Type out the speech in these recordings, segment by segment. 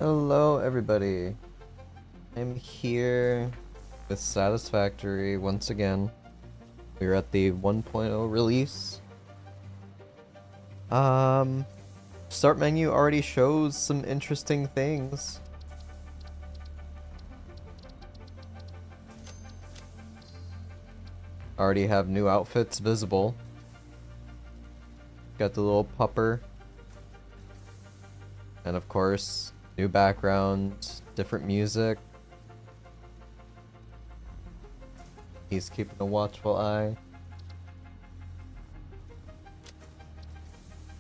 Hello everybody, I'm here with Satisfactory once again. We're at the 1.0 release. Um, Start menu already shows some interesting things. Already have new outfits visible. Got the little pupper. And of course, new background, different music. He's keeping a watchful eye.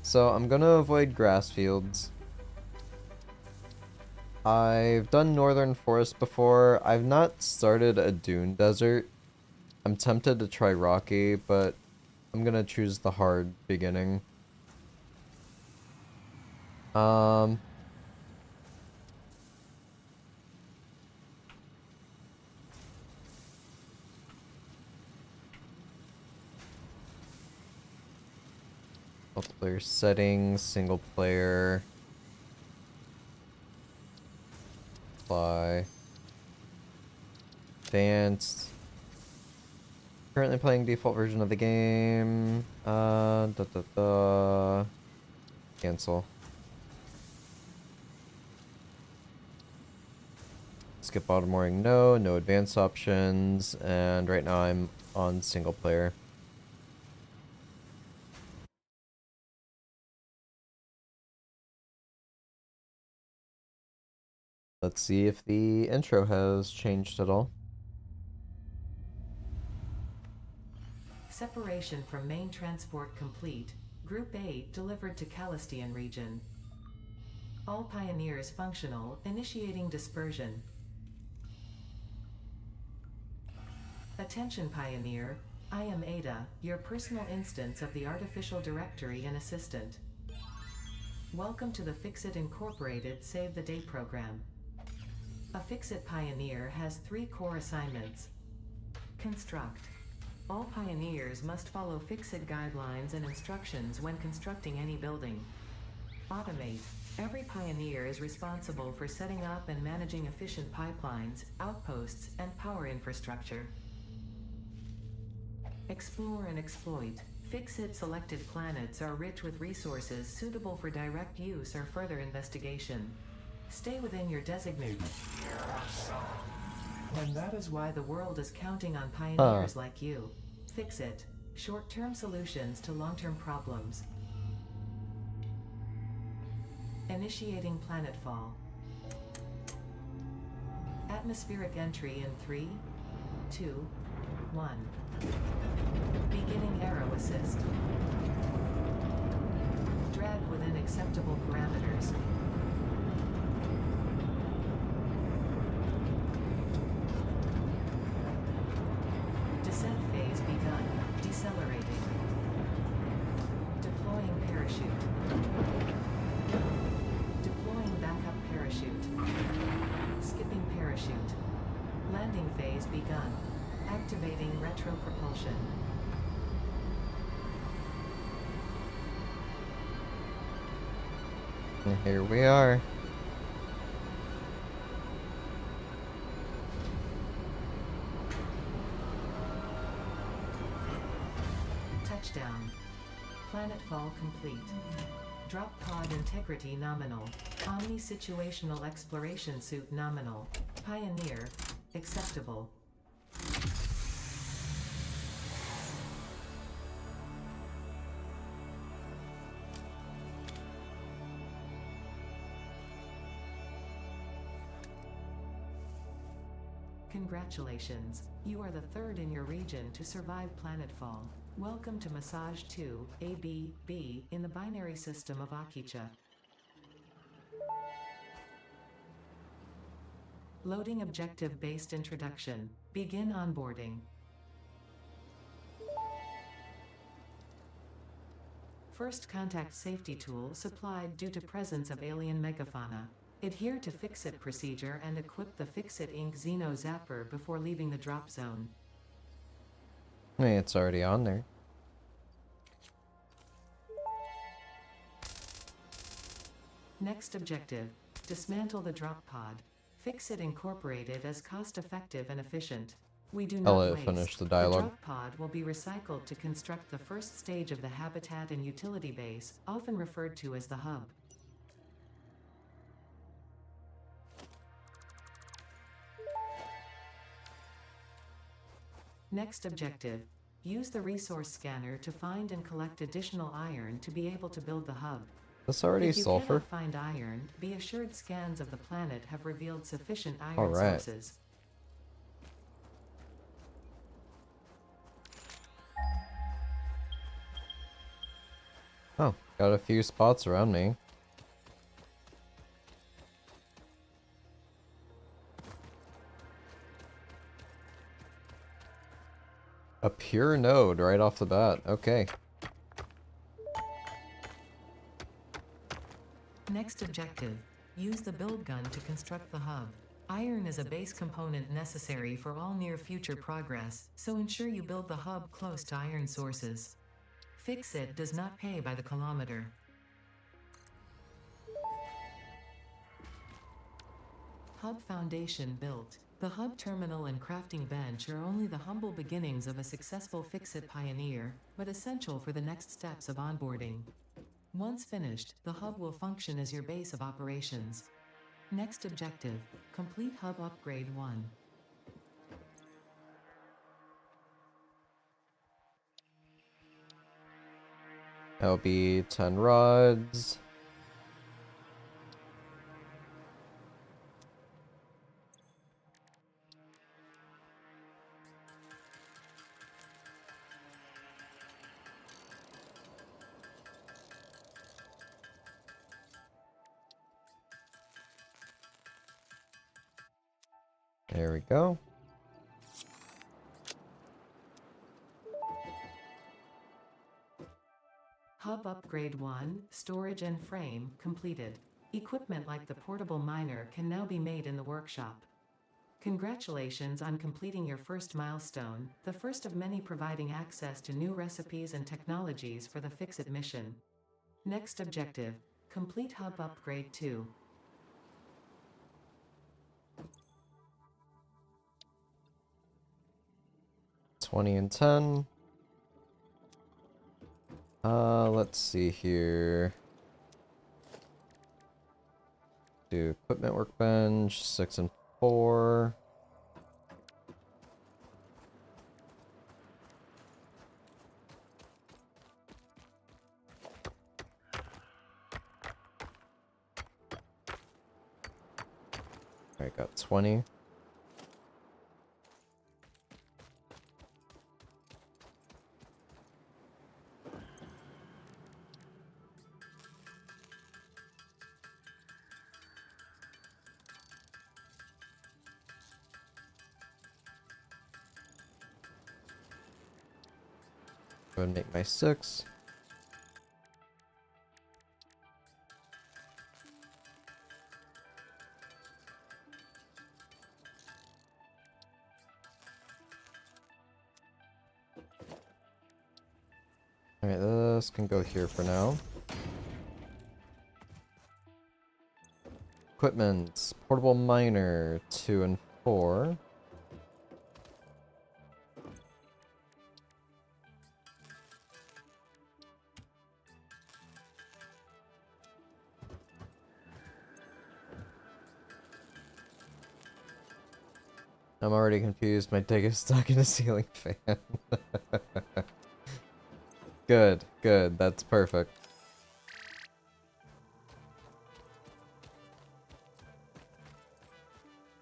So I'm gonna avoid grass fields. I've done Northern Forest before. I've not started a dune desert. I'm tempted to try Rocky, but I'm gonna choose the hard beginning. Um, Multiplayer settings, single player, apply, advanced. Currently playing default version of the game. Cancel. Skip auto mooring, no. No advanced options. And right now I'm on single player. Let's see if the intro has changed at all. Separation from main transport complete. Group 8 delivered to Calistian region. All pioneers functional, initiating dispersion. Attention Pioneer, I am Ada, your personal instance of the artificial directory and assistant. Welcome to the Fixit Incorporated Save the Day program. A Fixit Pioneer has 3 core assignments. Construct. All pioneers must follow Fixit guidelines and instructions when constructing any building. Automate. Every pioneer is responsible for setting up and managing efficient pipelines, outposts, and power infrastructure. Explore and exploit. Fixit selected planets are rich with resources suitable for direct use or further investigation. Stay within your designated. And that is why the world is counting on pioneers like you. Fixit. Short-term solutions to long-term problems. Initiating planetfall. Atmospheric entry in 3, 2, 1. Beginning aero assist. Drag within acceptable parameters. Descent phase begun. Decelerating. Deploying parachute. Deploying backup parachute. Skipping parachute. Landing phase begun. Activating retro propulsion. And here we are. Touchdown. Planetfall complete. Drop pod integrity nominal. Omni situational exploration suit nominal. Pioneer. Acceptable. Congratulations, you are the third in your region to survive planetfall. Welcome to Massage 2, AB-B, in the binary system of Akicha. Loading objective-based introduction. Begin onboarding. First contact safety tool supplied due to presence of alien megafauna. Adhere to Fixit procedure and equip the Fixit Inc. Xeno Zapper before leaving the drop zone. Hey, it's already on there. Next objective. Dismantle the drop pod. Fix-It Incorporated is cost-effective and efficient. We do I'll not let it waste. finish the The dialogue. drop pod will be recycled to construct the first stage of the habitat and utility base, often referred to as the hub. Next objective. Use the resource scanner to find and collect additional iron to be able to build the hub. That's already If you sulfur. cannot find iron, be assured scans of the planet have revealed sufficient iron Alright. sources. Oh, got a few spots around me. A pure node right off the bat. Okay. Next objective. Use the build gun to construct the hub. Iron is a base component necessary for all near-future progress, so ensure you build the hub close to iron sources. Fix-It does not pay by the kilometer. Hub foundation built. The hub terminal and crafting bench are only the humble beginnings of a successful Fix-It pioneer, but essential for the next steps of onboarding. Once finished, the hub will function as your base of operations. Next objective. Complete Hub Upgrade 1. That'll be 10 rods. There we go. Hub Upgrade 1, Storage and Frame, completed. Equipment like the portable miner can now be made in the workshop. Congratulations on completing your first milestone, the first of many providing access to new recipes and technologies for the Fix-It mission. Next objective. Complete Hub Upgrade 2. 20 and 10. Let's see here. Do equipment workbench, 6 and 4. Alright, got 20. Go ahead and make my 6. Alright, this can go here for now. Equipment, portable miner, 2 and 4. I'm already confused. My dig is stuck in a ceiling fan. Good, good. That's perfect.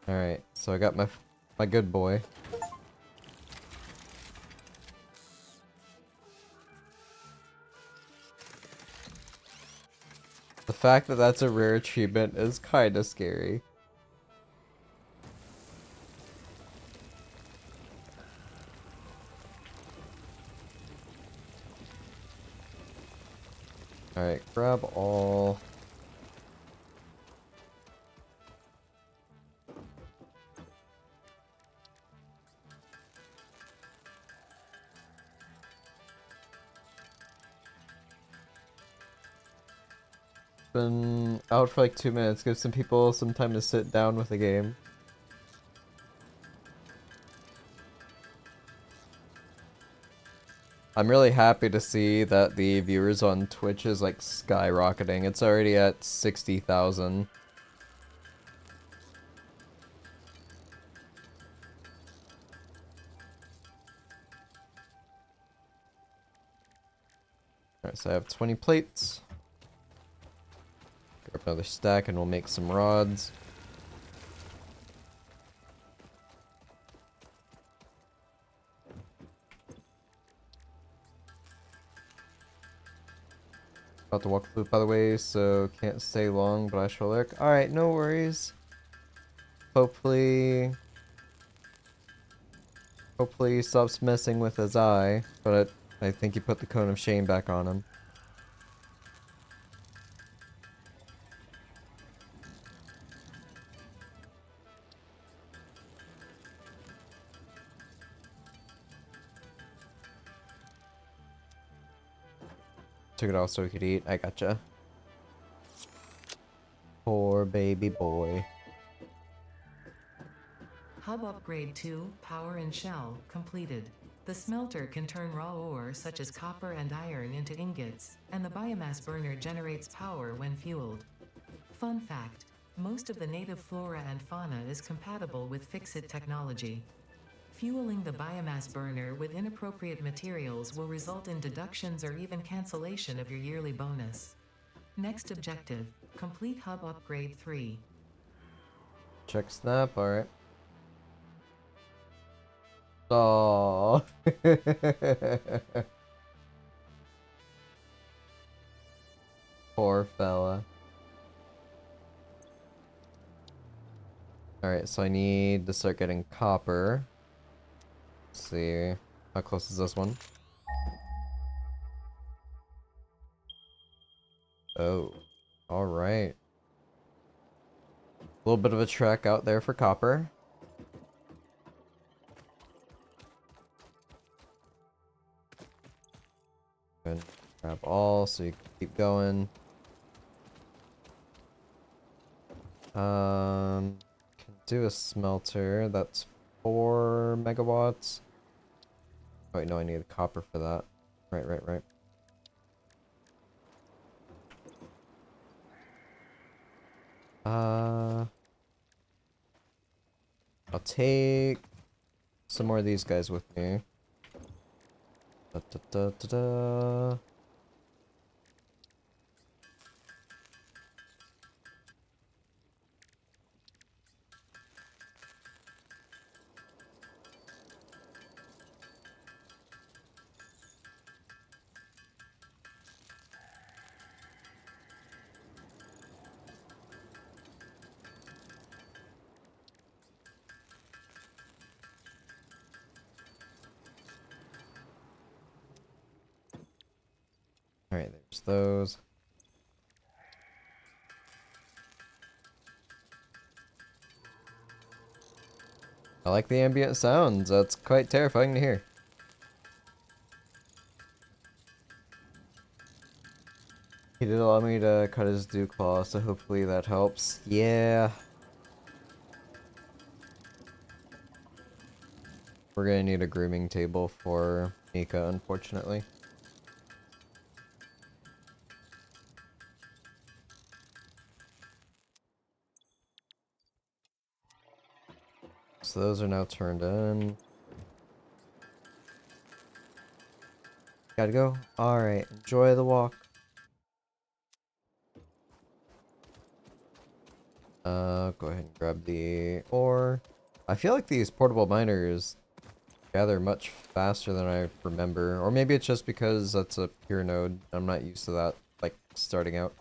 Alright, so I got my good boy. The fact that that's a rare achievement is kinda scary. Alright, grab all. been out for like 2 minutes. Give some people some time to sit down with the game. I'm really happy to see that the viewers on Twitch is like skyrocketing. It's already at 60,000. Alright, so I have 20 plates. Grab another stack and we'll make some rods. About to walk through, by the way, so can't stay long, but I shall lurk. Alright, no worries. Hopefully he stops messing with his eye, but I think he put the cone of shame back on him. Took it off so he could eat. I gotcha. Poor baby boy. Hub upgrade 2, power and shell, completed. The smelter can turn raw ore such as copper and iron into ingots, and the biomass burner generates power when fueled. Fun fact, most of the native flora and fauna is compatible with Fixit technology. Fueling the biomass burner with inappropriate materials will result in deductions or even cancellation of your yearly bonus. Next objective, complete hub upgrade 3. Check snap, alright. Oh. Poor fella. Alright, so I need to start getting copper. Let's see. How close is this one? Oh. Alright. A little bit of a trek out there for copper. Good. Grab all so you can keep going. Can do a smelter. That's 4 megawatts. Oh, wait, no, I need copper for that. Right. I'll take some more of these guys with me. Da, da, da, da, da. Alright, there's those. I like the ambient sounds. That's quite terrifying to hear. He did allow me to cut his dew claw, so hopefully that helps. Yeah. We're gonna need a grooming table for Mika, unfortunately. So those are now turned in. Gotta go? Alright, enjoy the walk. Go ahead and grab the ore. I feel like these portable miners gather much faster than I remember. Or maybe it's just because that's a pure node. I'm not used to that, like, starting out.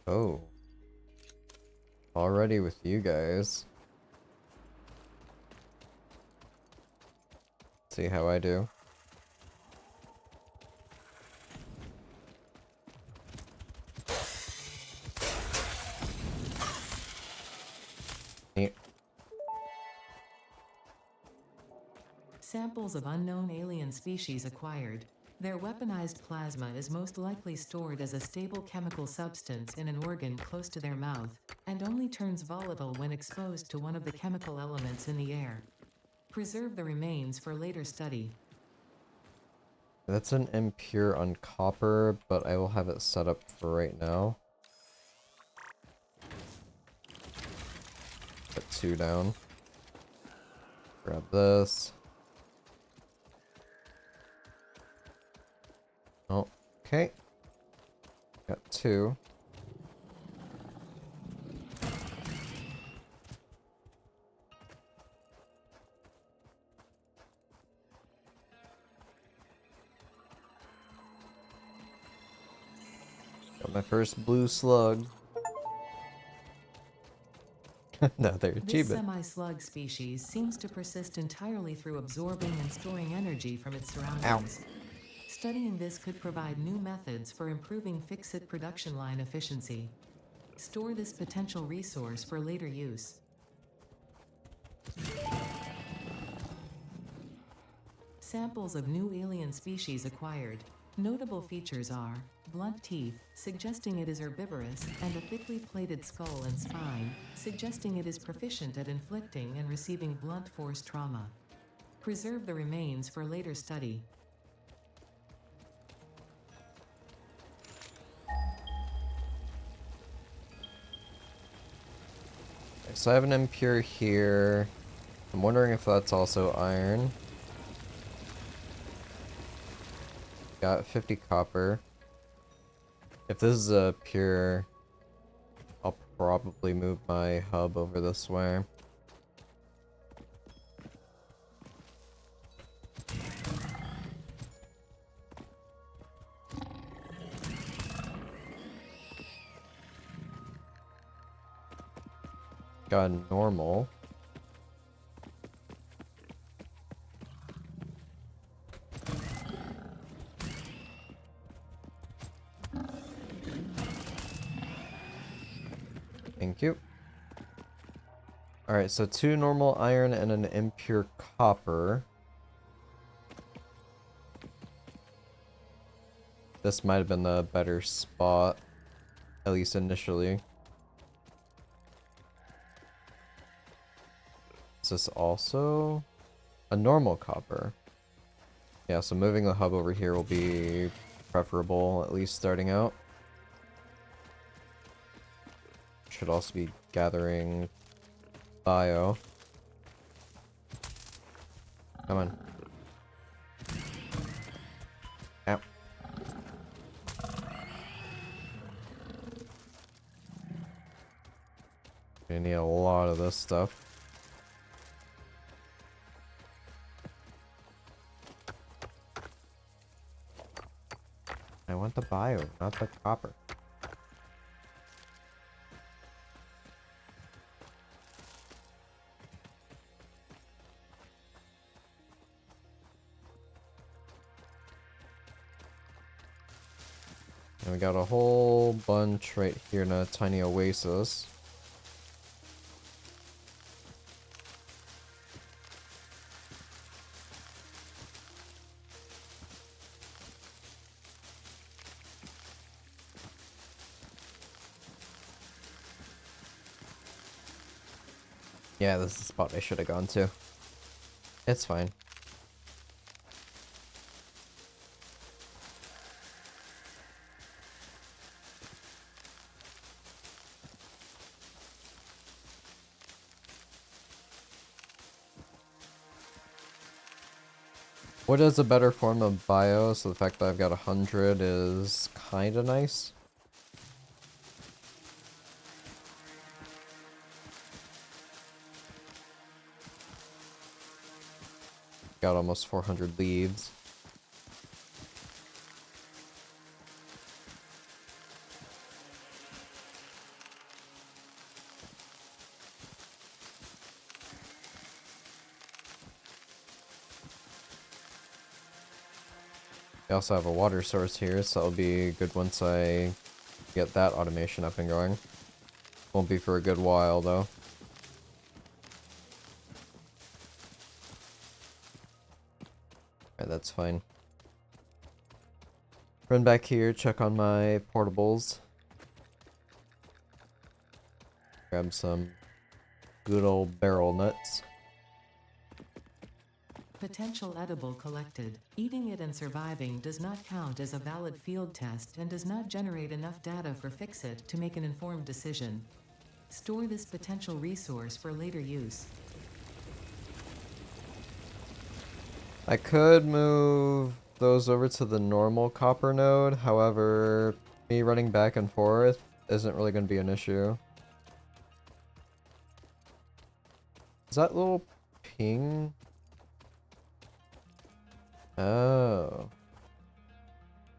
Oh. Already with you guys. See how I do. Neat. Samples of unknown alien species acquired. Their weaponized plasma is most likely stored as a stable chemical substance in an organ close to their mouth, and only turns volatile when exposed to one of the chemical elements in the air. Preserve the remains for later study. That's an impure on copper, but I will have it set up for right now. Put 2 down. Grab this. Oh, okay. Got 2. Got my first blue slug. Another This achievement. semi-slug species seems to persist entirely through absorbing and storing energy from its Ow. surroundings. Studying this could provide new methods for improving fix-it production line efficiency. Store this potential resource for later use. Samples of new alien species acquired. Notable features are blunt teeth, suggesting it is herbivorous, and a thickly plated skull and spine, suggesting it is proficient at inflicting and receiving blunt force trauma. Preserve the remains for later study. So I have an impure here. I'm wondering if that's also iron. Got 50 copper. If this is a pure, I'll probably move my hub over this way. Got normal. Thank you. Alright, so 2 normal iron and an impure copper. This might have been the better spot, at least initially. Is this also a normal copper? Yeah, so moving the hub over here will be preferable, at least starting out. Should also be gathering bio. Come on. Ow. We need a lot of this stuff. I want the bio, not the copper. And we got a whole bunch right here in a tiny oasis. Yeah, this is the spot I should have gone to. It's fine. What is a better form of bio? So the fact that I've got 100 is kinda nice. Got almost 400 leads. I also have a water source here, so that'll be good once I get that automation up and going. Won't be for a good while, though. Alright, that's fine. Run back here, check on my portables. Grab some good old barrel nuts. Potential edible collected. Eating it and surviving does not count as a valid field test and does not generate enough data for Fixit to make an informed decision. Store this potential resource for later use. I could move those over to the normal copper node, however, me running back and forth isn't really going to be an issue. Is that little ping? Oh.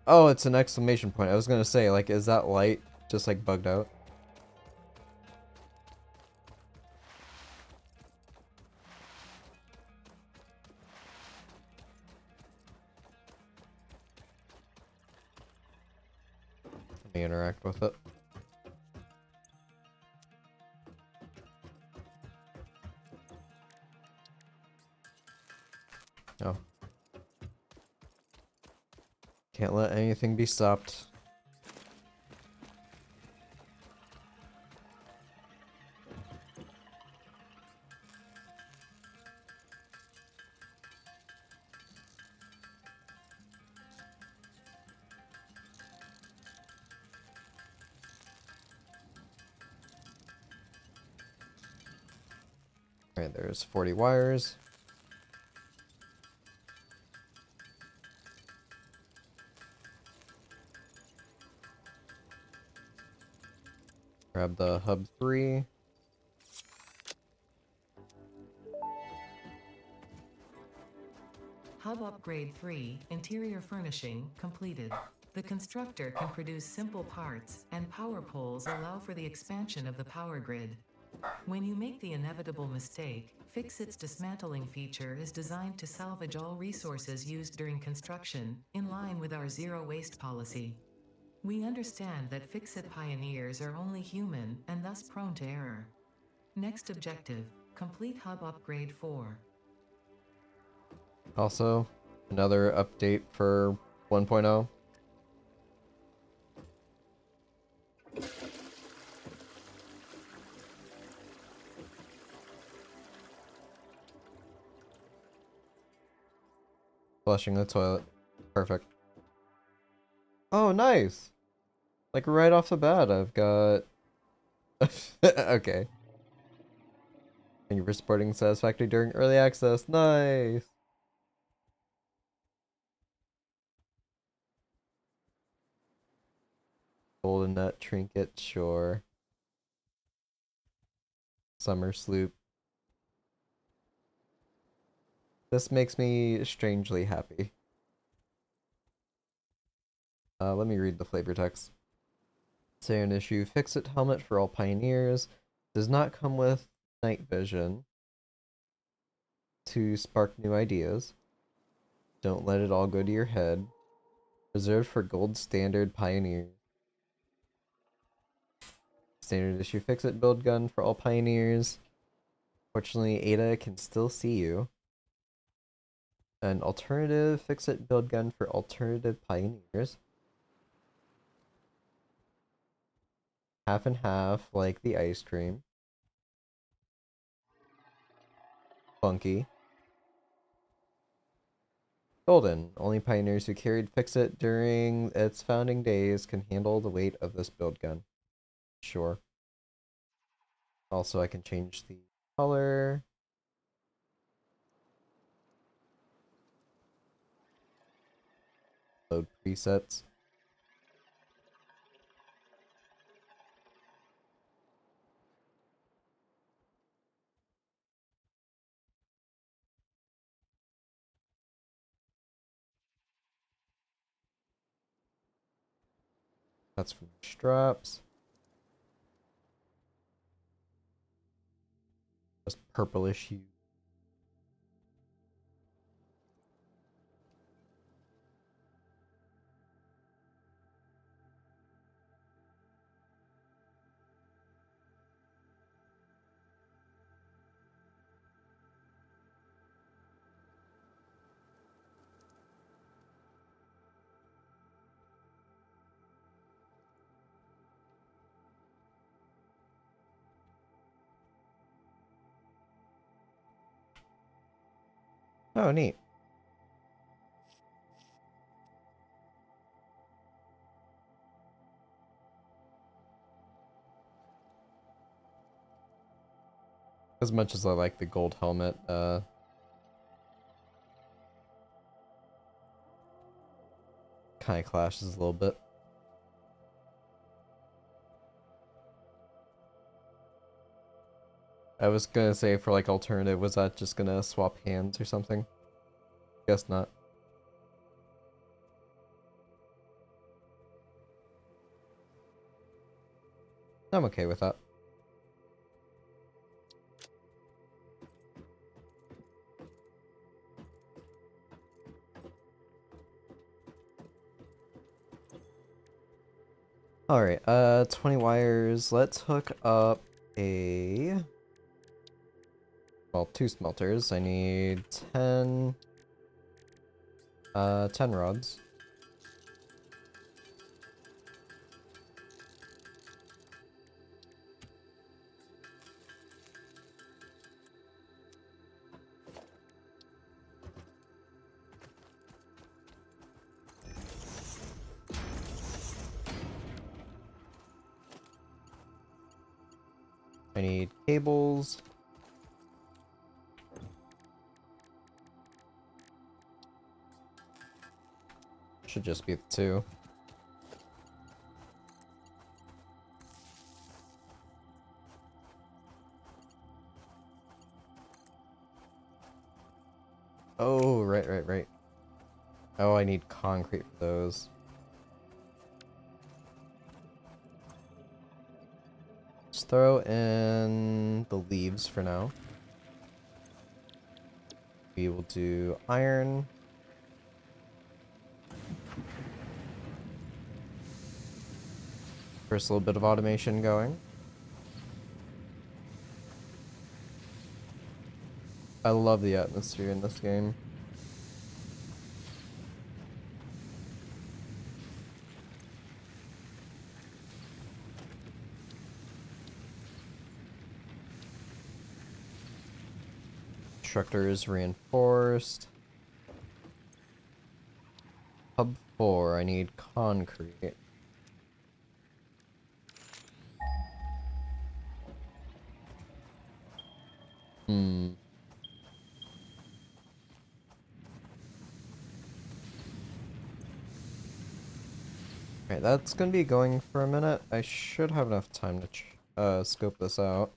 Oh, it's an exclamation point. I was gonna say, like, is that light just, like, bugged out? Let me interact with it. Oh. Can't let anything be stopped. Alright, there's 40 wires. Grab the hub 3. Hub Upgrade 3, Interior Furnishing, completed. The constructor can produce simple parts, and power poles allow for the expansion of the power grid. When you make the inevitable mistake, Fixit's dismantling feature is designed to salvage all resources used during construction, in line with our zero waste policy. We understand that Fixit pioneers are only human and thus prone to error. Next objective, complete Hub Upgrade 4. Also, another update for 1.0. Flushing the toilet. Perfect. Oh, nice! Like, right off the bat, I've got... Okay. Thank you for supporting Satisfactory during early access. Nice! Golden nut trinket, sure. Summer sloop. This makes me strangely happy. Let me read the flavor text. Say an issue, Fix-It helmet for all pioneers. Does not come with night vision to spark new ideas. Don't let it all go to your head. Reserved for gold standard pioneers. Standard issue Fix-It build gun for all pioneers. Fortunately, Ada can still see you. An alternative Fix-It build gun for alternative pioneers. Half and half, like the ice cream. Funky. Golden. Only pioneers who carried Fix-It during its founding days can handle the weight of this build gun. Sure. Also, I can change the color. Load presets. That's from straps. Just purplish hue. Oh, neat. As much as I like the gold helmet, kind of clashes a little bit. I was gonna say for like alternative, was that just gonna swap hands or something? Guess not. I'm okay with that. Alright, 20 wires. Let's hook up a... well, 2 smelters. I need 10... 10 rods. I need cables. Should just be the 2. Oh, right. Oh, I need concrete for those. Just throw in the leaves for now. We will do iron. First little bit of automation going. I love the atmosphere in this game. Structure is reinforced. Hub 4, I need concrete. Hmm. Alright, that's gonna be going for a minute. I should have enough time to scope this out.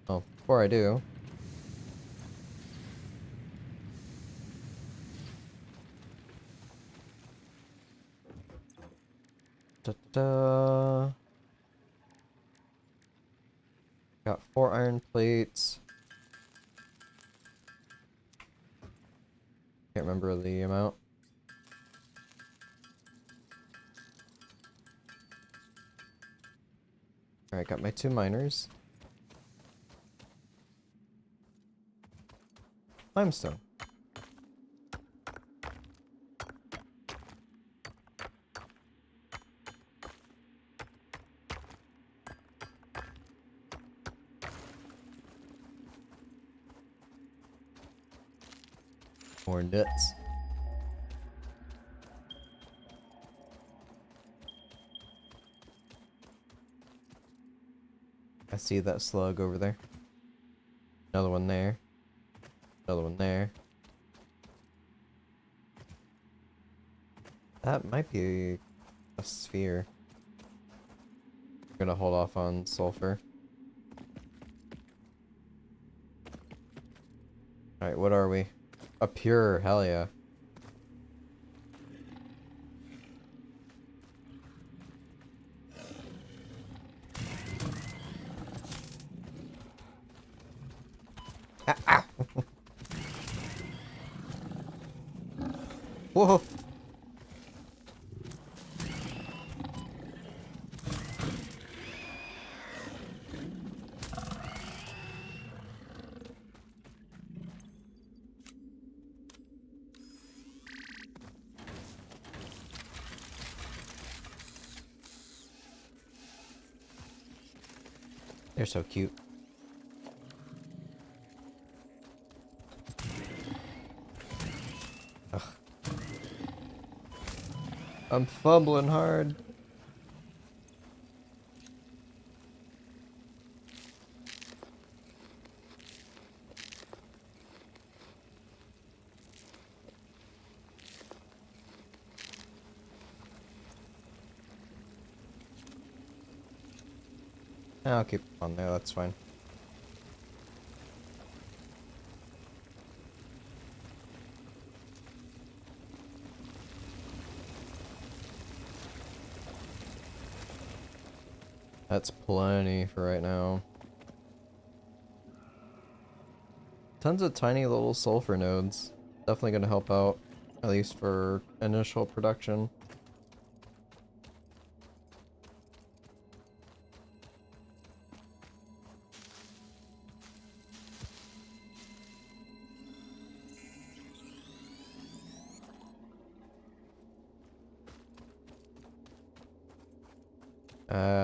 Oh, before I do. Da-da-da. Got 4 iron plates. Can't remember the amount. Alright, got my 2 miners. Limestone. More nuts. I see that slug over there. Another one there. Another one there. That might be a sphere. I'm gonna hold off on sulfur. Alright, what are we? A pure, hell yeah. Ah, ah. Whoa! They're so cute. Ugh. I'm fumbling hard. I'll keep it on there, that's fine. That's plenty for right now. Tons of tiny little sulfur nodes. Definitely gonna help out, at least for initial production.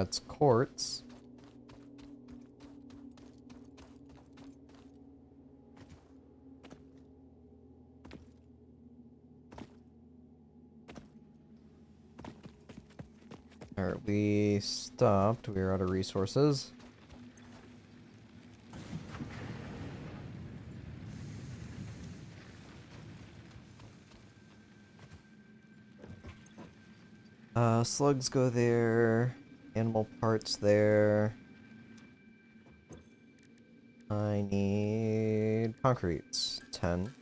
It's quartz. Alright, we stopped. We were out of resources. Slugs go there. Animal parts there. I need concretes. 10.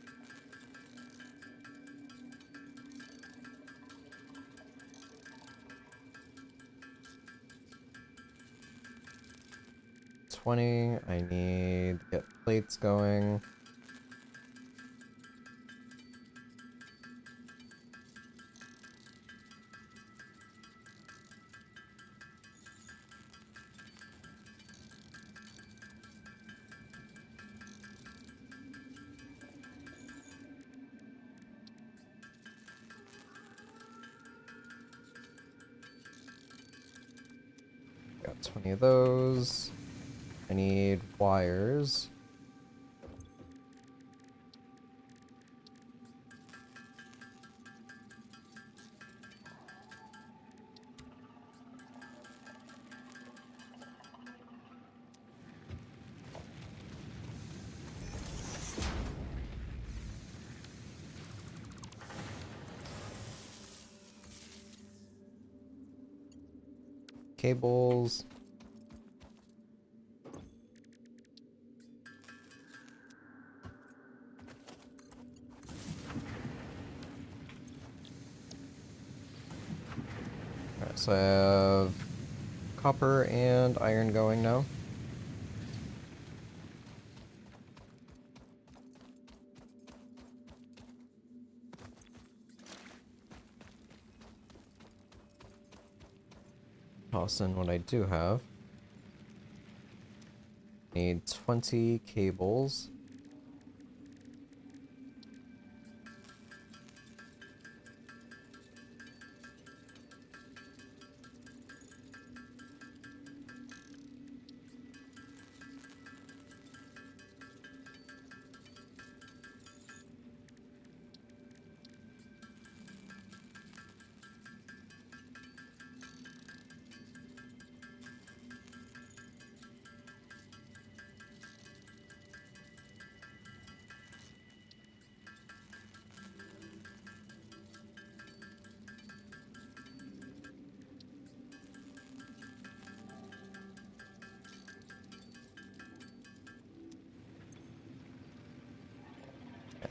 I need to get plates going. Got 20 of those. I need wires. Cables. Alright, so I have copper and iron going now. Toss in what I do have. Need 20 cables.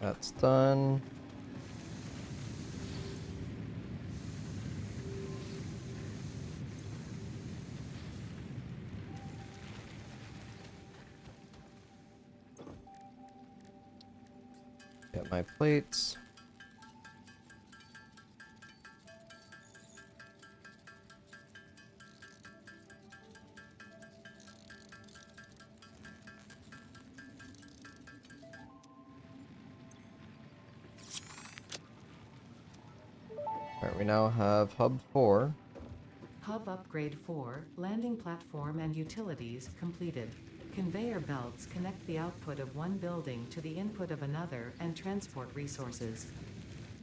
That's done. Get my plates. Alright, we now have hub 4. Hub Upgrade 4, landing platform and utilities completed. Conveyor belts connect the output of one building to the input of another and transport resources.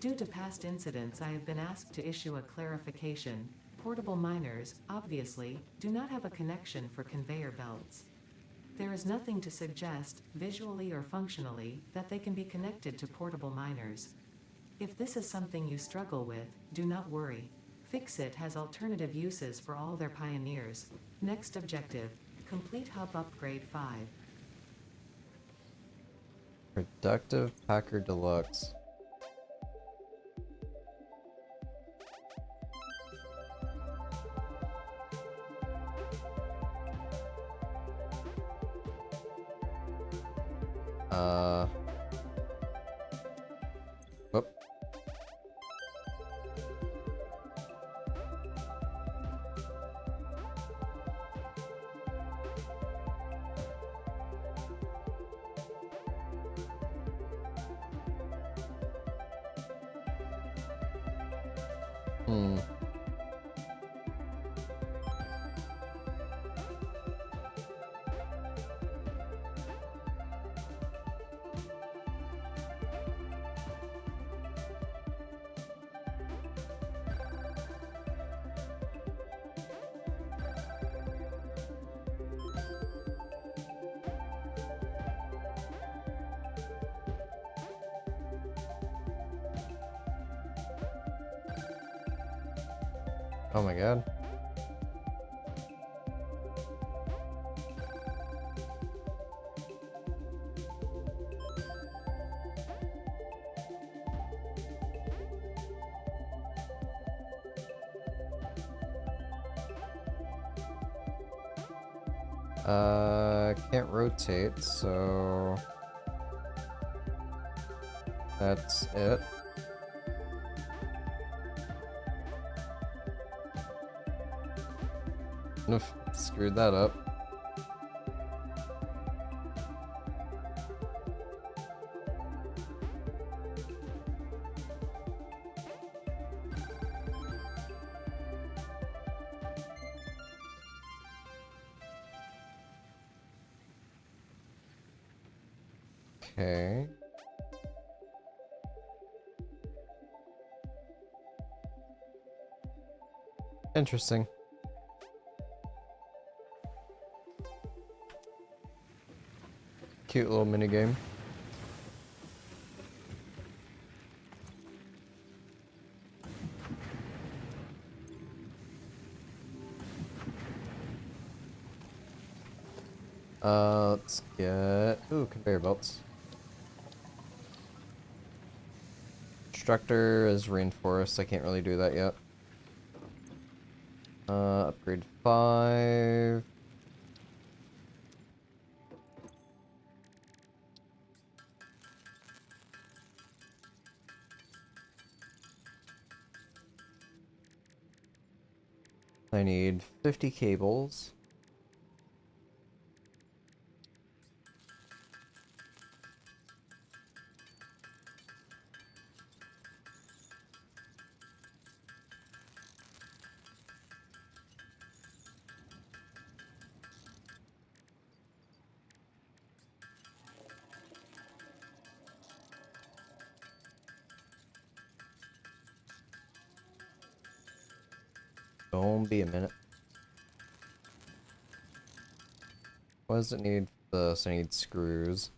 Due to past incidents, I have been asked to issue a clarification. Portable miners, obviously, do not have a connection for conveyor belts. There is nothing to suggest, visually or functionally, that they can be connected to portable miners. If this is something you struggle with, do not worry. Fixit has alternative uses for all their pioneers. Next objective, complete hub upgrade 5. Productive Packer Deluxe. Whoop. Hmm. Oh my god. Can't rotate, so that's it. Oof, screwed that up. Okay. Interesting. Cute little mini game. Let's get conveyor belts. Constructor is reinforced. I can't really do that yet. Upgrade 5. I need 50 cables. Don't be a minute. What does it need for this? I need screws.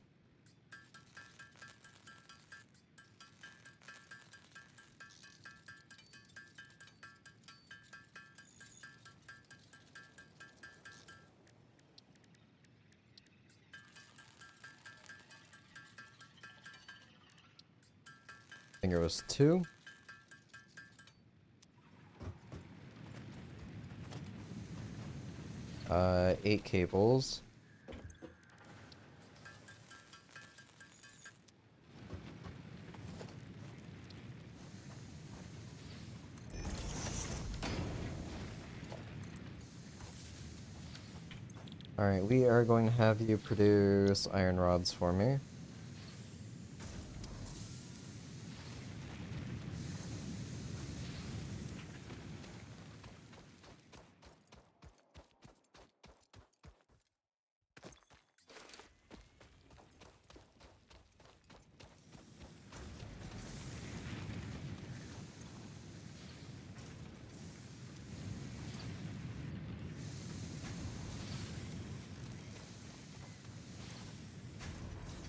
I think it was 2. Eight cables. Alright, we are going to have you produce iron rods for me.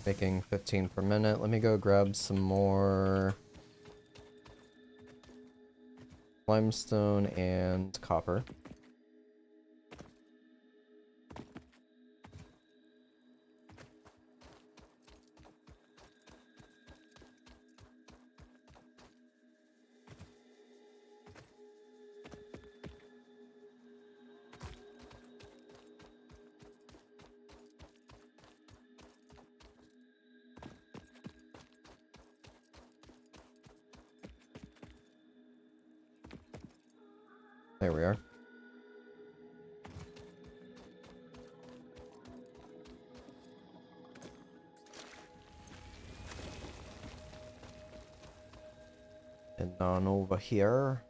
Making 15 per minute. Let me go grab some more limestone and copper. There we are. And on over here.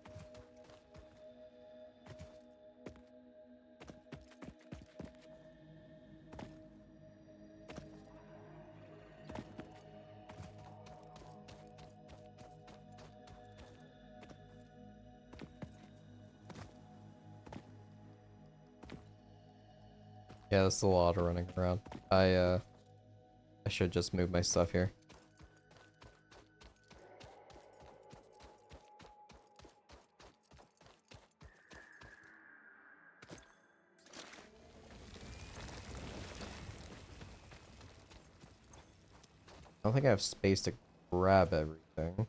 Yeah, there's a lot of running around. I should just move my stuff here. I don't think I have space to grab everything.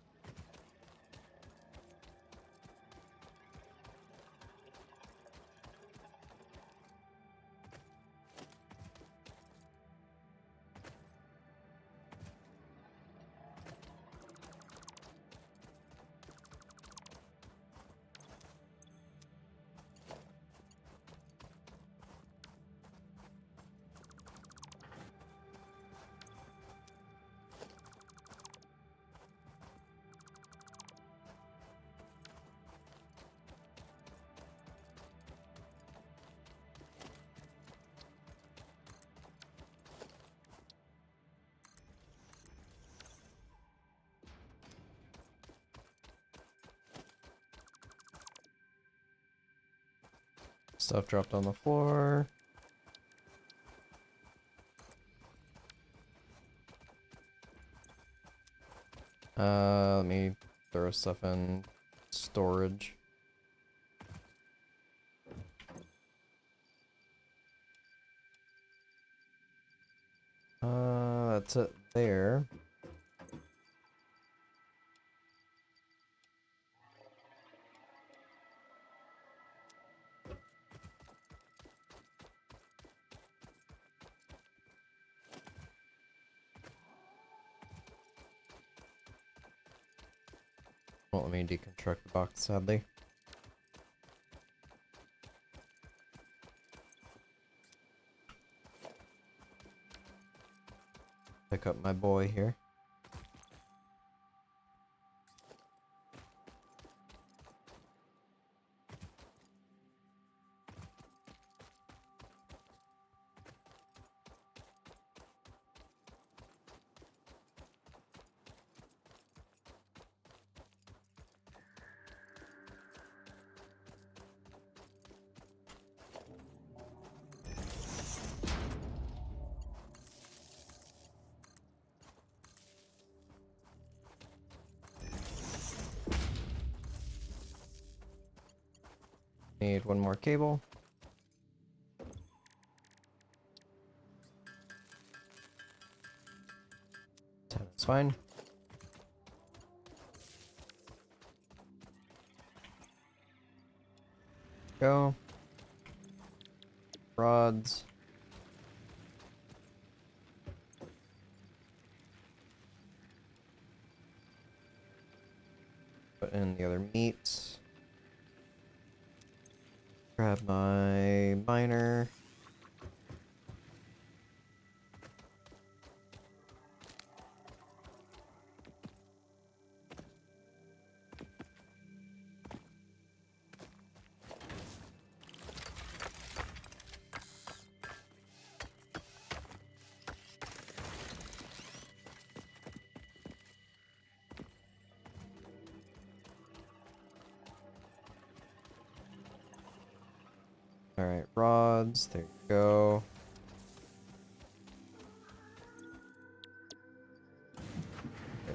Stuff dropped on the floor. Let me throw stuff in storage. That's it there. Won't let me deconstruct the box, sadly. Pick up my boy here. Need one more cable. That's fine. Go. Rods. Put in the other meat. Grab my miner. Alright, rods, there you go.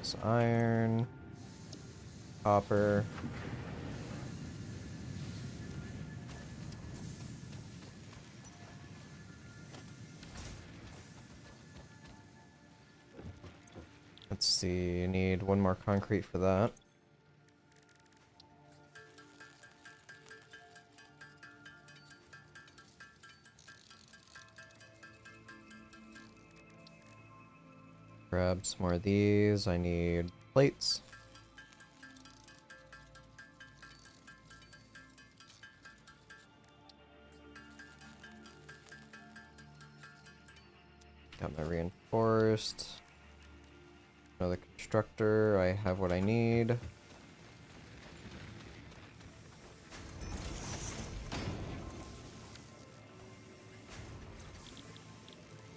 So iron, copper. Let's see, need one more concrete for that. Grab some more of these. I need plates. Got my reinforced. Another constructor. I have what I need.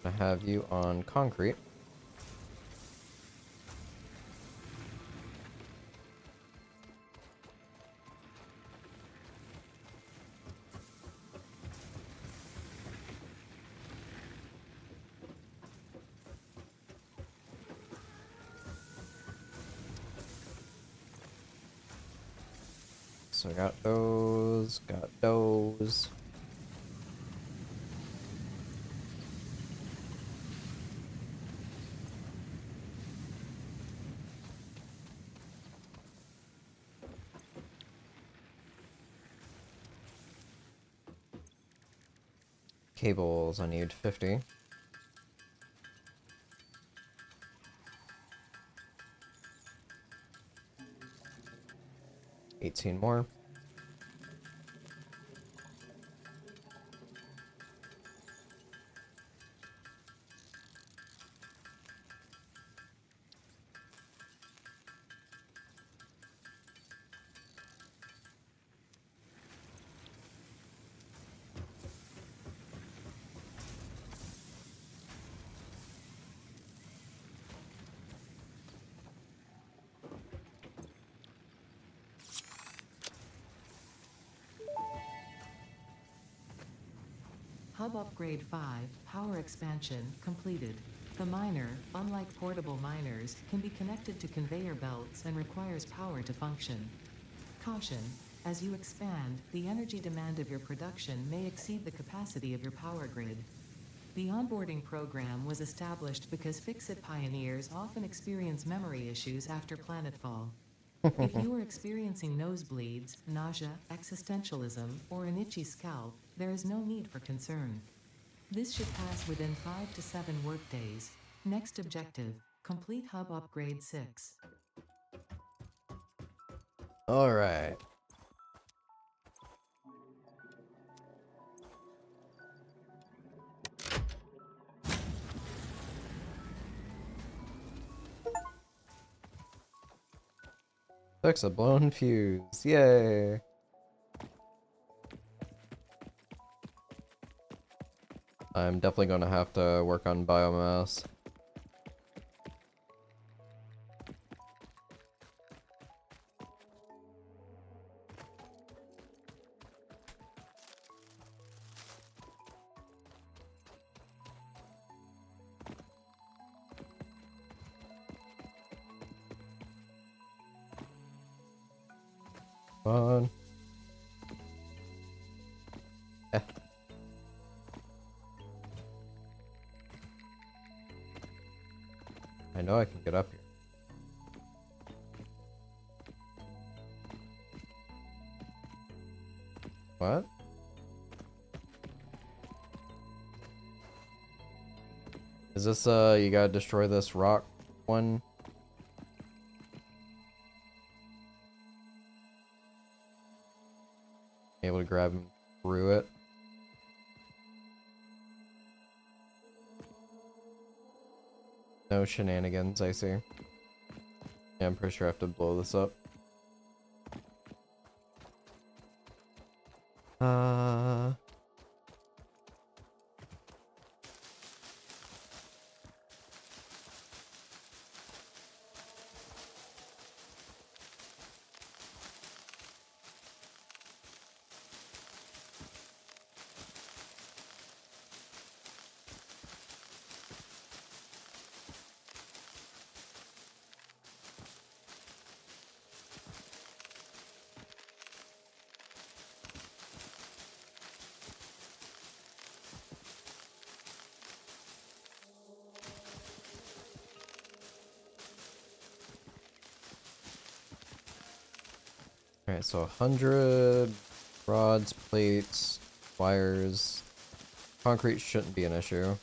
I have you on concrete. So I got those, got those. Cables, I need 50. $18 more. Hub Upgrade 5, Power Expansion, completed. The miner, unlike portable miners, can be connected to conveyor belts and requires power to function. Caution: as you expand, the energy demand of your production may exceed the capacity of your power grid. The onboarding program was established because Fix-It pioneers often experience memory issues after planetfall. If you are experiencing nosebleeds, nausea, existentialism, or an itchy scalp, there is no need for concern. This should pass within 5 to 7 workdays. Next objective: complete Hub Upgrade 6. Alright. Fix a blown fuse. Yay! I'm definitely going to have to work on biomass. Come on. Eh. I know I can get up here. What? Is this, you gotta destroy this rock one? Able to grab him through it. No shenanigans, I see. Yeah, I'm pretty sure I have to blow this up. Uh... Alright, so 100 rods, plates, wires. Concrete shouldn't be an issue.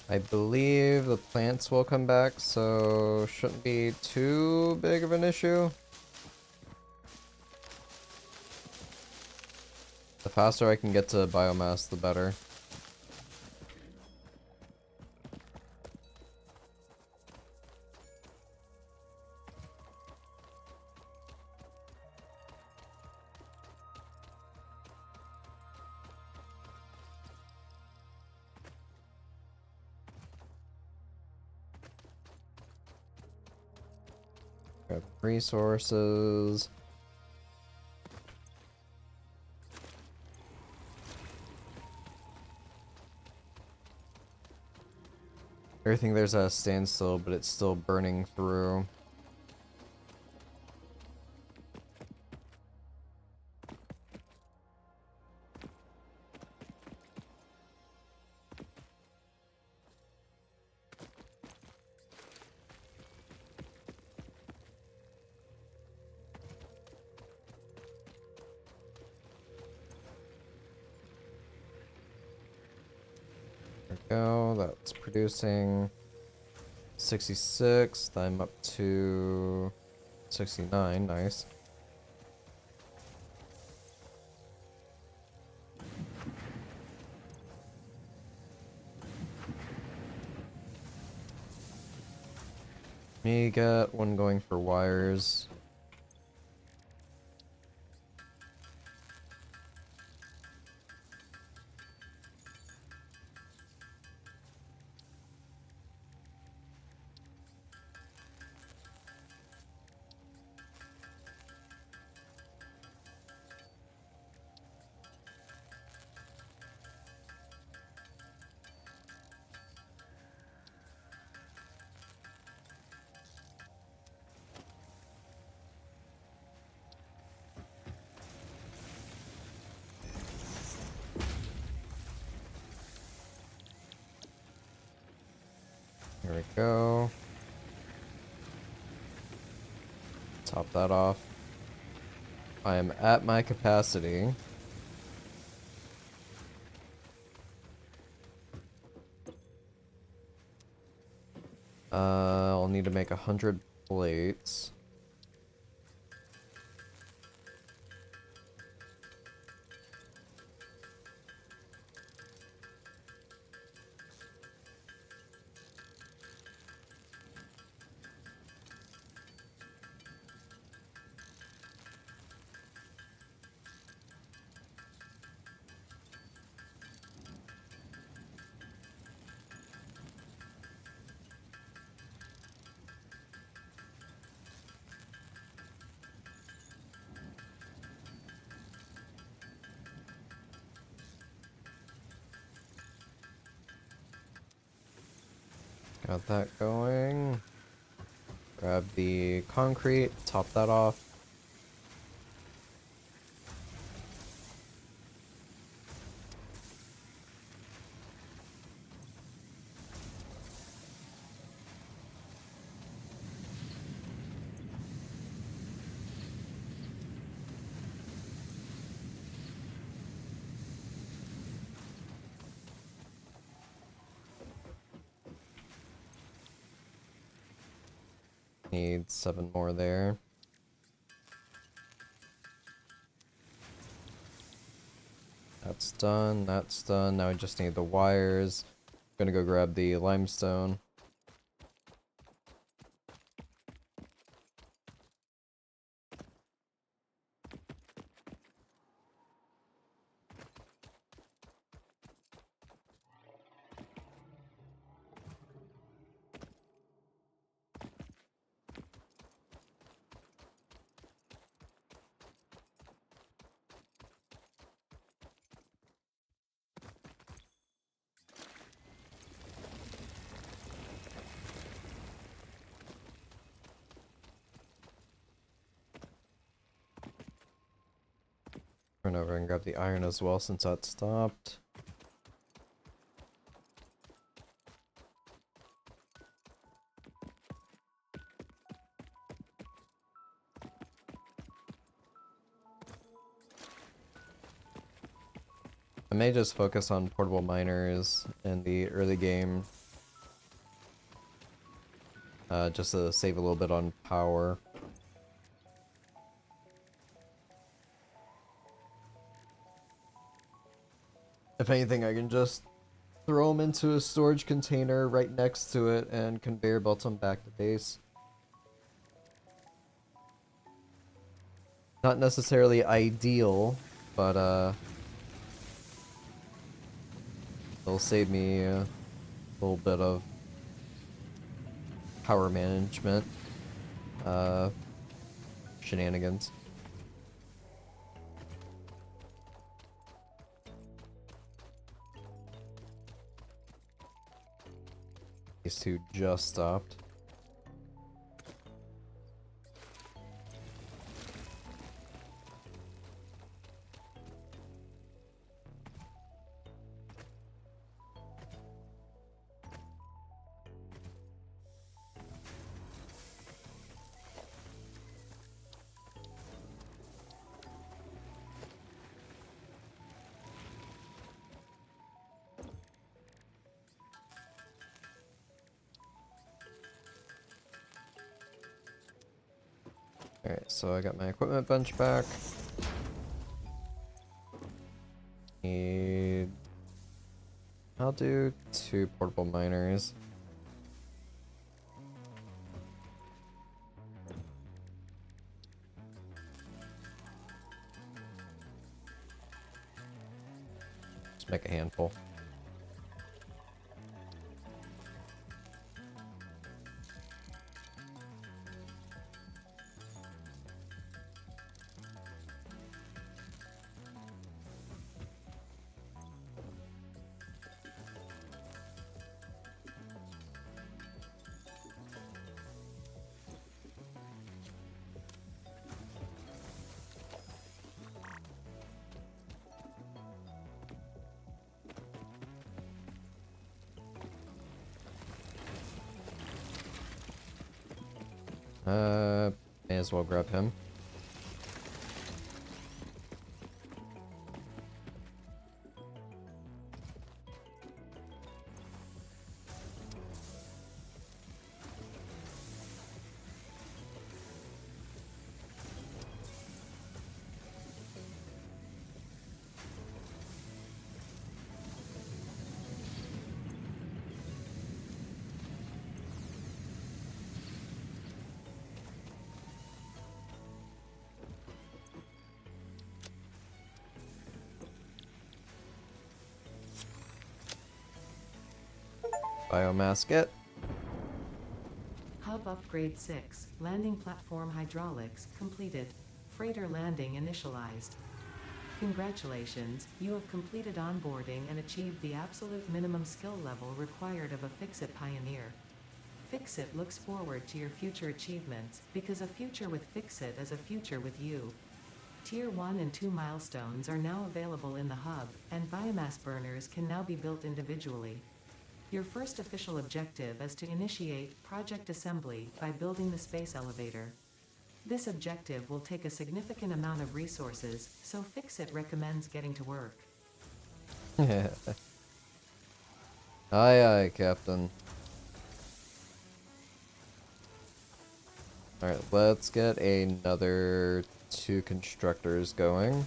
I believe the plants will come back, so shouldn't be too big of an issue. The faster I can get to biomass, the better. Grab resources. Everything there's at a standstill, but it's still burning through. There we go, that's producing 66, I'm up to 69, nice. Me get one going for wires. Here we go. Top that off. I am at my capacity. I'll need to make 100 plates. Got that going. Grab the concrete, top that off. Need 7 more there. That's done, that's done. Now I just need the wires. Gonna go grab the limestone. Run over and grab the iron as well since that stopped. I may just focus on portable miners in the early game. Just to save a little bit on power. If anything, I can just throw them into a storage container right next to it and conveyor belt them back to base. Not necessarily ideal, but it'll save me a little bit of power management shenanigans. These two just stopped. Alright, so I got my equipment bunch back. I'll do 2 portable miners. Just make a handful. May as well grab him. Biomass get. Hub upgrade 6. Landing platform hydraulics completed. Freighter landing initialized. Congratulations, you have completed onboarding and achieved the absolute minimum skill level required of a Fix-It pioneer. Fix-It looks forward to your future achievements, because a future with Fix-It is a future with you. Tier 1 and 2 milestones are now available in the hub, and biomass burners can now be built individually. Your first official objective is to initiate project assembly by building the space elevator. This objective will take a significant amount of resources, so Fix-It recommends getting to work. Aye aye, Captain. Alright, let's get another 2 constructors going.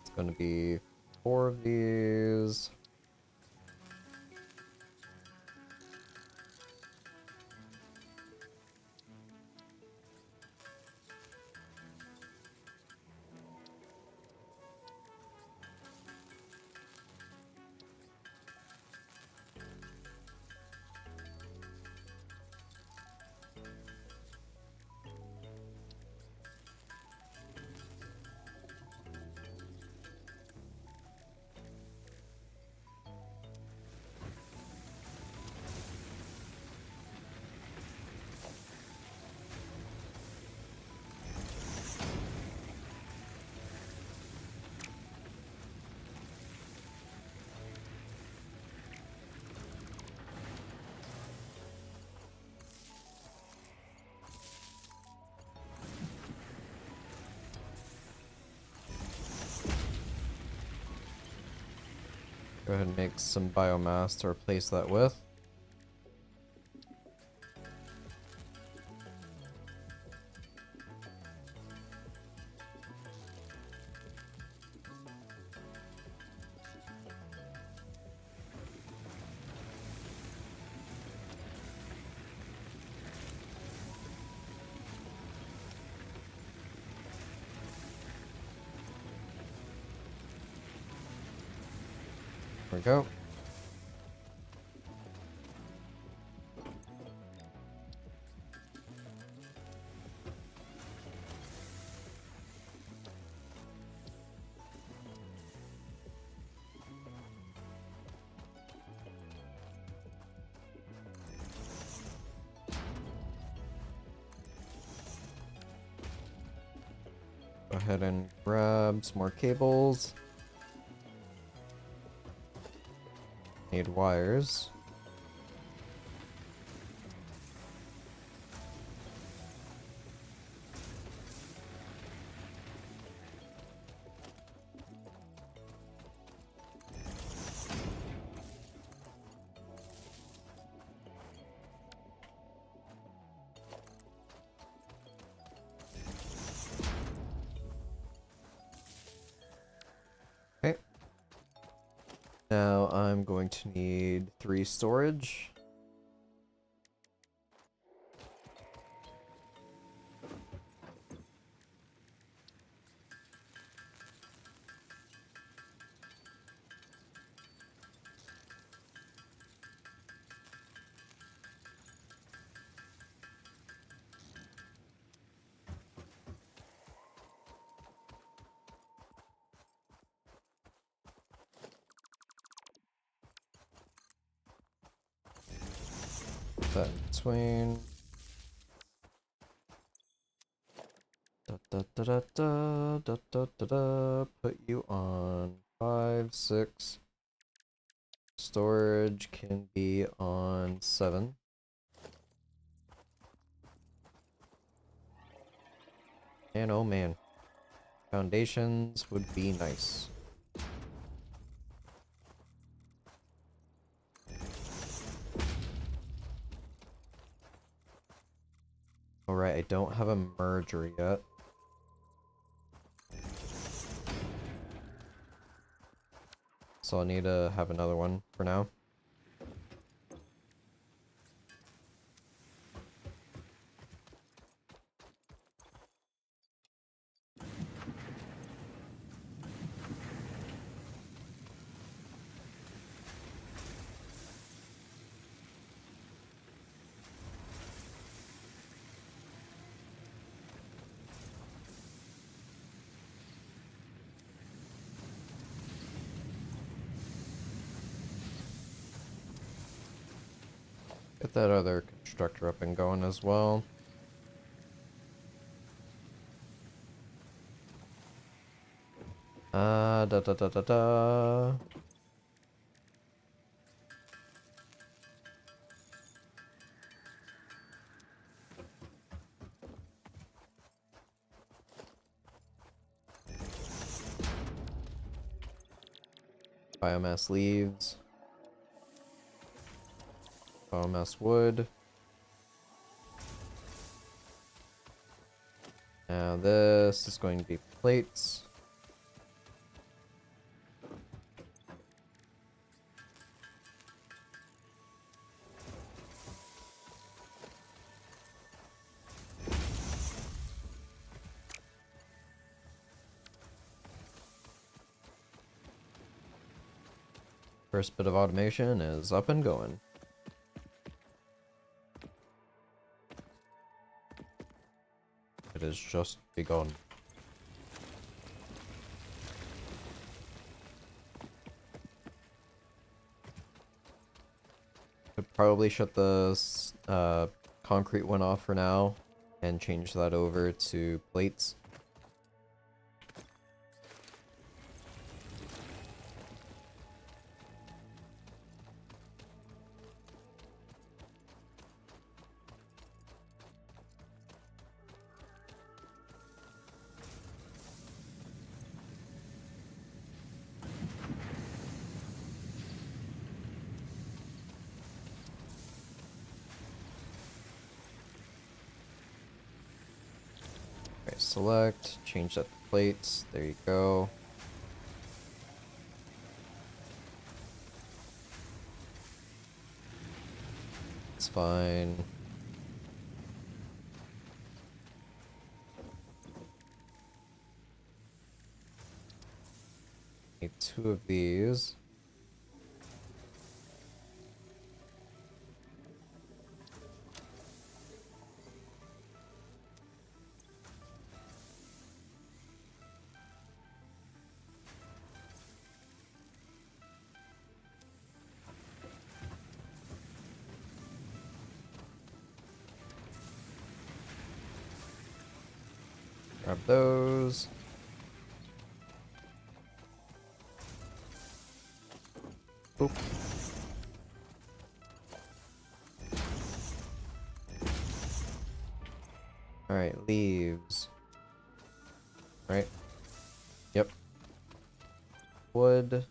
It's gonna be 4 of these. Go ahead and make some biomass to replace that with. There we go. Go ahead and grab some more cables. Need wires. Okay. Now I'm going to need 3 storage. Put that in between. Da, da, da, da, da, da, da, da, da. Put you on 5, 6. Storage can be on 7. And oh man, foundations would be nice. Alright, I don't have a merger yet. So I'll need to have another one for now. Get that other constructor up and going as well. Da da da da da. Biomass leaves. Biomass wood. Now this is going to be plates. First bit of automation is up and going. It has just begun. Could probably shut the concrete one off for now and change that over to plates. select, change that to plates. There you go. It's fine. Need 2 of these. Grab those. Boop. Alright, leaves. Right? Yep. Wood.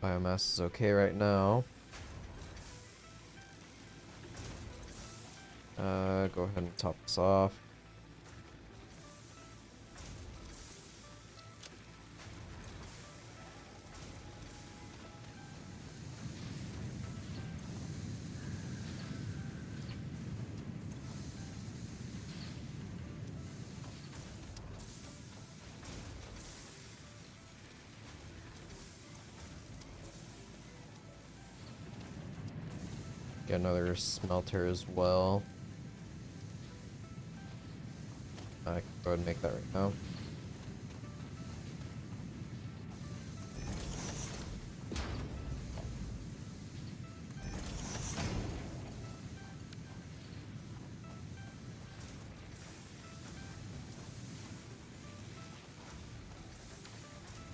Biomass is okay right now. Go ahead and top this off. Get another smelter as well. I can go ahead and make that right now.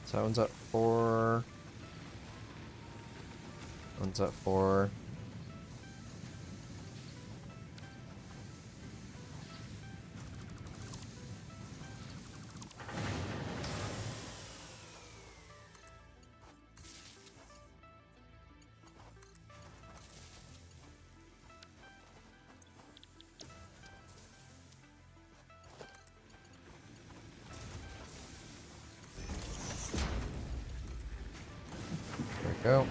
So that one's at 4. One's at 4. There we go.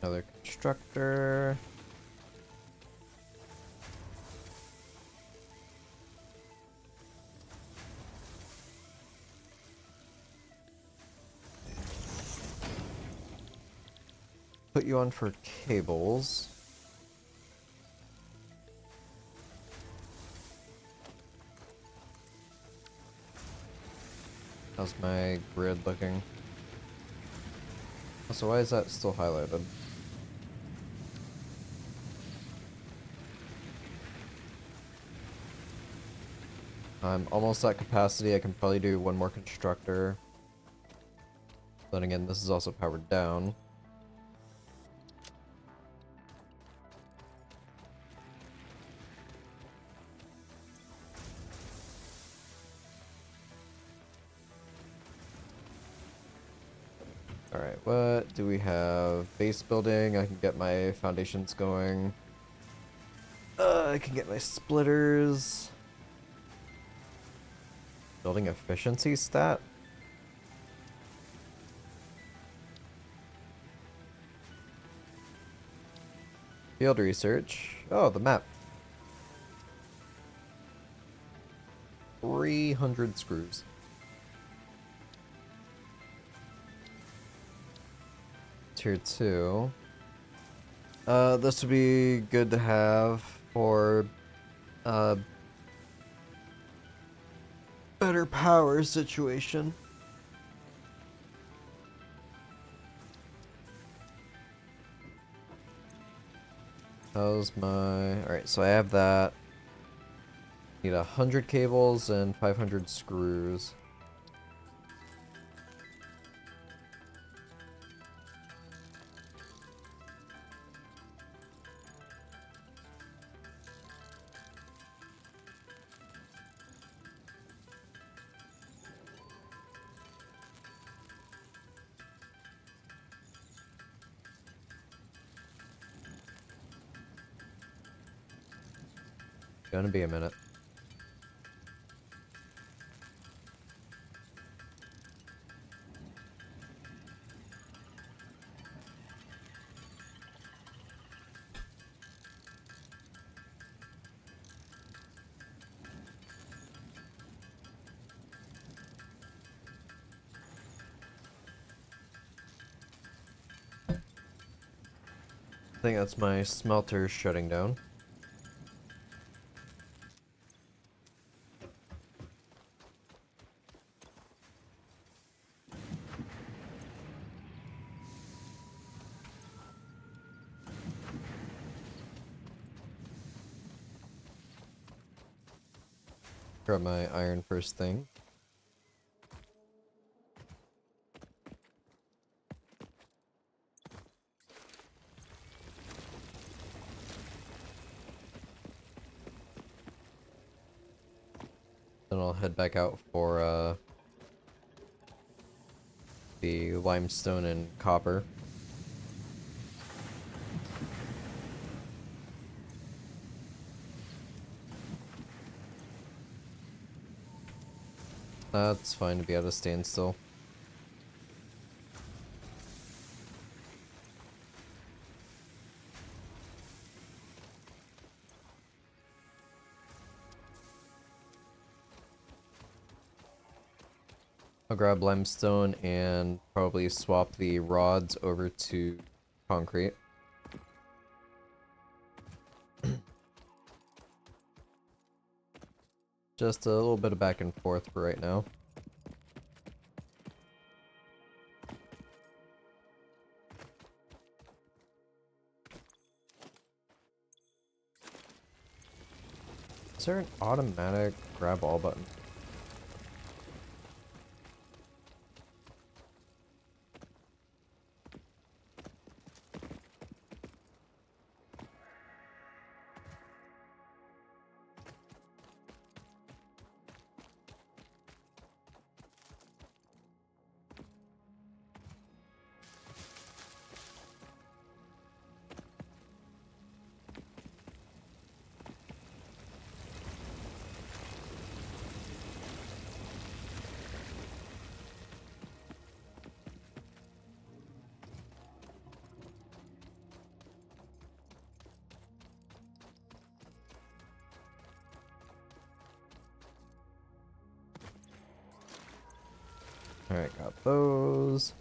Another constructor. Put you on for cables. How's my grid looking? So why is that still highlighted? I'm almost at capacity. I can probably do one more constructor. Then again, this is also powered down. Alright, what do we have? Base building, I can get my foundations going. I can get my splitters. Building efficiency stat? Field research. Oh, the map. 300 screws. Tier 2. This would be good to have for uh better power situation. How's my... Alright, so I have that. Need 100 cables and 500 screws. Gonna be a minute. I think that's my smelter shutting down. Grab my iron first thing. Then I'll head back out for the limestone and copper. That's fine to be at a standstill. I'll grab limestone and probably swap the rods over to concrete. Just a little bit of back and forth for right now. Is there an automatic grab all button? Alright, got those.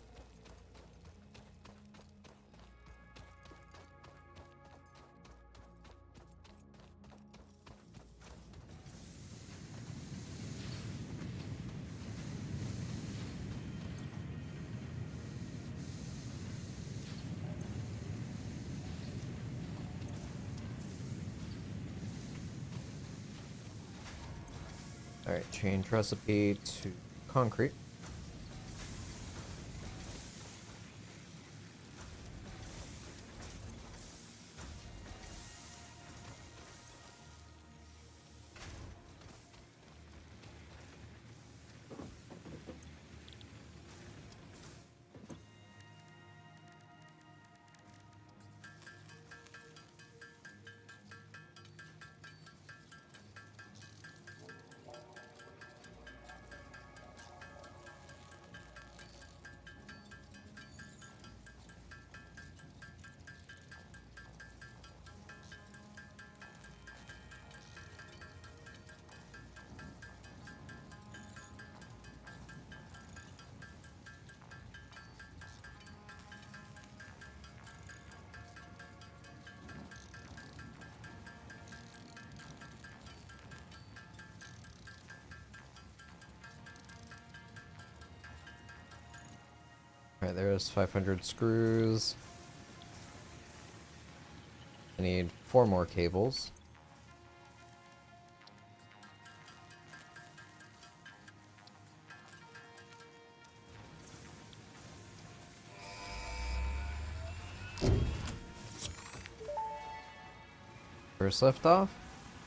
Alright, change recipe to concrete. Alright, there's 500 screws. I need 4 more cables. First lift off.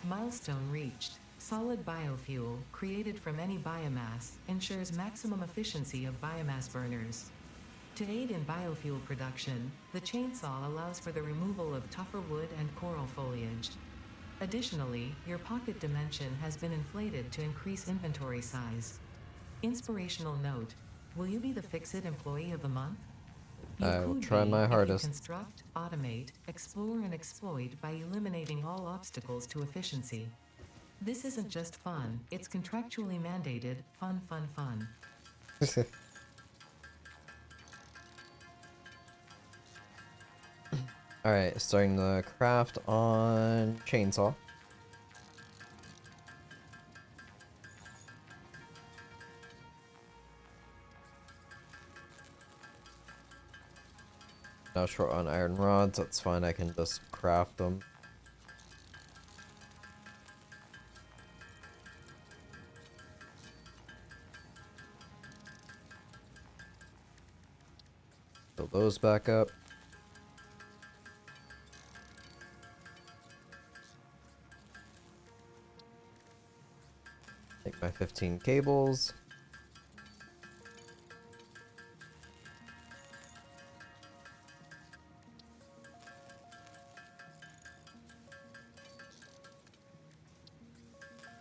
Milestone reached. Solid biofuel, created from any biomass, ensures maximum efficiency of biomass burners. To aid in biofuel production, the chainsaw allows for the removal of tougher wood and coral foliage. Additionally, your pocket dimension has been inflated to increase inventory size. Inspirational note: will you be the Fix-It Employee of the Month? You I will could try be my if you hardest. construct, automate, explore and exploit by eliminating all obstacles to efficiency. This isn't just fun, it's contractually mandated, fun, fun, fun. Alright, starting the craft on chainsaw. Now short on iron rods, that's fine, I can just craft them. Fill those back up. Take my 15 cables.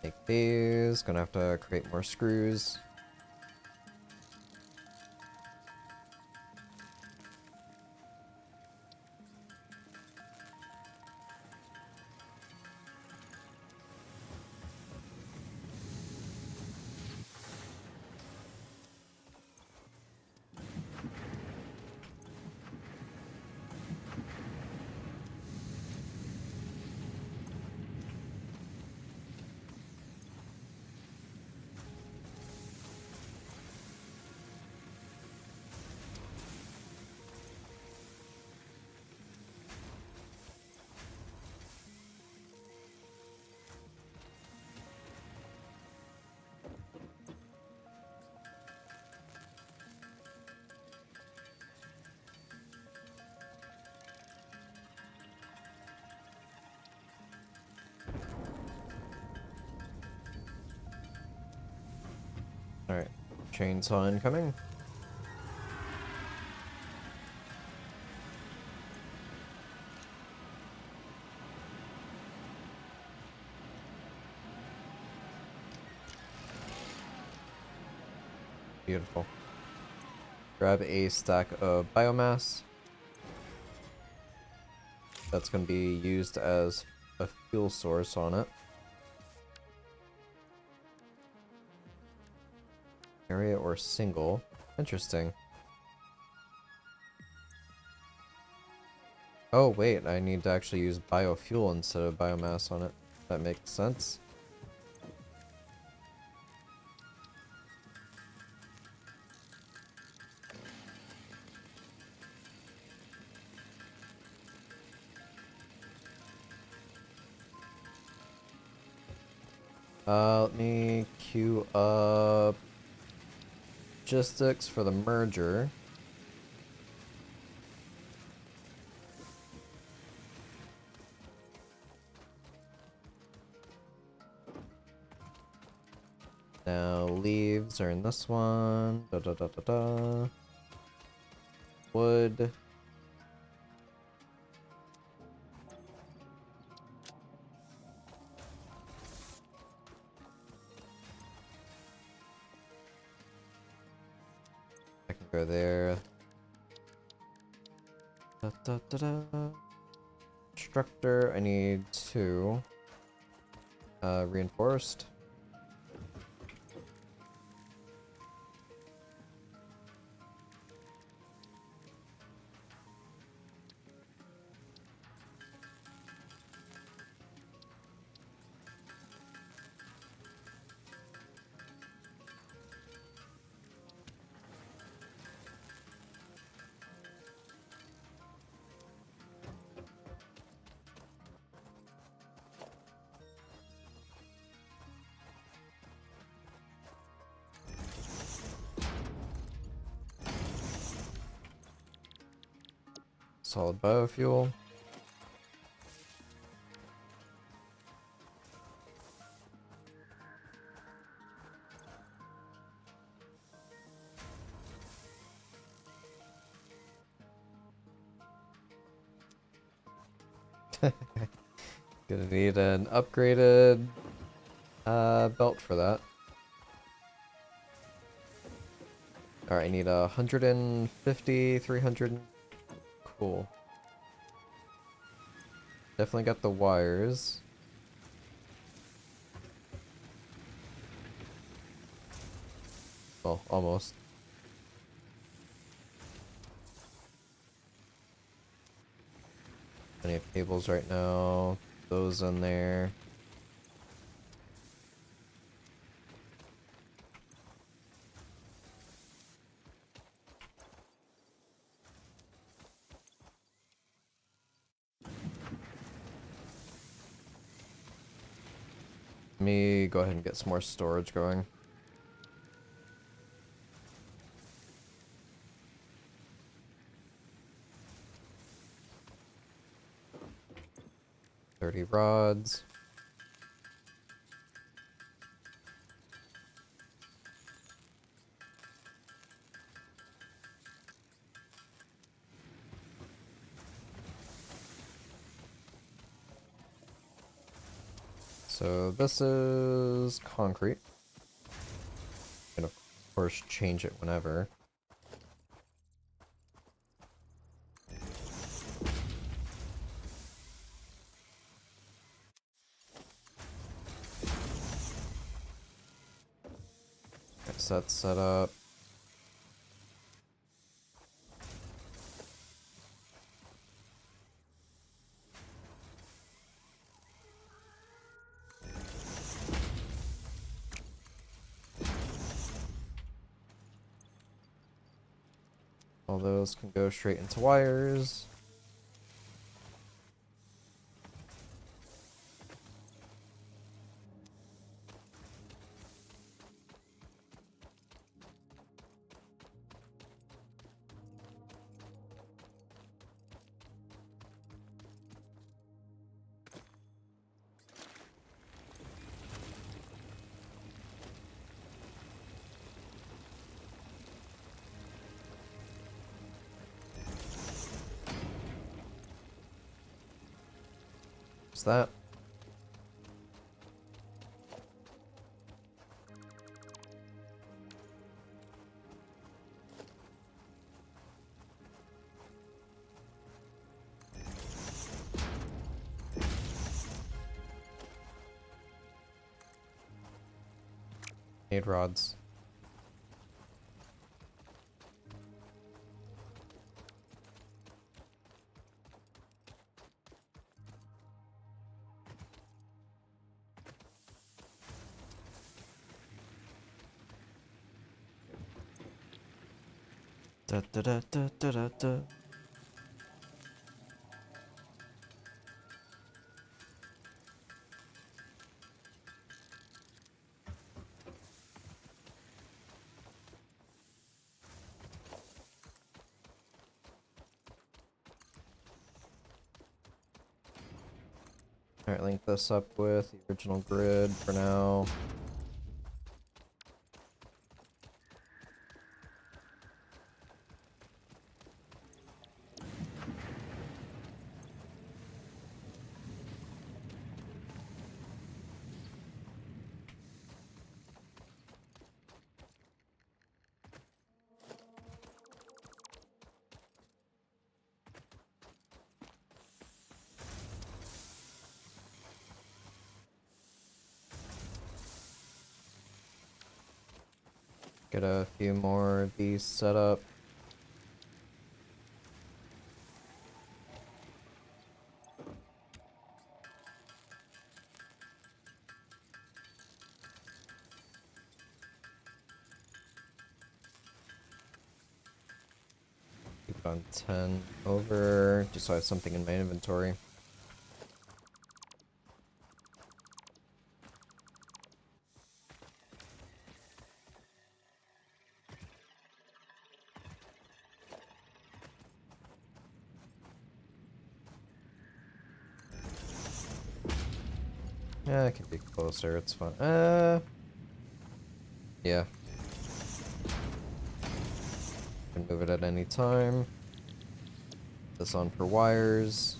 Take these. Gonna have to create more screws. Alright, chainsaw incoming. Beautiful. Grab a stack of biomass. That's going to be used as a fuel source on it. Area or single. Interesting. Oh wait, I need to actually use biofuel instead of biomass on it. That makes sense. Let me queue up logistics for the merger. Now leaves are in this one. Da da da da da. Wood. I can go there. Da da da da. Constructor, I need 2. Reinforced. Solid biofuel. Gonna need an upgraded belt for that. Alright, I need 150, 300. Cool. Definitely got the wires. Well, almost. Plenty of cables right now. Those in there. Let me go ahead and get some more storage going. $30 rods. So this is concrete. And of course change it whenever. Okay, so that's set up. All those can go straight into wires. What's that? Need rods. Da da da da da da da. Alright, link this up with the original grid for now. Get a few more of these set up. Keep it on 10 over, just so I have something in my inventory. Yeah, it can be closer, it's fine. Yeah. Can move it at any time. This on for wires.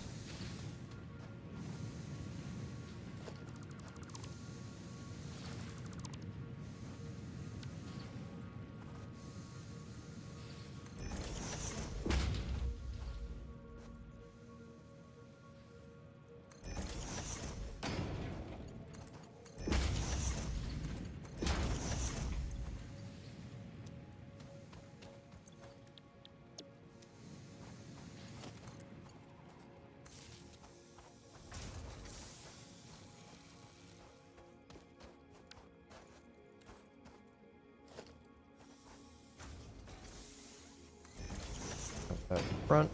Up front.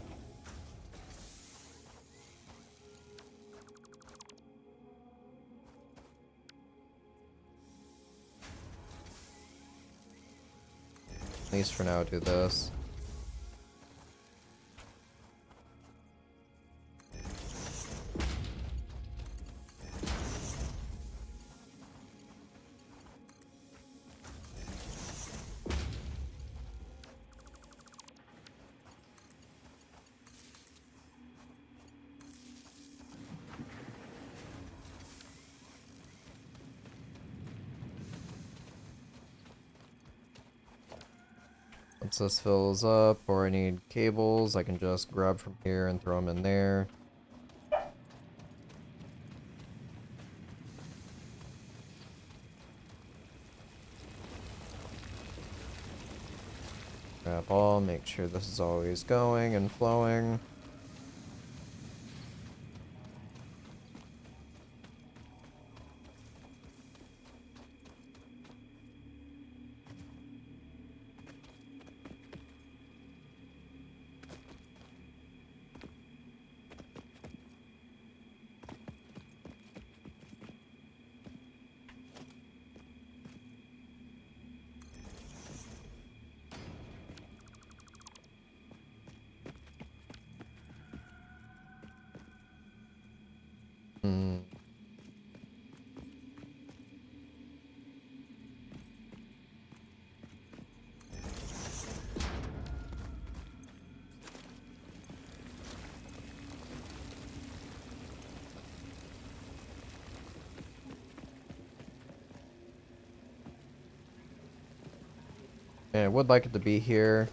At least for now, do this. Once this fills up, or I need cables, I can just grab from here and throw them in there. Grab all, make sure this is always going and flowing. Hmm. And I would like it to be here.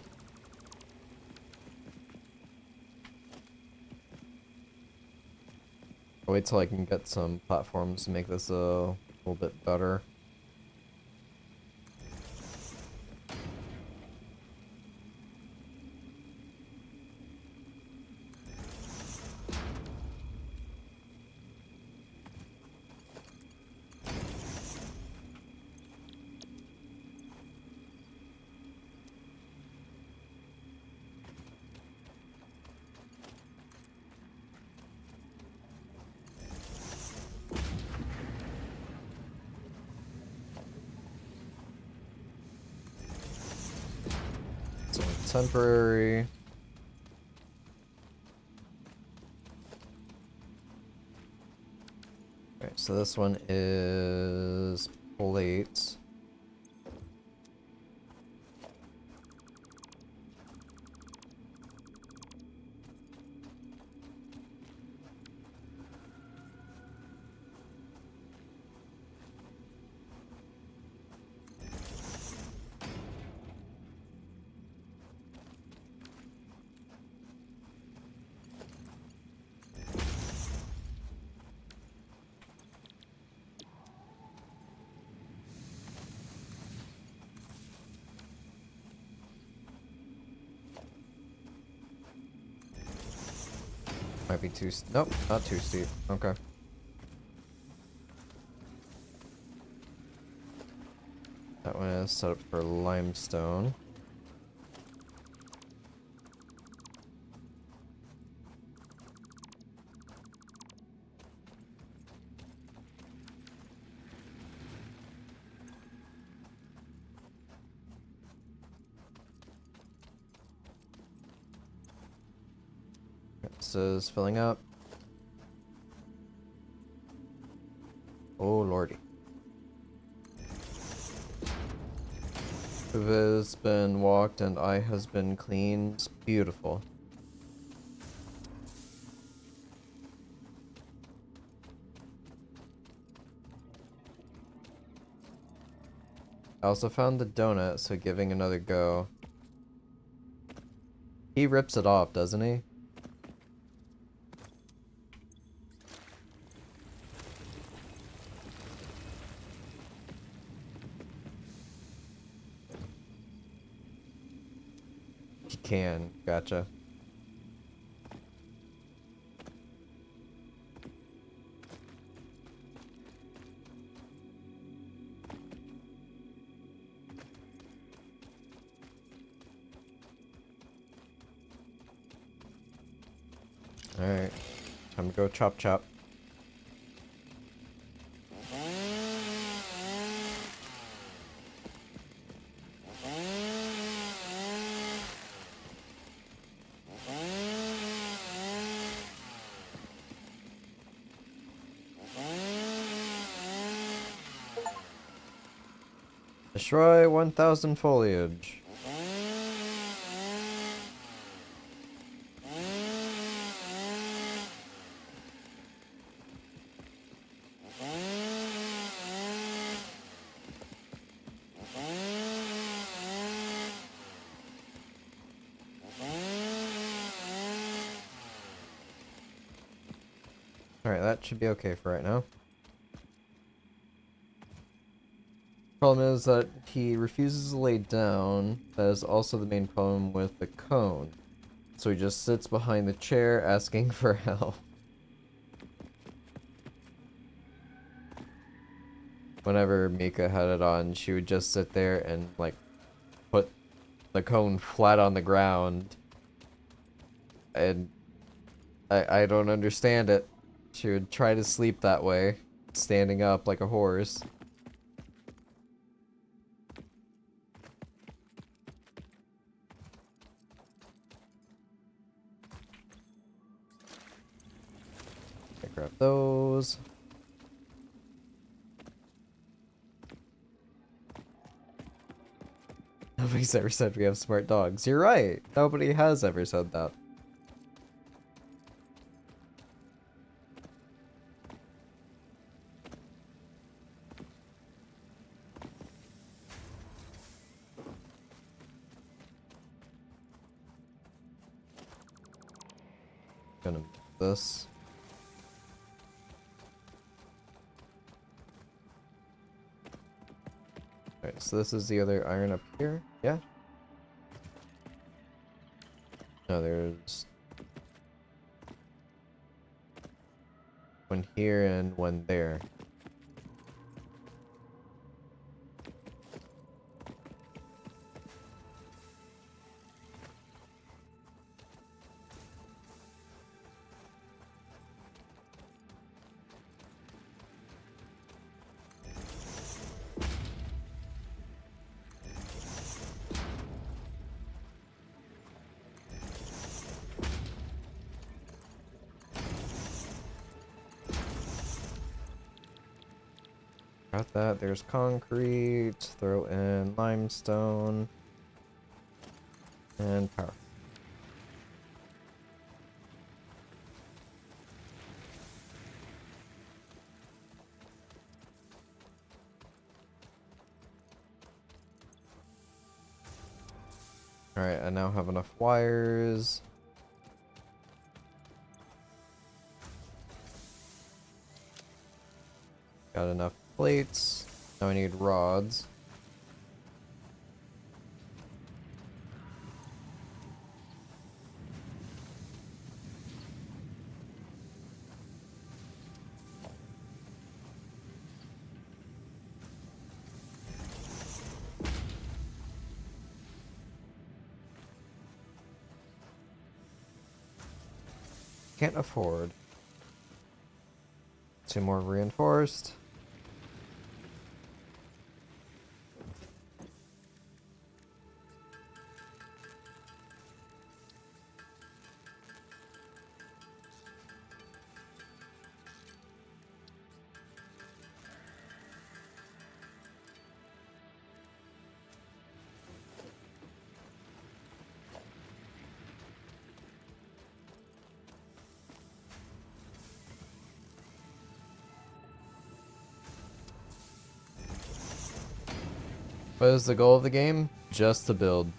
I'll wait till I can get some platforms to make this a little bit better. So temporary. Alright, so this one is plate. Might be too nope, not too steep. Okay. That one is set up for limestone. This is filling up. Hoof has been walked and eye has been cleaned. Beautiful. I also found the donut, so giving another go. He rips it off, doesn't he? He can. Gotcha. Alright. Time to go chop chop. Destroy 1000 foliage. Alright, that should be okay for right now. Problem is that he refuses to lay down. That is also the main problem with the cone. So he just sits behind the chair asking for help. Whenever Mika had it on, she would just sit there and like put the cone flat on the ground. And I don't understand it. She would try to sleep that way, standing up like a horse. I grab those. Nobody's ever said we have smart dogs. You're right. Nobody has ever said that. Gonna move this. Alright, so this is the other iron up here. Yeah? No, there's one here and one there. Got that. There's concrete. Throw in limestone. And power. Alright, I now have enough wires. Got enough plates. Now I need rods. Can't afford. 2 more reinforced. What is the goal of the game? Just to build.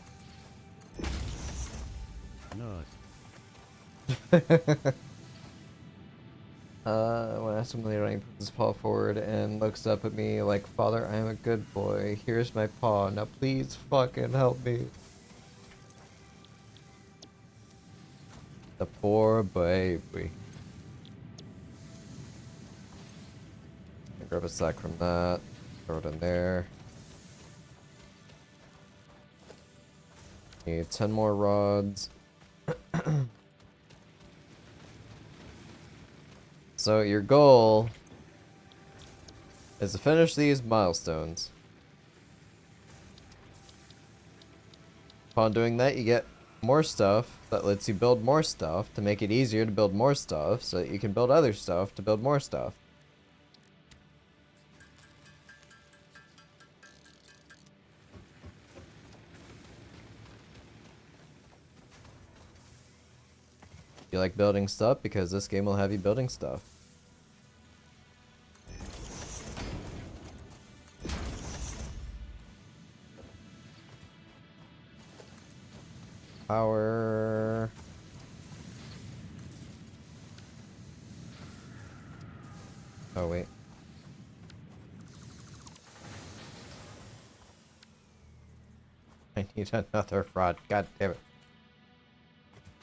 Nice. When I suddenly running puts his paw forward and looks up at me like, Father, I am a good boy. Here's my paw. Now please fucking help me. The poor baby. Grab a sack from that. Throw it in there. Need 10 more rods. So your goal is to finish these milestones. Upon doing that, you get more stuff that lets you build more stuff to make it easier to build more stuff so that you can build other stuff to build more stuff. You like building stuff because this game will have you building stuff. Power. Oh, wait. I need another rod. God damn it.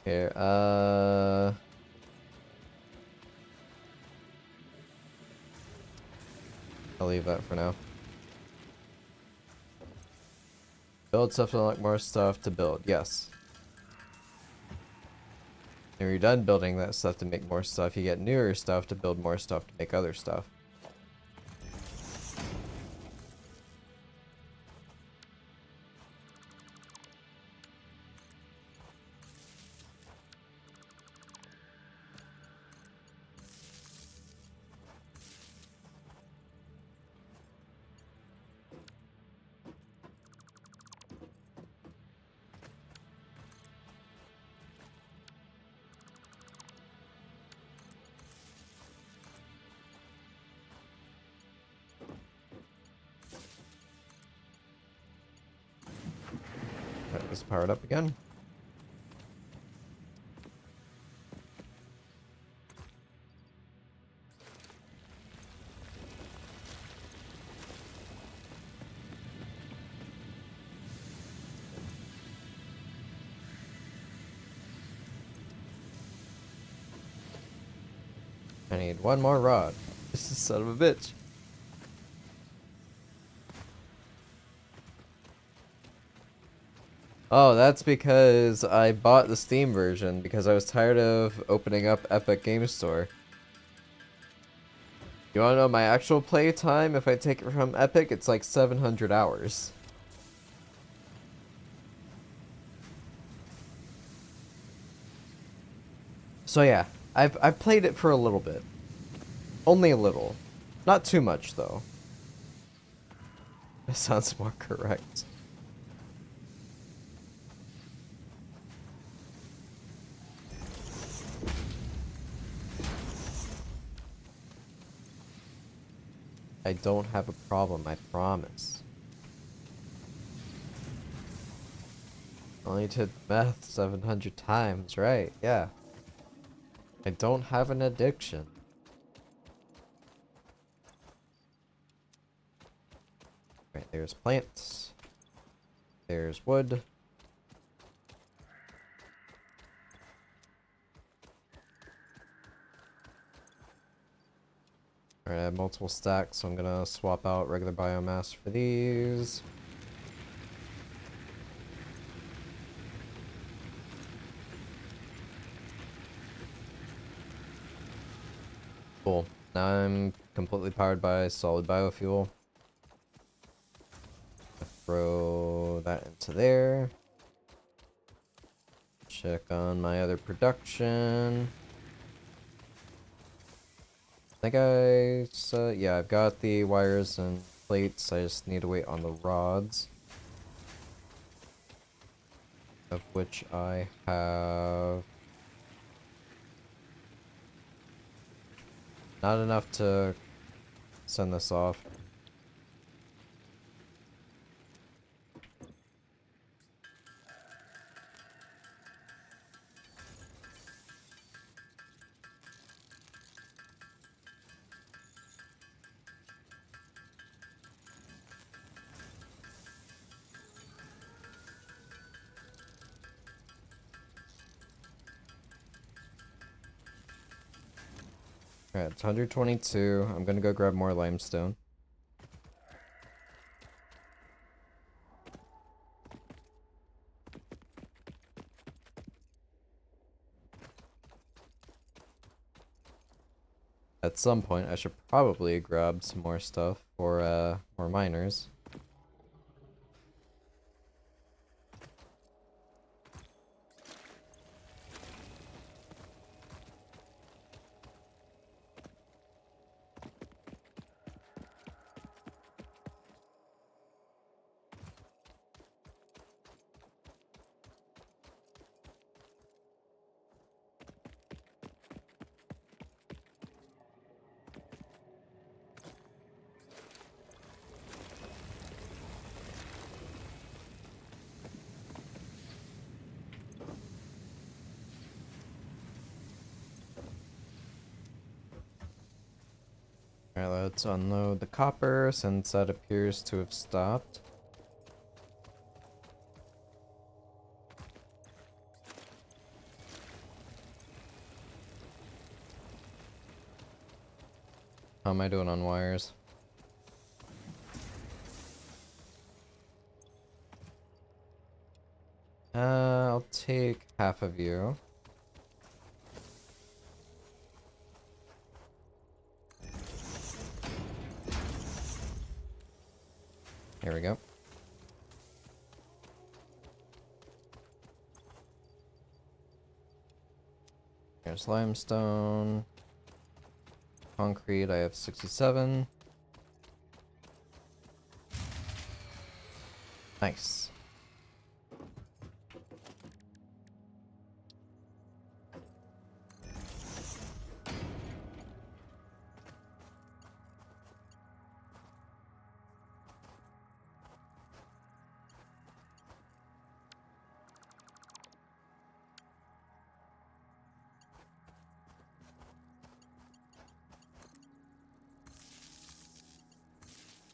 Here, I'll leave that for now. Build stuff to unlock more stuff to build. Yes. When you're done building that stuff to make more stuff, you get newer stuff to build more stuff to make other stuff. Alright, let's power it up again. I need one more rod. This is son of a bitch. Oh, that's because I bought the Steam version because I was tired of opening up Epic Game Store. You wanna know my actual play time? If I take it from Epic, it's like 700 hours. So yeah, I've played it for a little bit. Only a little. Not too much though. That sounds more correct. I don't have a problem, I promise. Only did math 700 times, right? Yeah. I don't have an addiction. Right, there's plants. There's wood. Alright, I have multiple stacks, so I'm gonna swap out regular biomass for these. Cool. Now I'm completely powered by solid biofuel. Throw that into there. Check on my other production. I think yeah, I've got the wires and plates. I just need to wait on the rods. Of which I have not enough to send this off. Alright, it's 122. I'm gonna go grab more limestone. At some point, I should probably grab some more stuff for, more miners. Alright, let's unload the copper since that appears to have stopped. How am I doing on wires? I'll take half of you. Here we go. Here's limestone. Concrete, I have 67. Nice.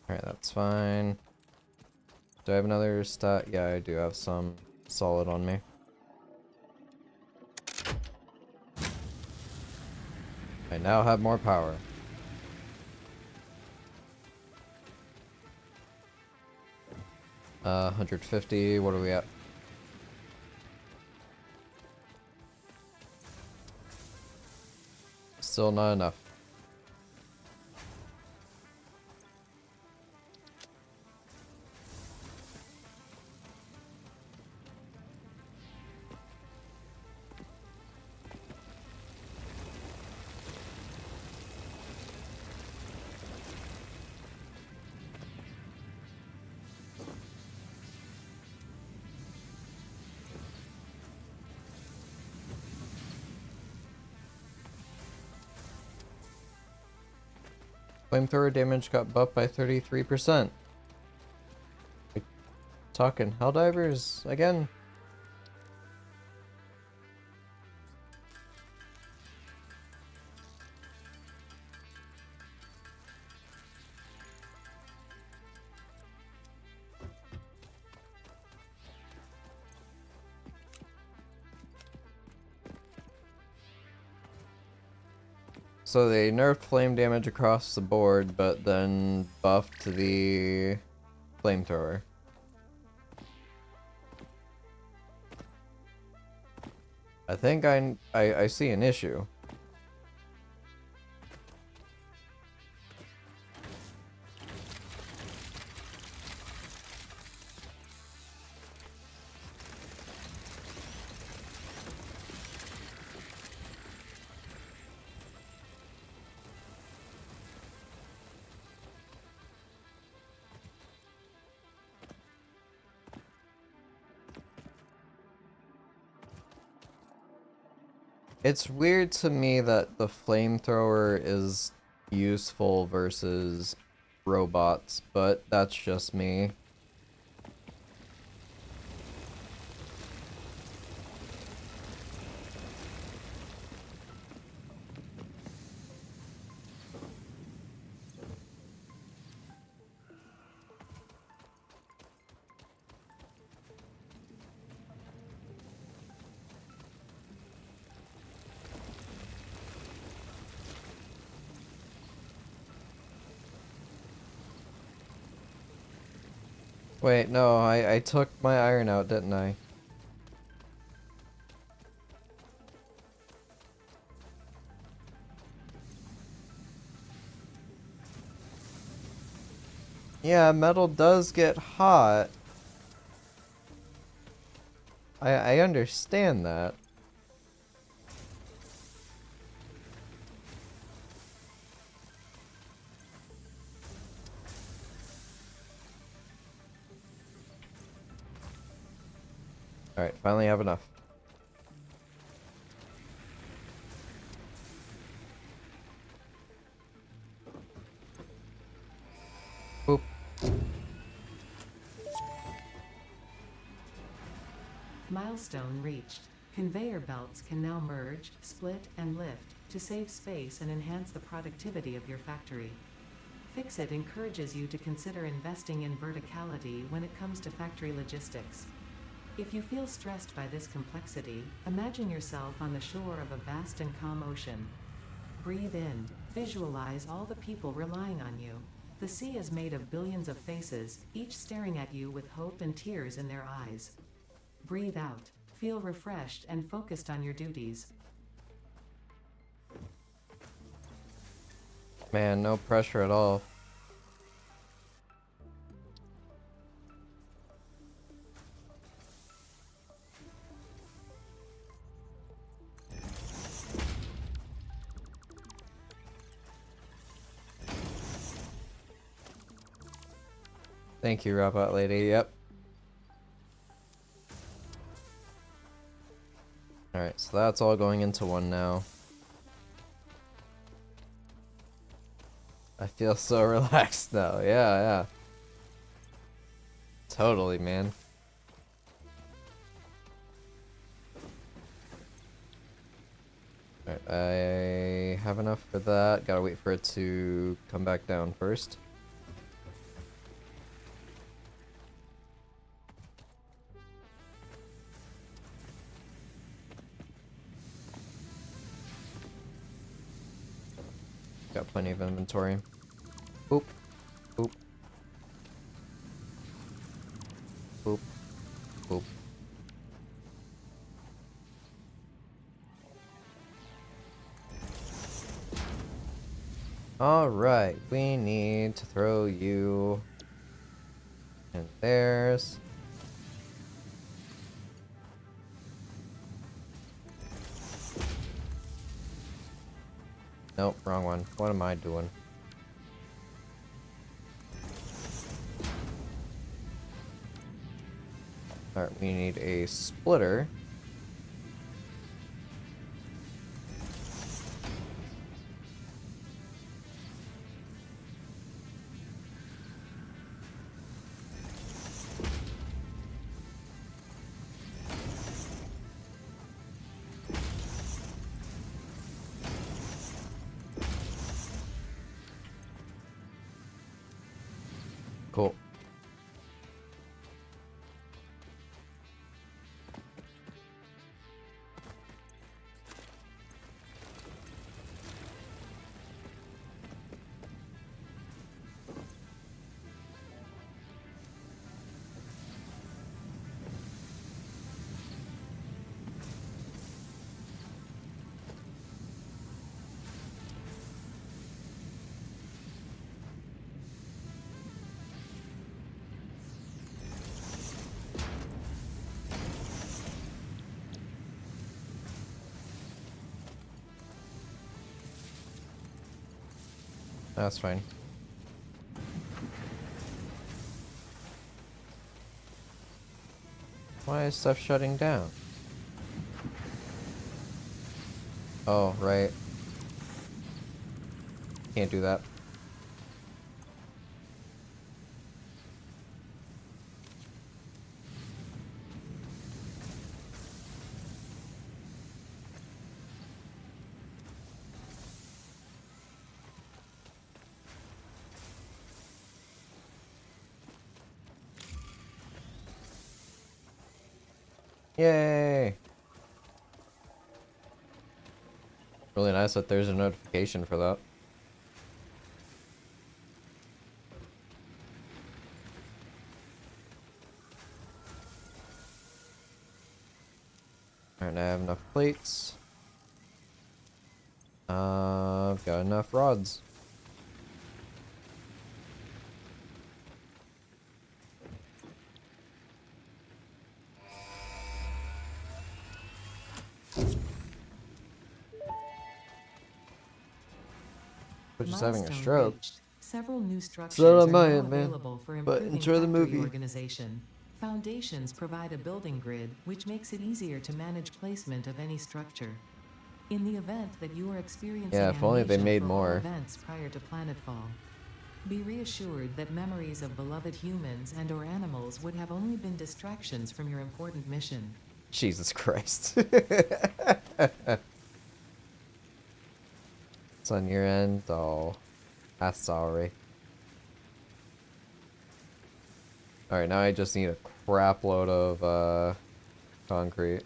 Alright, that's fine. Do I have another stat? Yeah, I do have some solid on me. I now have more power. Uh, 150, what are we at? Still not enough. Flamethrower damage got buffed by 33%. We're talking Helldivers again? So they nerfed flame damage across the board, but then buffed the flamethrower. I think I see an issue. It's weird to me that the flamethrower is useful versus robots, but that's just me. Wait, no, I took my iron out, didn't I? Yeah, metal does get hot. I understand that. Alright, finally have enough. Boop. Milestone reached. Conveyor belts can now merge, split, and lift to save space and enhance the productivity of your factory. Fixit encourages you to consider investing in verticality when it comes to factory logistics. If you feel stressed by this complexity, imagine yourself on the shore of a vast and calm ocean. Breathe in. Visualize all the people relying on you. The sea is made of billions of faces, each staring at you with hope and tears in their eyes. Breathe out. Feel refreshed and focused on your duties. Man, no pressure at all. Thank you, robot lady. Yep. Alright, so that's all going into one now. I feel so relaxed now. Yeah, yeah. Totally, man. Alright, I have enough for that. Gotta wait for it to come back down first. Got plenty of inventory. Boop. Boop. Boop. Boop. Alright, we need to throw you in theirs. Nope, wrong one. What am I doing? Alright, we need a splitter. Cool. That's fine. Why is stuff shutting down? Oh, right. Can't do that. Yay! Really nice that there's a notification for that. Alright, I have enough plates. I've got enough rods. Which is having a Milestone stroke. reached. Several new It's not structures on are my now end, man. available for But improving enjoy the factory movie. organization. Foundations provide a building grid, which makes it easier to manage placement of any structure. In the event that you are experiencing Yeah, if only they animation made for all more. events prior to planetfall, be reassured that memories of beloved humans and/or animals would have only been distractions from your important mission. Jesus Christ. It's on your end? Oh, that's sorry. Alright, now I just need a crap load of concrete.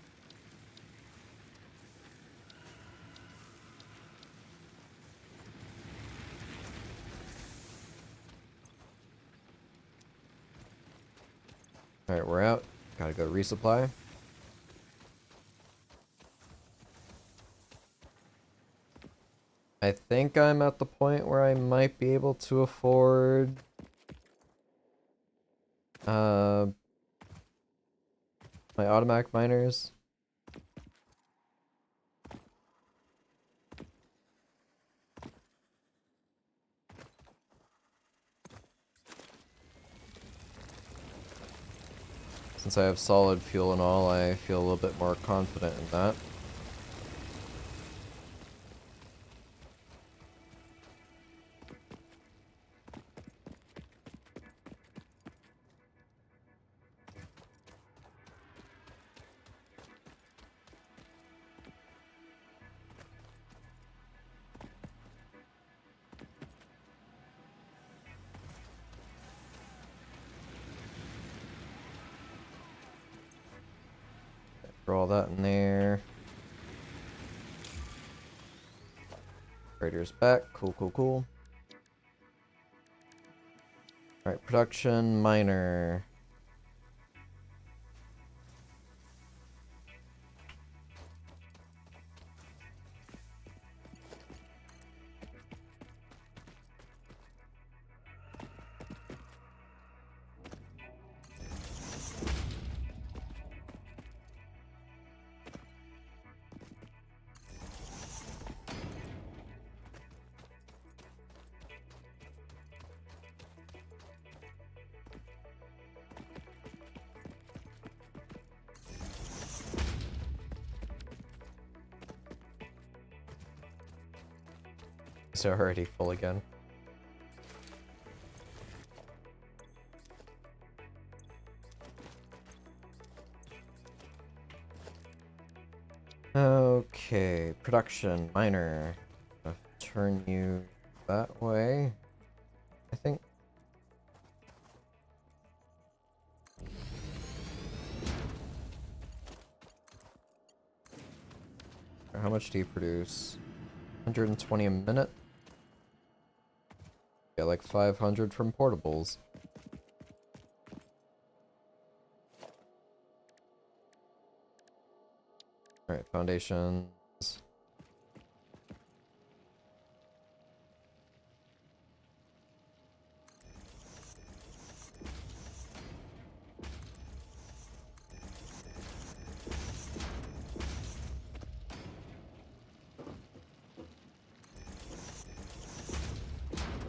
Alright, we're out. Gotta go resupply. I think I'm at the point where I might be able to afford uh my automatic miners. Since I have solid fuel and all, I feel a little bit more confident in that. Throw all that in there. Raiders back. Cool, cool, cool. Alright, production miner. It's already full again. Okay, production miner. I'll turn you that way, I think. How much do you produce? 120 a minute? Yeah, like 500 from portables. Alright, foundations.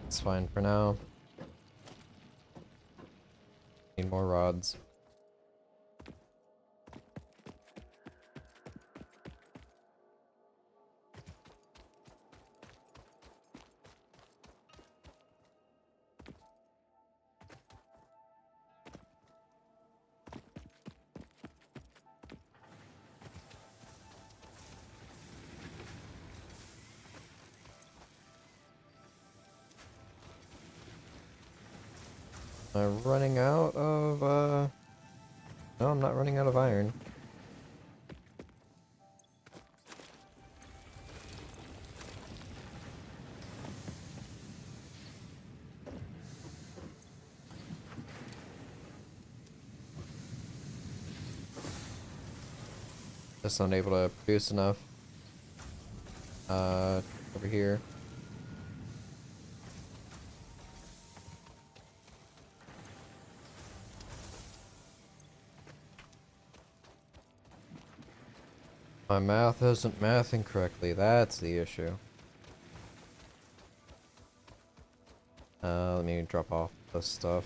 It's fine for now. Need more rods. Am I running out of, No, I'm not running out of iron. just unable to produce enough over here. My math isn't mathing correctly, that's the issue. Let me drop off this stuff.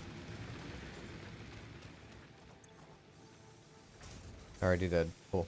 I already did. Cool.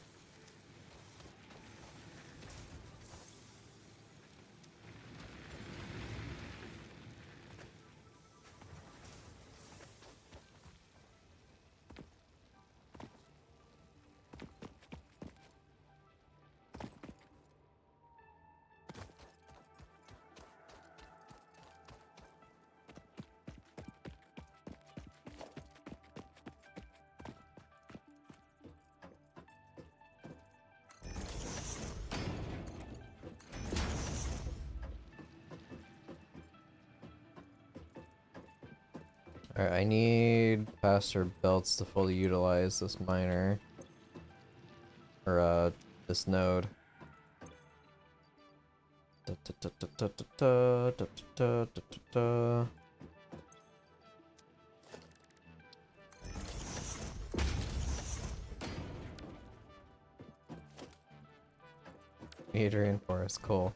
Alright, I need faster belts to fully utilize this miner. Or, this node. Need to reinforce, cool.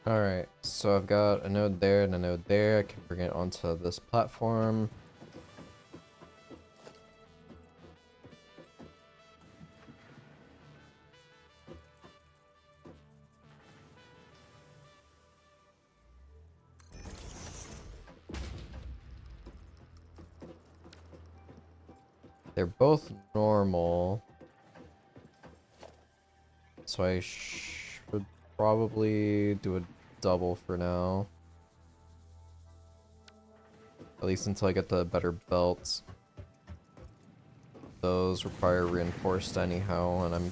Alright, so I've got a node there and a node there. I can bring it onto this platform. They're both normal. So I should probably do a double for now. At least until I get the better belts. Those require reinforced anyhow, and I'm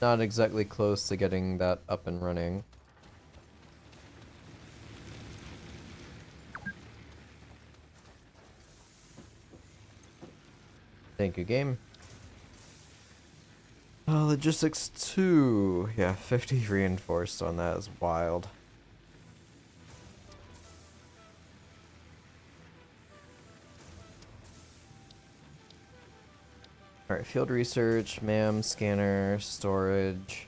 not exactly close to getting that up and running. Thank you, game. Logistics 2. Yeah, 50 reinforced on that is wild. Alright, field research, MAM, scanner, storage.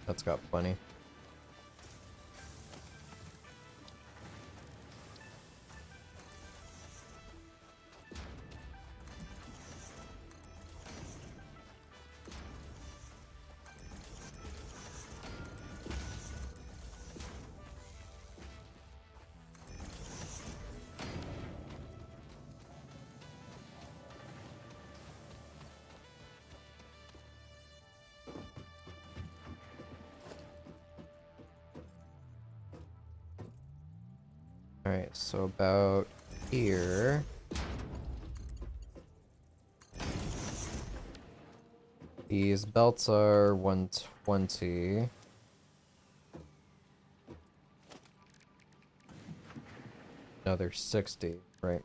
That's got plenty. Alright, so about here. These belts are 120. No, they're 60, right?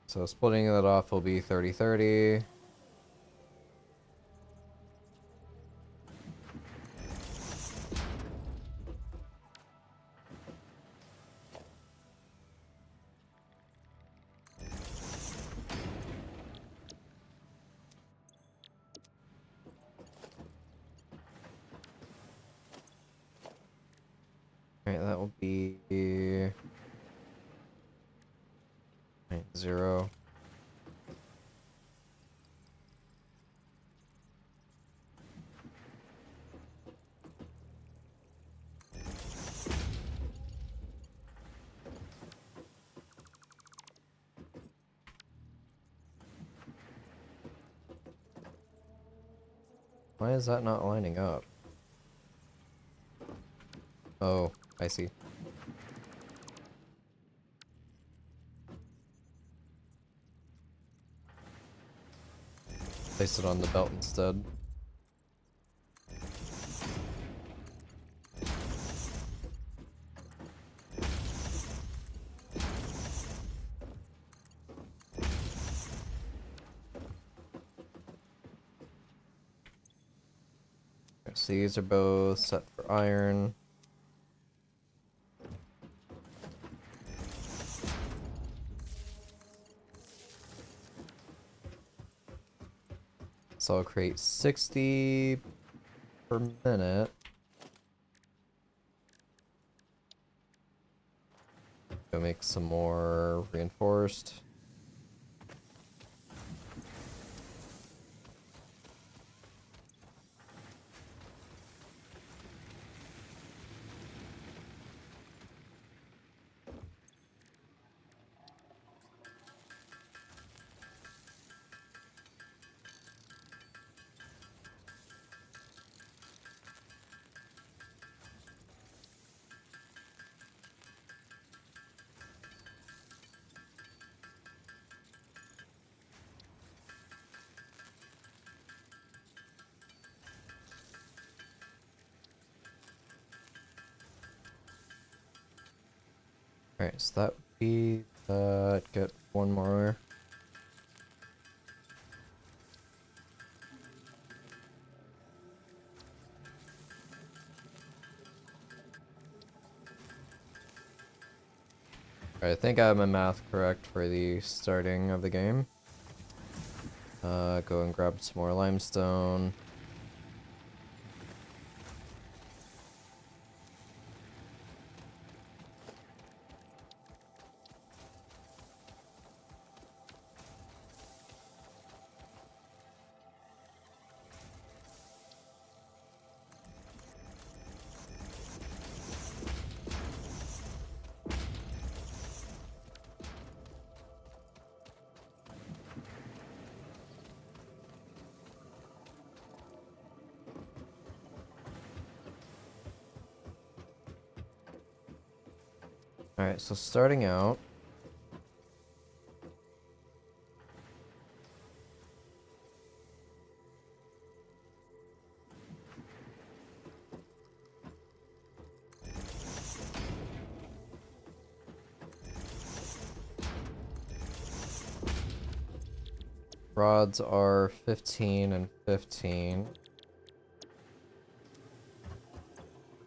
So splitting that off will be 30-30. Alright, that will be 0. Why is that not lining up? Oh, I see. Place it on the belt instead. So these are both set for iron. So I'll create 60 per minute. Go make some more reinforced. Alright, so that would be that. Get one more. I think I have my math correct for the starting of the game. Go and grab some more limestone. Alright, so starting out, rods are 15 and 15.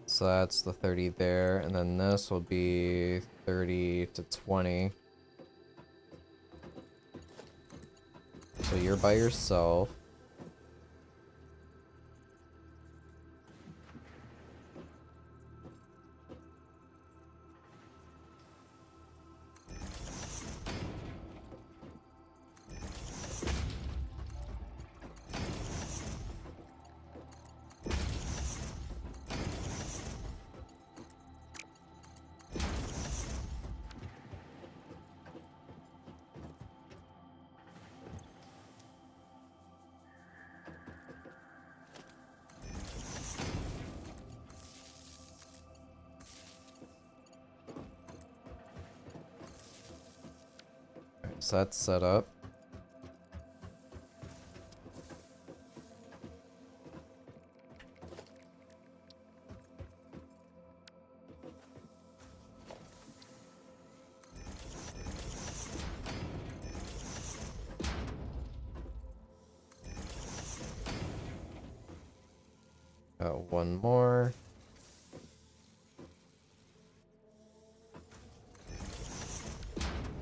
So that's the 30 there, and then this will be 30 to 20. So you're by yourself. So that's set up. Got one more.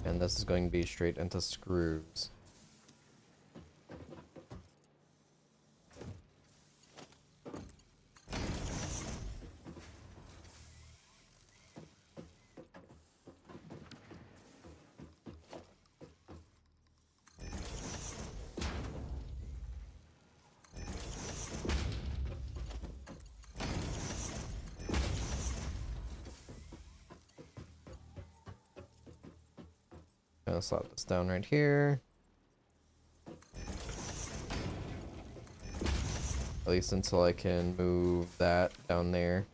And this is going to be straight into screws. Gonna slap this down right here. At least until I can move that down there.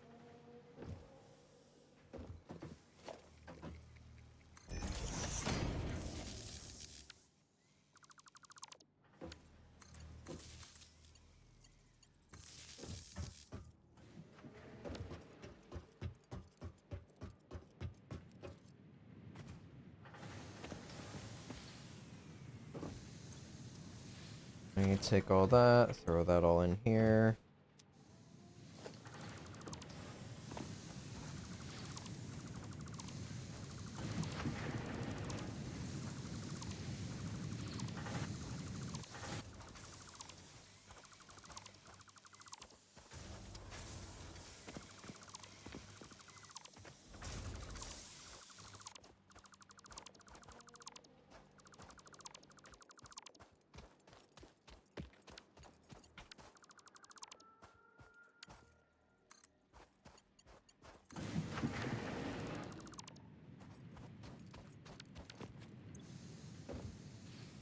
I need to take all that, throw that all in here.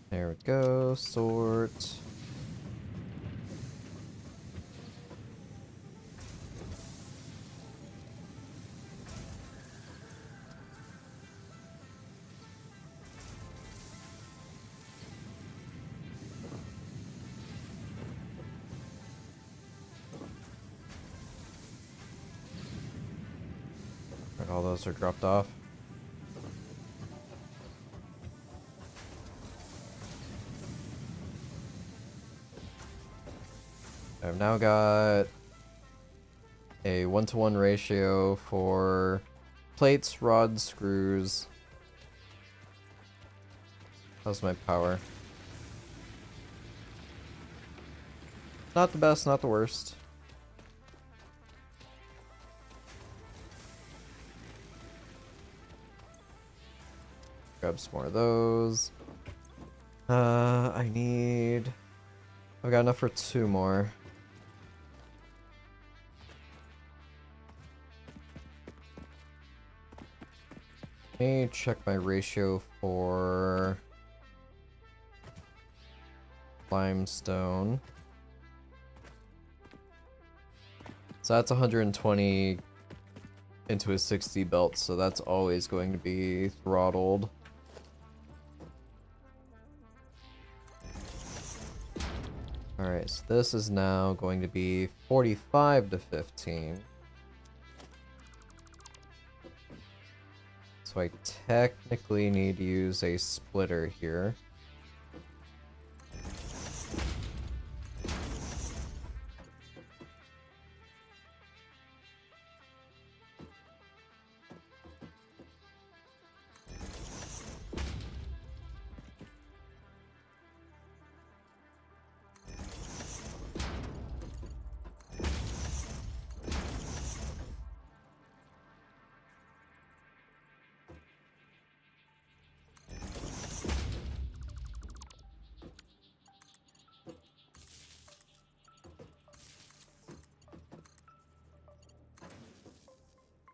There we go, sort. Right, all those are dropped off. I've now got a 1-to-1 ratio for plates, rods, screws. How's my power? Not the best, not the worst. Grab some more of those. I need... I've got enough for 2 more. Let me check my ratio for limestone. So that's 120 into a 60 belt, so that's always going to be throttled. Alright, so this is now going to be 45 to 15. So I technically need to use a splitter here.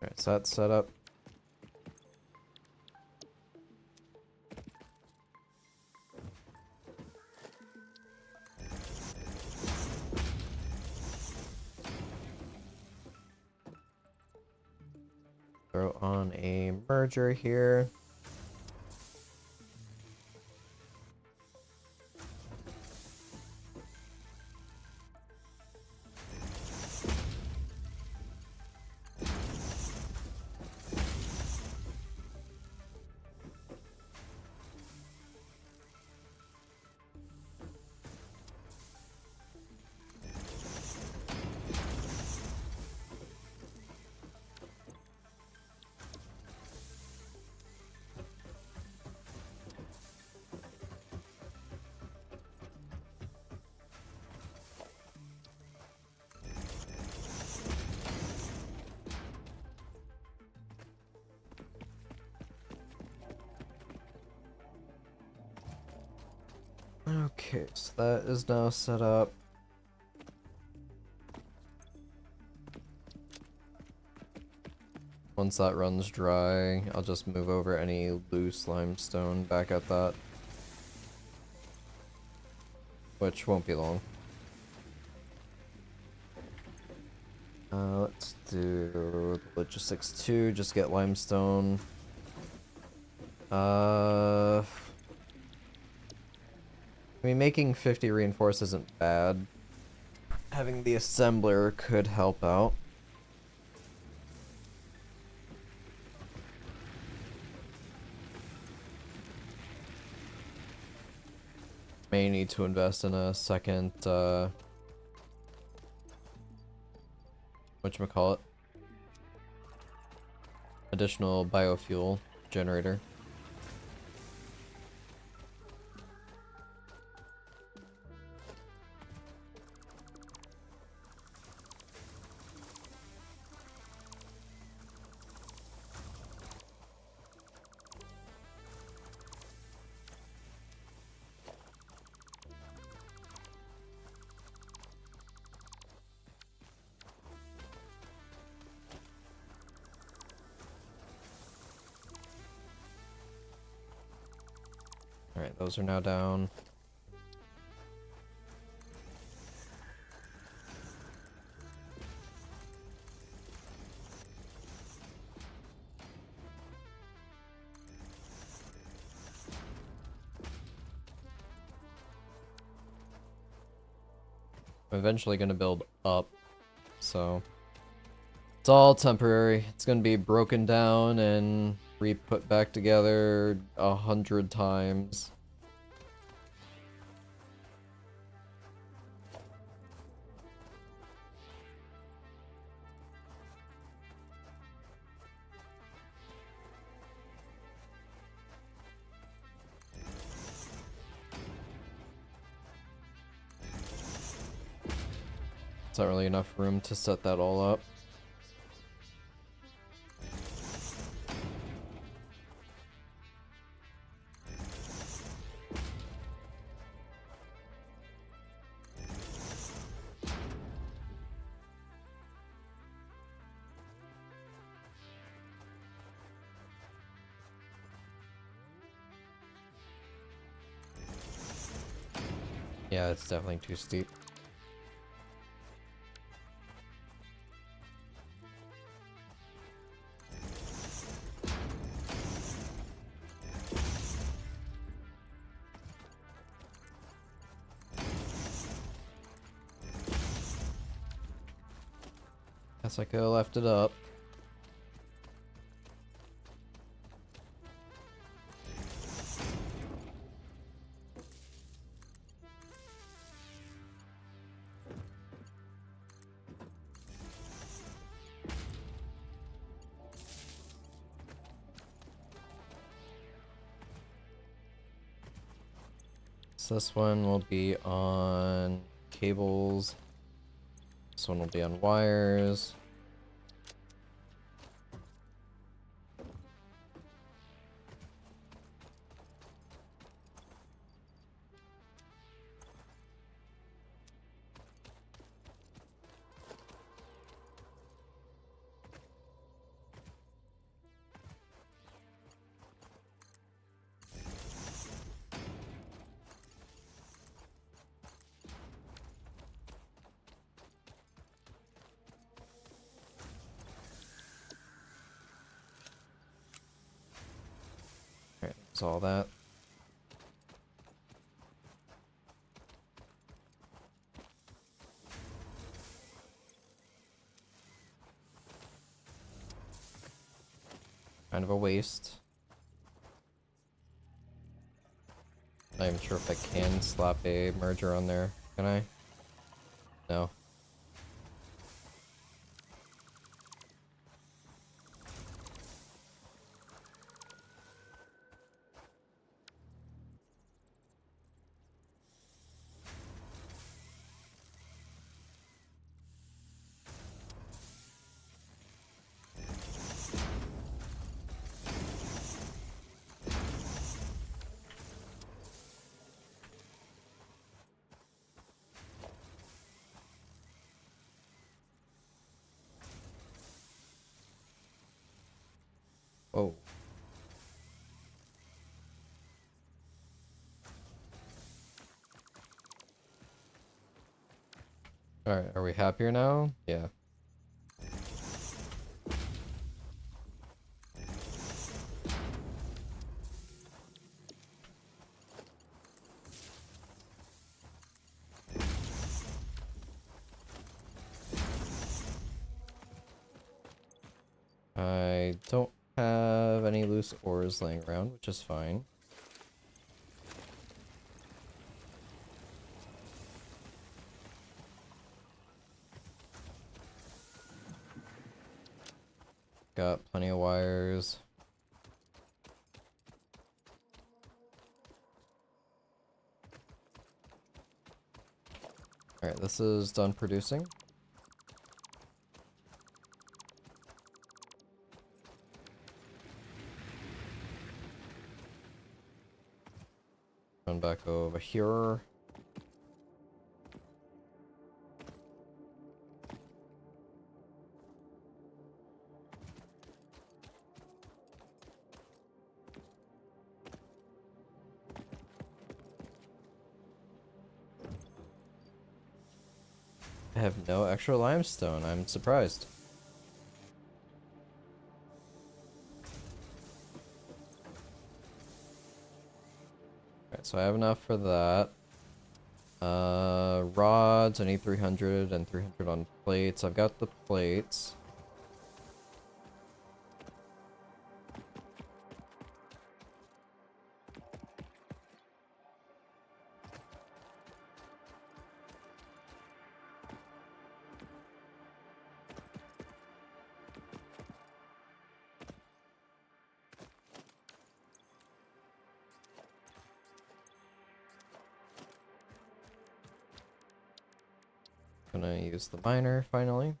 Alright, so that's set up. Throw on a merger here. Okay, so that is now set up. Once that runs dry, I'll just move over any loose limestone back at that. Which won't be long. Let's do logistics 2, just get limestone. I mean, making 50 reinforce isn't bad. Having the assembler could help out. May need to invest in a second, whatchamacallit? Additional biofuel generator. Alright, those are now down. I'm eventually gonna build up, so it's all temporary. It's gonna be broken down and re-put back together 100 times. It's not really enough room to set that all up. Yeah, it's definitely too steep. Guess I could have left it up. So this one will be on cables. This one will be on wires. Alright, that's all that. Kind of a waste. Not even sure if I can slap a merger on there. Can I? No. Oh. Alright, are we happier now? Yeah. I don't have any loose ores laying around, which is fine. Got plenty of wires. Alright, this is done producing. Run back over here. I have no extra limestone. I'm surprised. Alright, so I have enough for that. Rods, I need 300 and 300 on plates. I've got the plates. Gonna use the miner finally.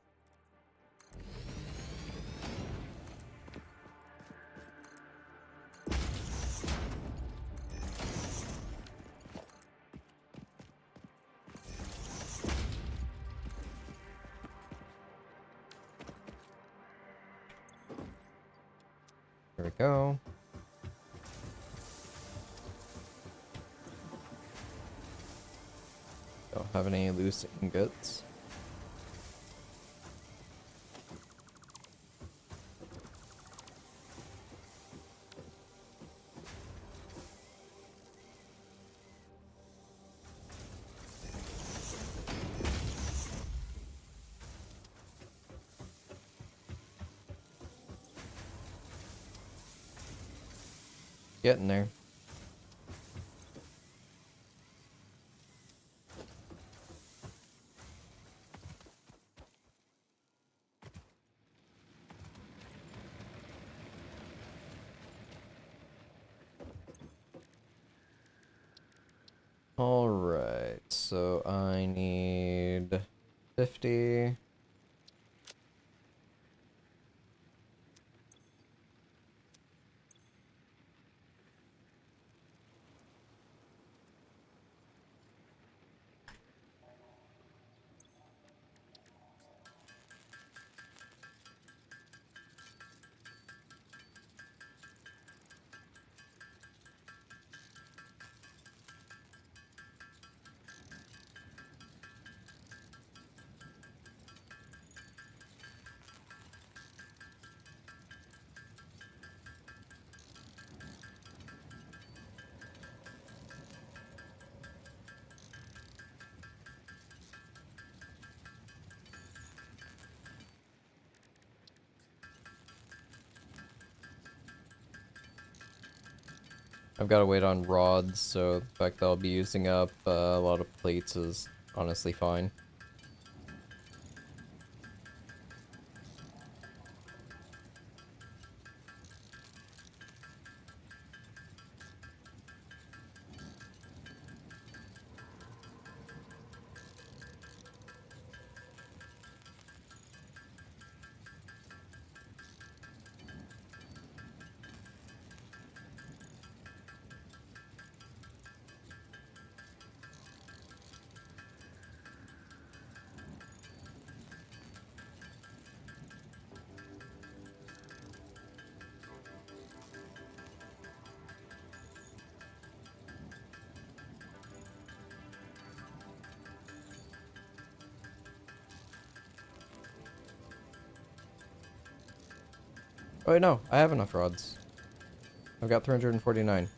Here we go. Don't have any loose ingots. Getting there. Alright, so I need 50. I've got to wait on rods, so the fact that I'll be using up a lot of plates is honestly fine. Oh wait, no, I have enough rods. I've got 349.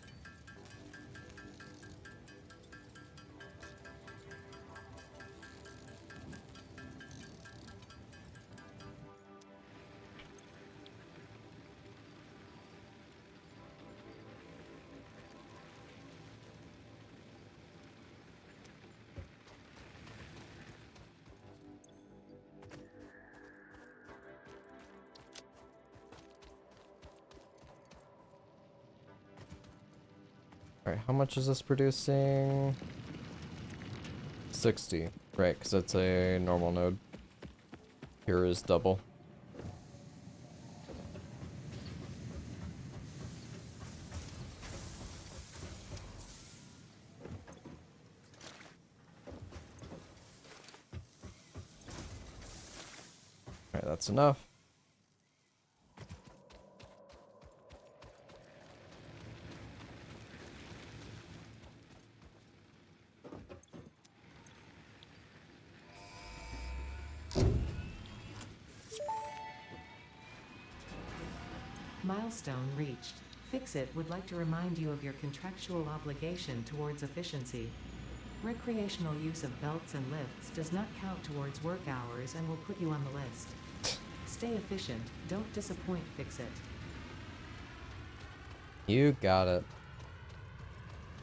Alright, how much is this producing? 60. Right, because it's a normal node. Here is double. Alright, that's enough. Milestone reached. Fixit would like to remind you of your contractual obligation towards efficiency. Recreational use of belts and lifts does not count towards work hours and will put you on the list. Stay efficient, don't disappoint Fixit. You got it.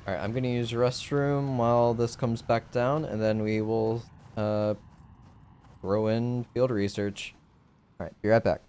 Alright, I'm gonna use the restroom while this comes back down, and then we will throw in field research. Alright, be right back.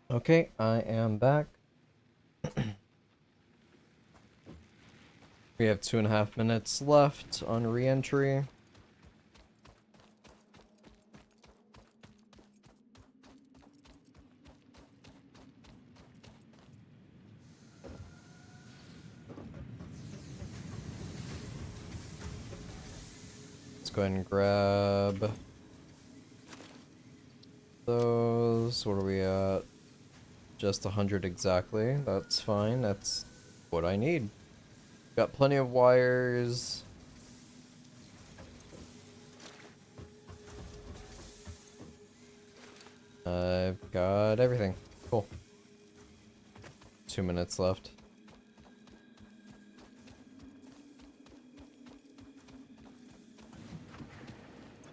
Okay, I am back. We have 2.5 minutes left on re-entry. Let's go ahead and grab those. What are we at? just 100 exactly. That's fine. That's what I need. Got plenty of wires. I've got everything. Cool. 2 minutes left.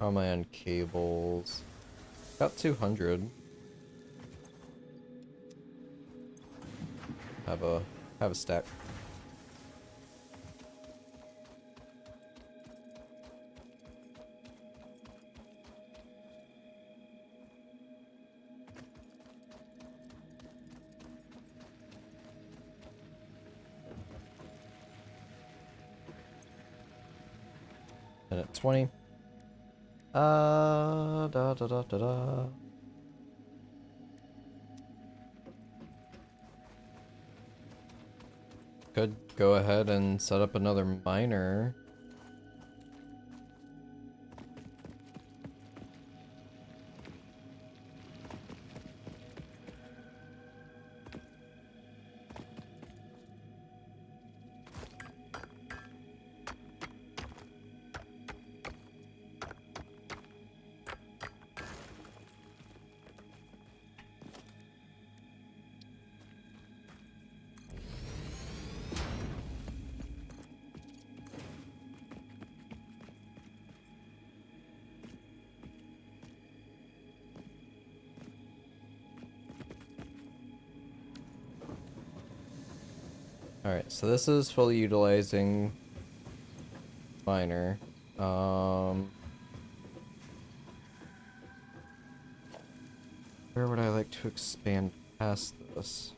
How am I on cables? Got 200. Have a stack. And at 20. Da da da da da. Could go ahead and set up another miner. Alright, so this is fully utilizing miner. Where would I like to expand past this?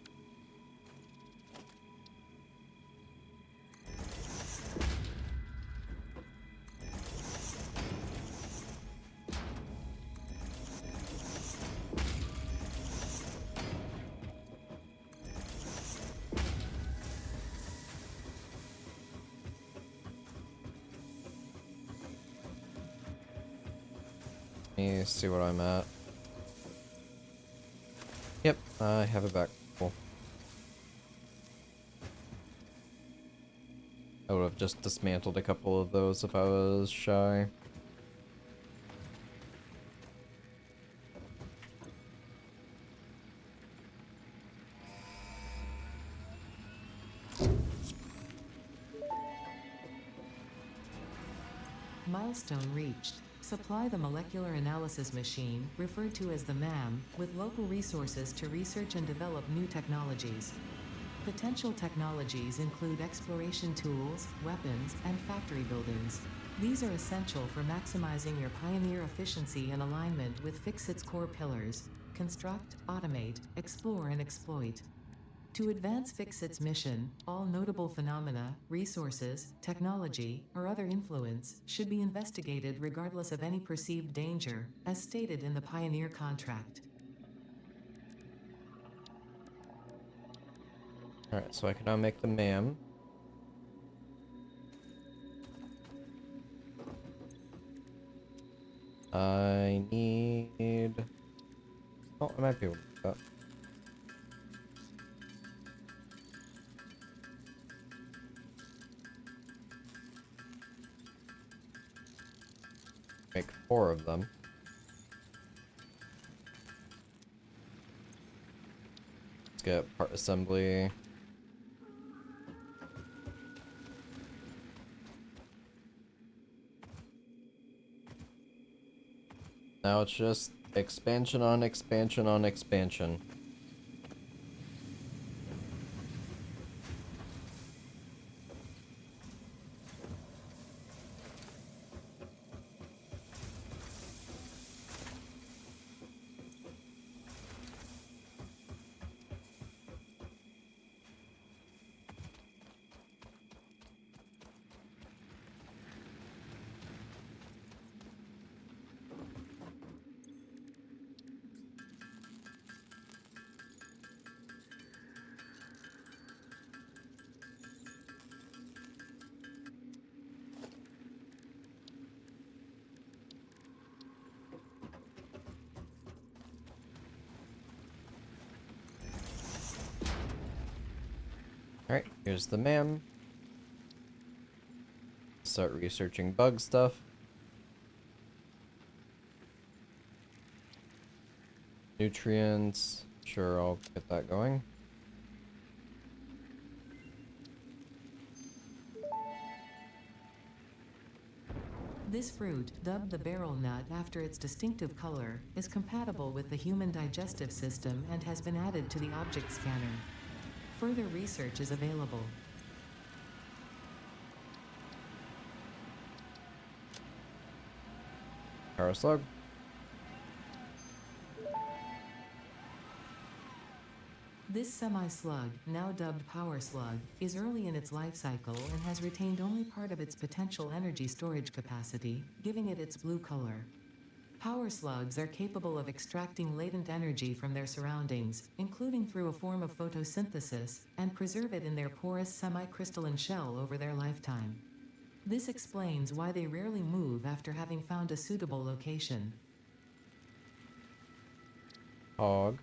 Let me see what I'm at. Yep, I have it back. Cool. I would have just dismantled a couple of those if I was shy. Milestone reached. Supply the molecular analysis machine, referred to as the MAM, with local resources to research and develop new technologies. Potential technologies include exploration tools, weapons, and factory buildings. These are essential for maximizing your Pioneer efficiency and alignment with Fixit's core pillars: construct, automate, explore, and exploit. To advance Fixit's mission, all notable phenomena, resources, technology, or other influence should be investigated regardless of any perceived danger, as stated in the Pioneer contract. Alright, so I can now make the MAM. I need... Oh, I might be able to do that. Make 4 of them. Let's get part assembly. Now it's just expansion on expansion on expansion. Alright, here's the MAM. Start researching bug stuff. Nutrients. Sure, I'll get that going. This fruit, dubbed the barrel nut after its distinctive color, is compatible with the human digestive system and has been added to the object scanner. Further research is available. Power slug. This semi-slug, now dubbed power slug, is early in its life cycle and has retained only part of its potential energy storage capacity, giving it its blue color. Power slugs are capable of extracting latent energy from their surroundings, including through a form of photosynthesis, and preserve it in their porous semi-crystalline shell over their lifetime. This explains why they rarely move after having found a suitable location. Hog.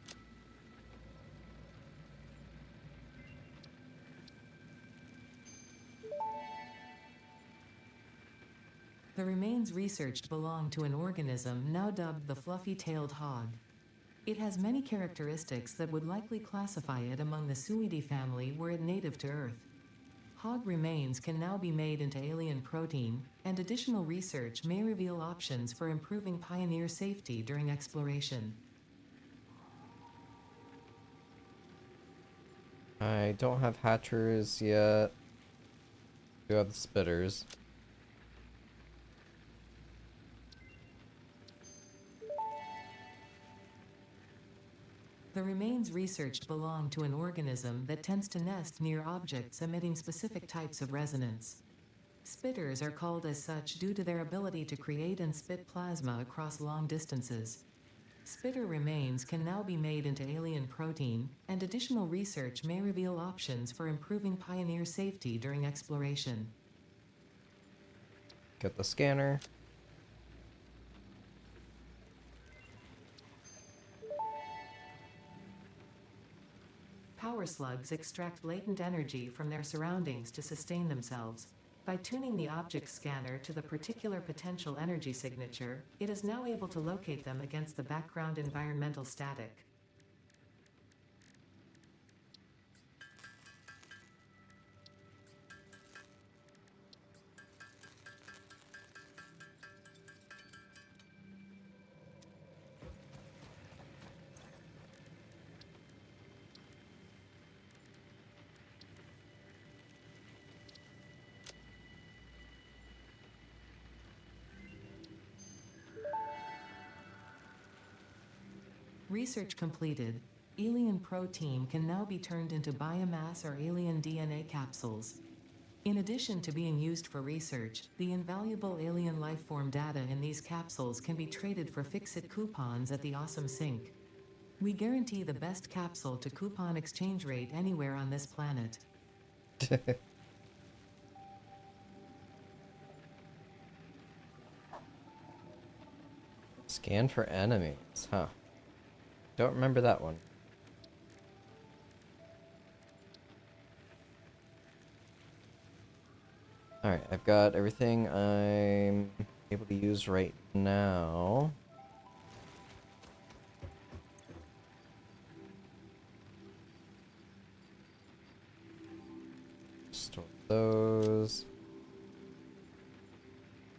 The remains researched belong to an organism now dubbed the fluffy-tailed hog. It has many characteristics that would likely classify it among the Suidae family were it native to Earth. Hog remains can now be made into alien protein, and additional research may reveal options for improving pioneer safety during exploration. I don't have hatchers yet. Do have the spitters. The remains researched belong to an organism that tends to nest near objects emitting specific types of resonance. Spitters are called as such due to their ability to create and spit plasma across long distances. Spitter remains can now be made into alien protein, and additional research may reveal options for improving pioneer safety during exploration. Get the scanner. Power slugs extract latent energy from their surroundings to sustain themselves. By tuning the object scanner to the particular potential energy signature, it is now able to locate them against the background environmental static. Research completed. Alien protein can now be turned into biomass or alien DNA capsules. In addition to being used for research, the invaluable alien lifeform data in these capsules can be traded for fix-it coupons at the Awesome Sink. We guarantee the best capsule to coupon exchange rate anywhere on this planet. Scan for enemies, huh? Don't remember that one. Alright, I've got everything I'm able to use right now. Store those.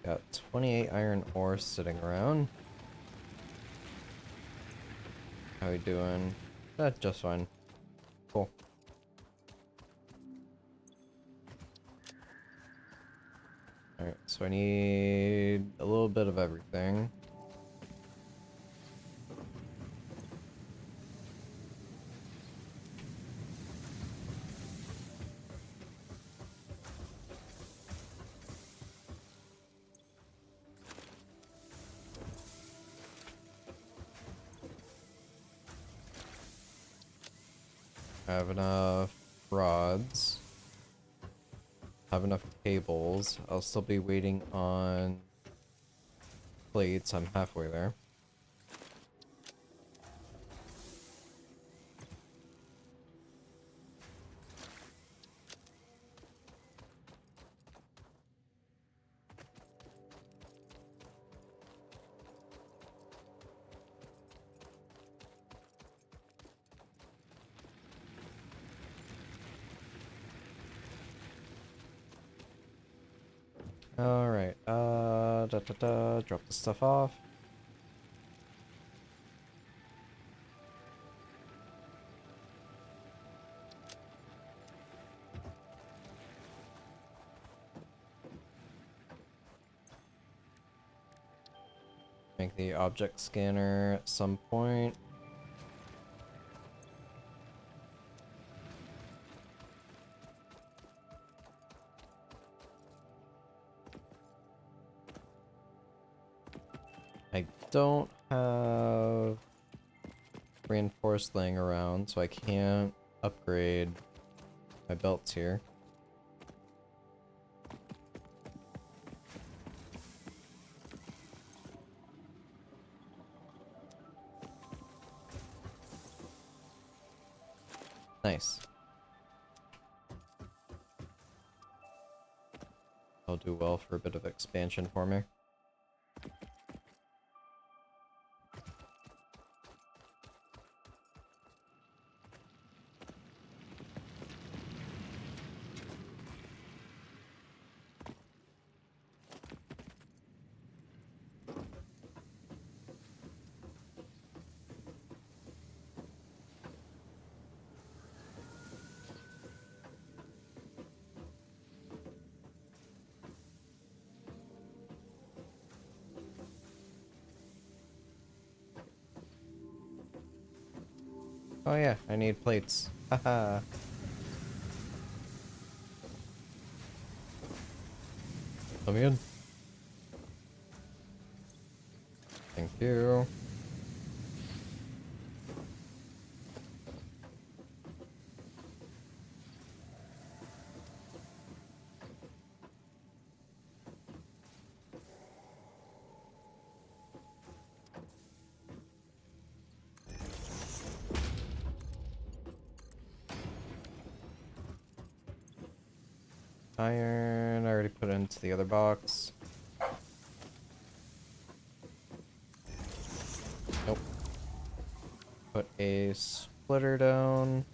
Got 28 iron ore sitting around. How we doing? Just fine. Cool. Alright, so I need a little bit of everything. I have enough rods. Have enough cables. I'll still be waiting on plates. I'm halfway there. Alright, drop the stuff off. Make the object scanner at some point. I don't have reinforced laying around, so I can't upgrade my belts here. Nice. I'll do well for a bit of expansion for me. Oh yeah, I need plates. Haha. Let me in. Thank you. Iron, I already put it into the other box. Nope. Put a splitter down.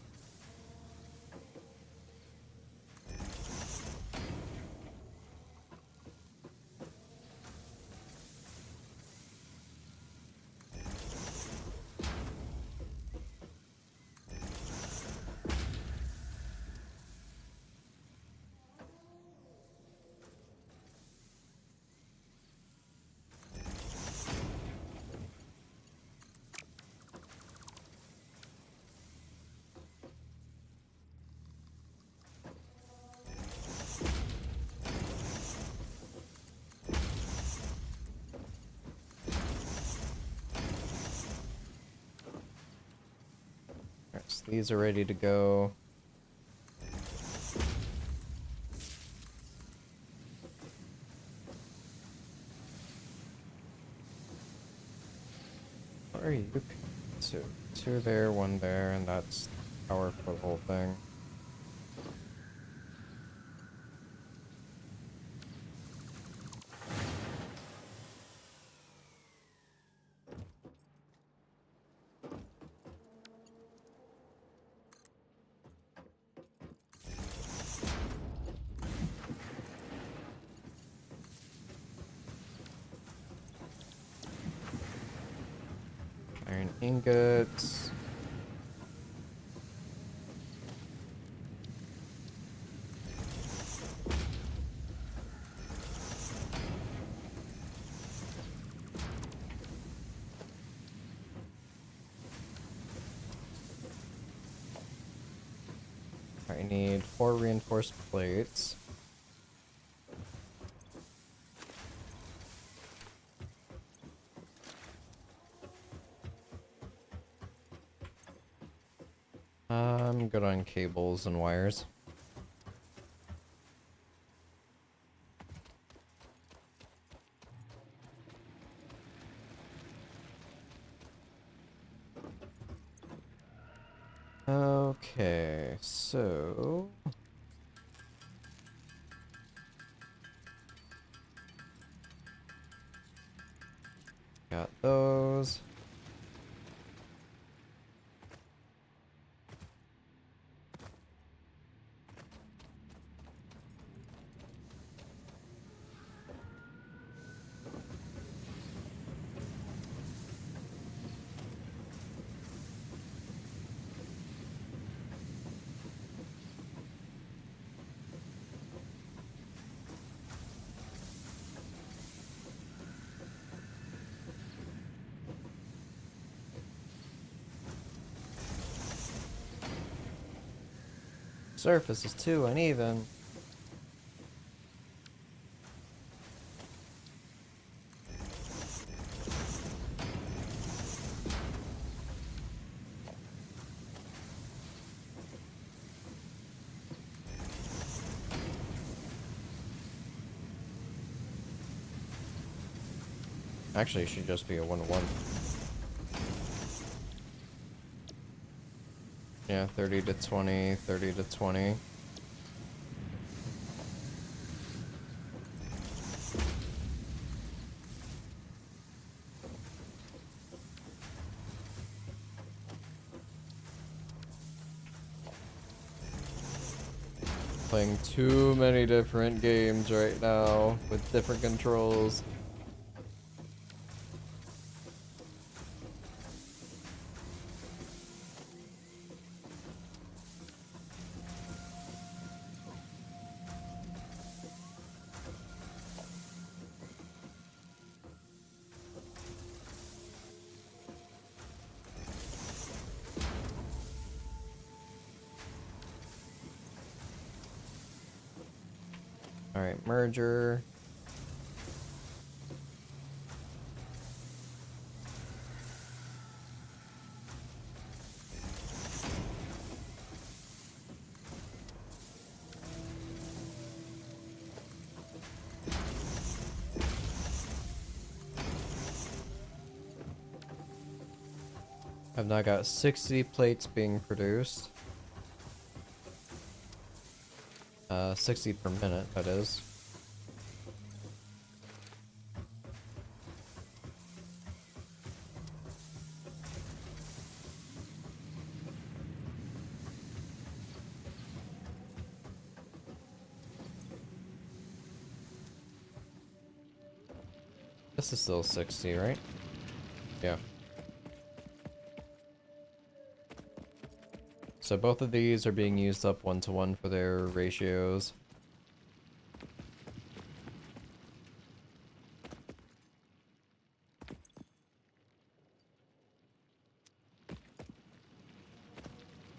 Alright, so these are ready to go. What are you? Two there, one there, and that's power for the whole thing. Iron ingots. I need 4 reinforced plates. I'm good on cables and wires. Okay, so got those. Surface is too uneven. Actually, it should just be a 1-1. Yeah, 30 to 20, 30 to 20. Playing too many different games right now with different controls. Alright, merger. I've now got 60 plates being produced. 60 per minute, that is. This is still 60, right? Yeah. So both of these are being used up 1-to-1 for their ratios.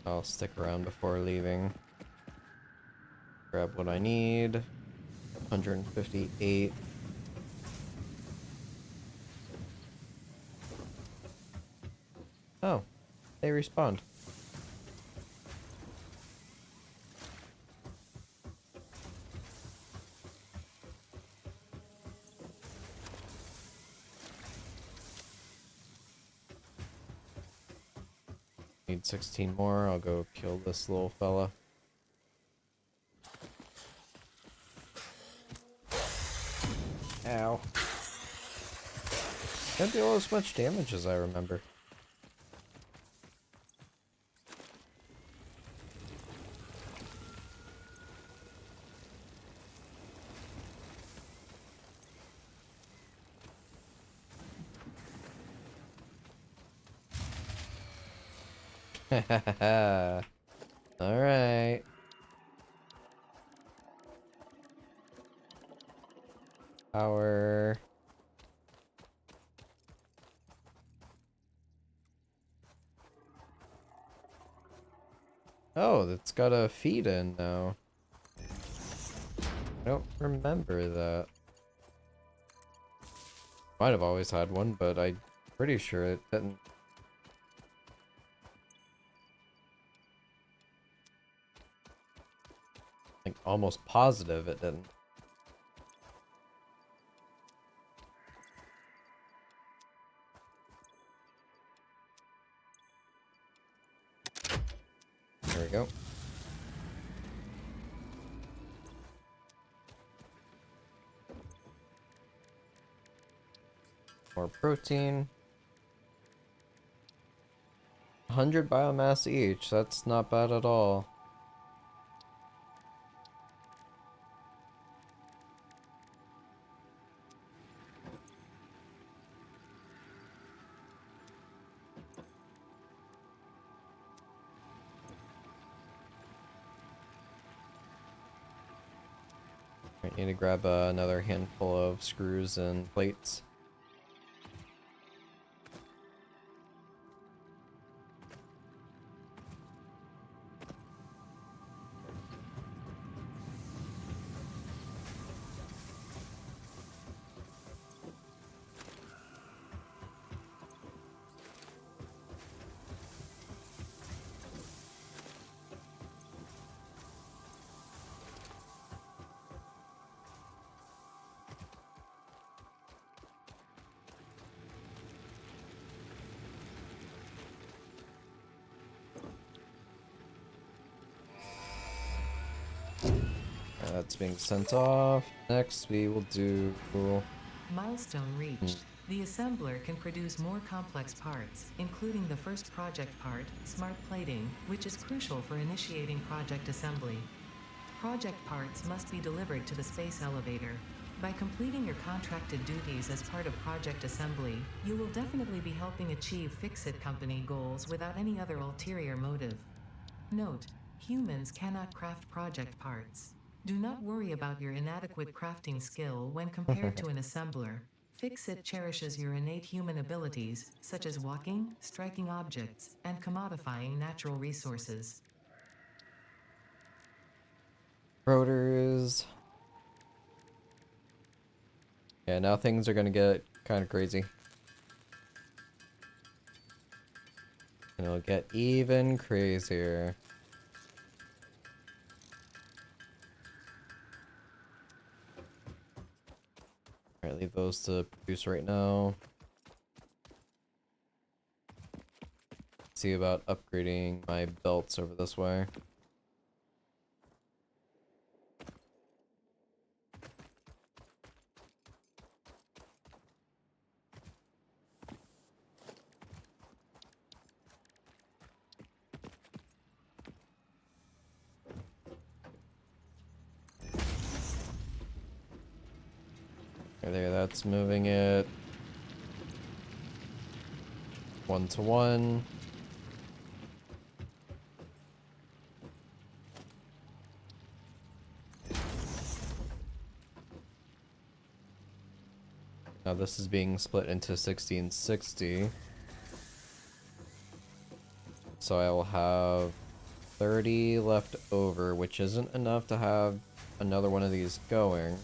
I'll stick around before leaving. Grab what I need. 158. Oh, they respawned. Need 16 more. I'll go kill this little fella. Ow. Can't deal as much damage as I remember. Alright. Power. Oh, it's got a feed in now. I don't remember that. Might have always had one, but I'm pretty sure it didn't. Like, almost positive it didn't. There we go. More protein. 100 biomass each. That's not bad at all. I need to grab another handful of screws and plates. That's being sent off. Next, we will do... Milestone reached. The assembler can produce more complex parts, including the first project part, smart plating, which is crucial for initiating project assembly. Project parts must be delivered to the space elevator. By completing your contracted duties as part of project assembly, you will definitely be helping achieve Fix-It Company goals without any other ulterior motive. Note: humans cannot craft project parts. Do not worry about your inadequate crafting skill when compared to an assembler. Fix-It cherishes your innate human abilities, such as walking, striking objects, and commodifying natural resources. Rotors. Yeah, now things are gonna get kind of crazy. And it'll get even crazier. Alright, leave those to produce right now. See about upgrading my belts over this way. Okay, there, that's moving it 1-to-1. Now this is being split into 1660. So I will have 30 left over, which isn't enough to have another one of these going.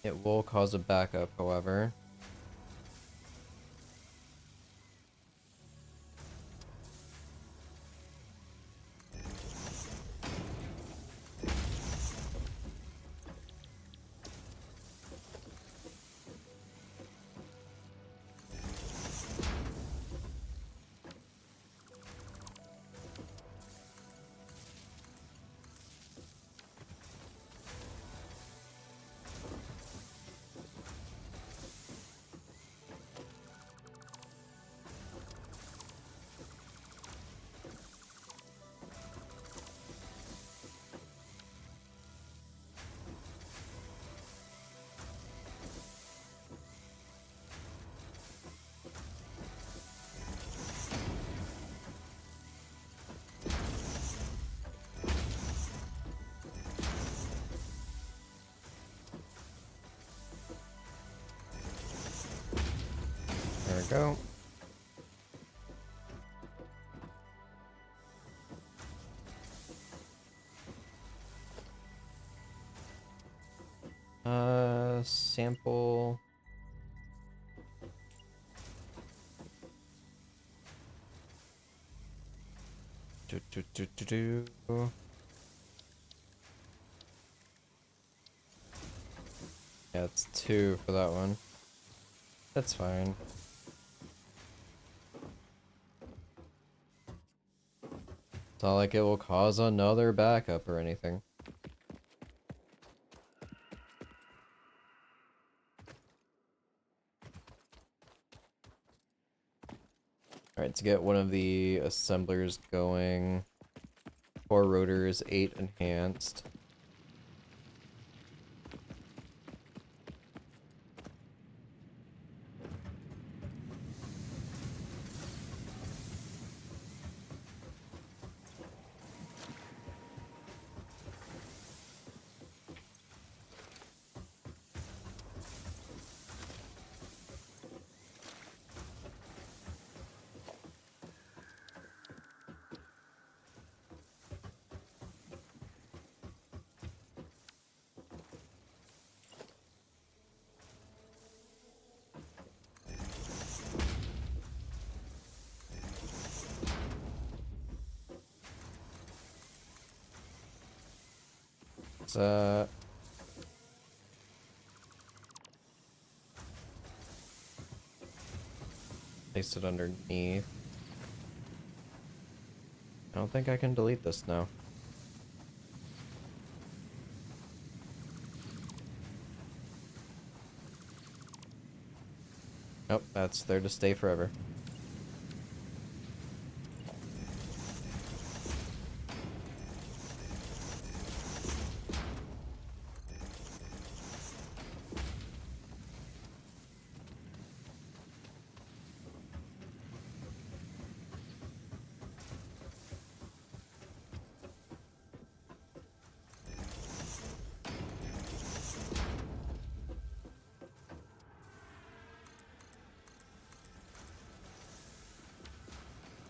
It will cause a backup, however. There we go. Sample. Do. Yeah, it's 2 for that one. That's fine. It's not like it will cause another backup or anything. Alright, to get one of the assemblers going. 4 rotors, 8 enhanced. So, Place it underneath. I don't think I can delete this now. Nope, that's there to stay forever.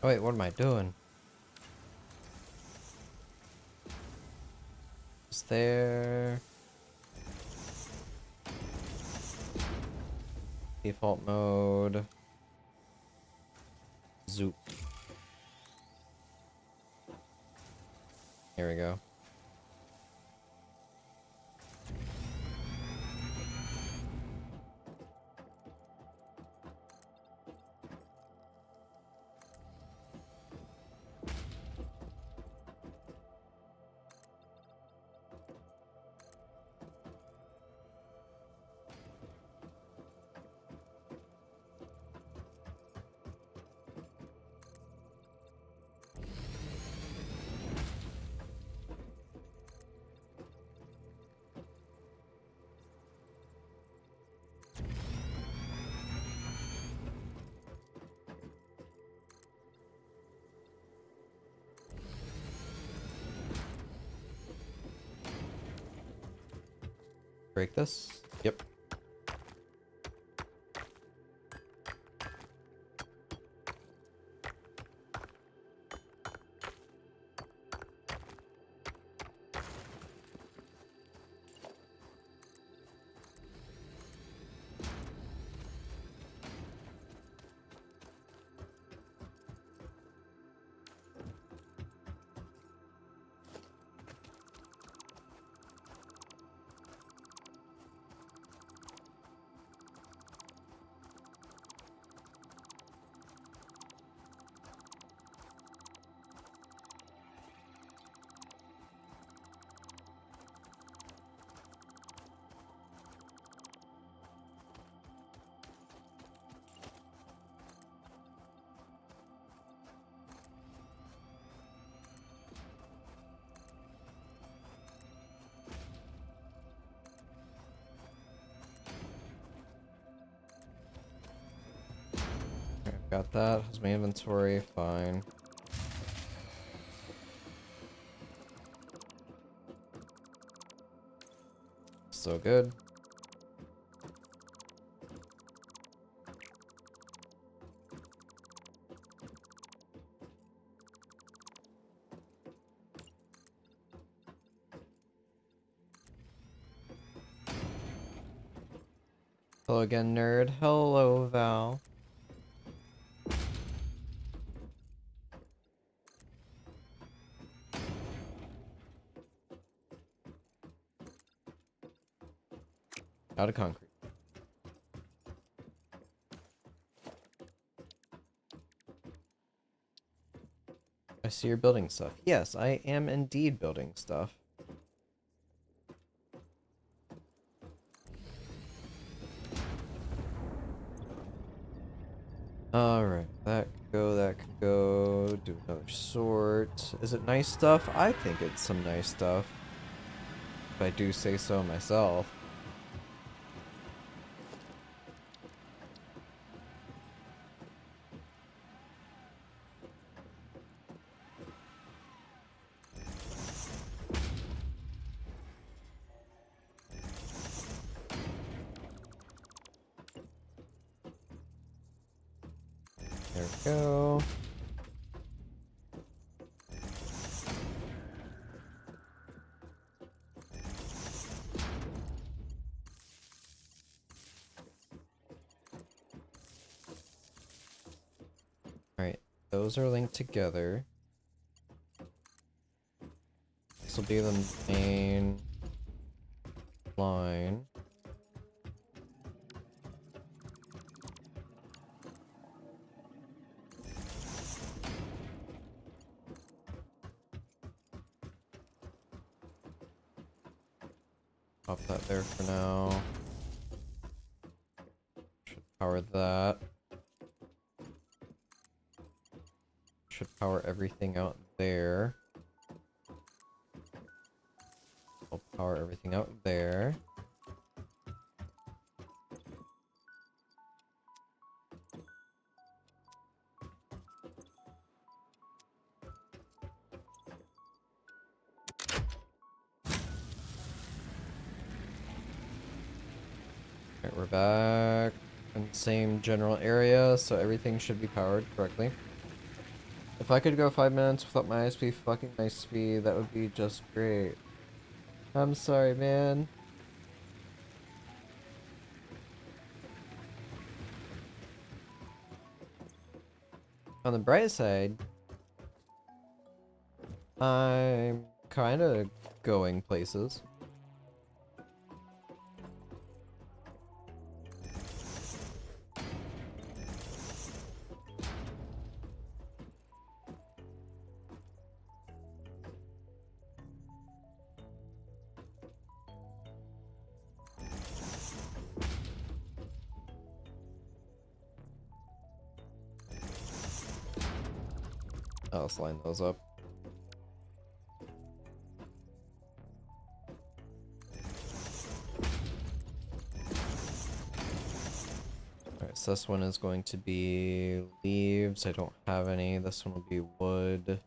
Oh wait, what am I doing? Is there... Default mode... Zoop. Here we go. Break this? Yep. Got that. Has my inventory. Fine. So good. Hello again, nerd. Hello, Val. Out of concrete. I see you're building stuff. Yes, I am indeed building stuff. Alright, that could go, that could go. Do another sort. Is it nice stuff? I think it's some nice stuff. If I do say so myself. There we go. Alright, those are linked together. This will be the main line. pop that there for now. Should power that. Should power everything out there. I'll power everything out there. Alright, we're back in the same general area, so everything should be powered correctly. If I could go 5 minutes without my ISP fucking my speed, that would be just great. I'm sorry, man. On the bright side, I'm kind of going places. Oh, let's line those up. Alright, so this one is going to be leaves. I don't have any. This one will be wood.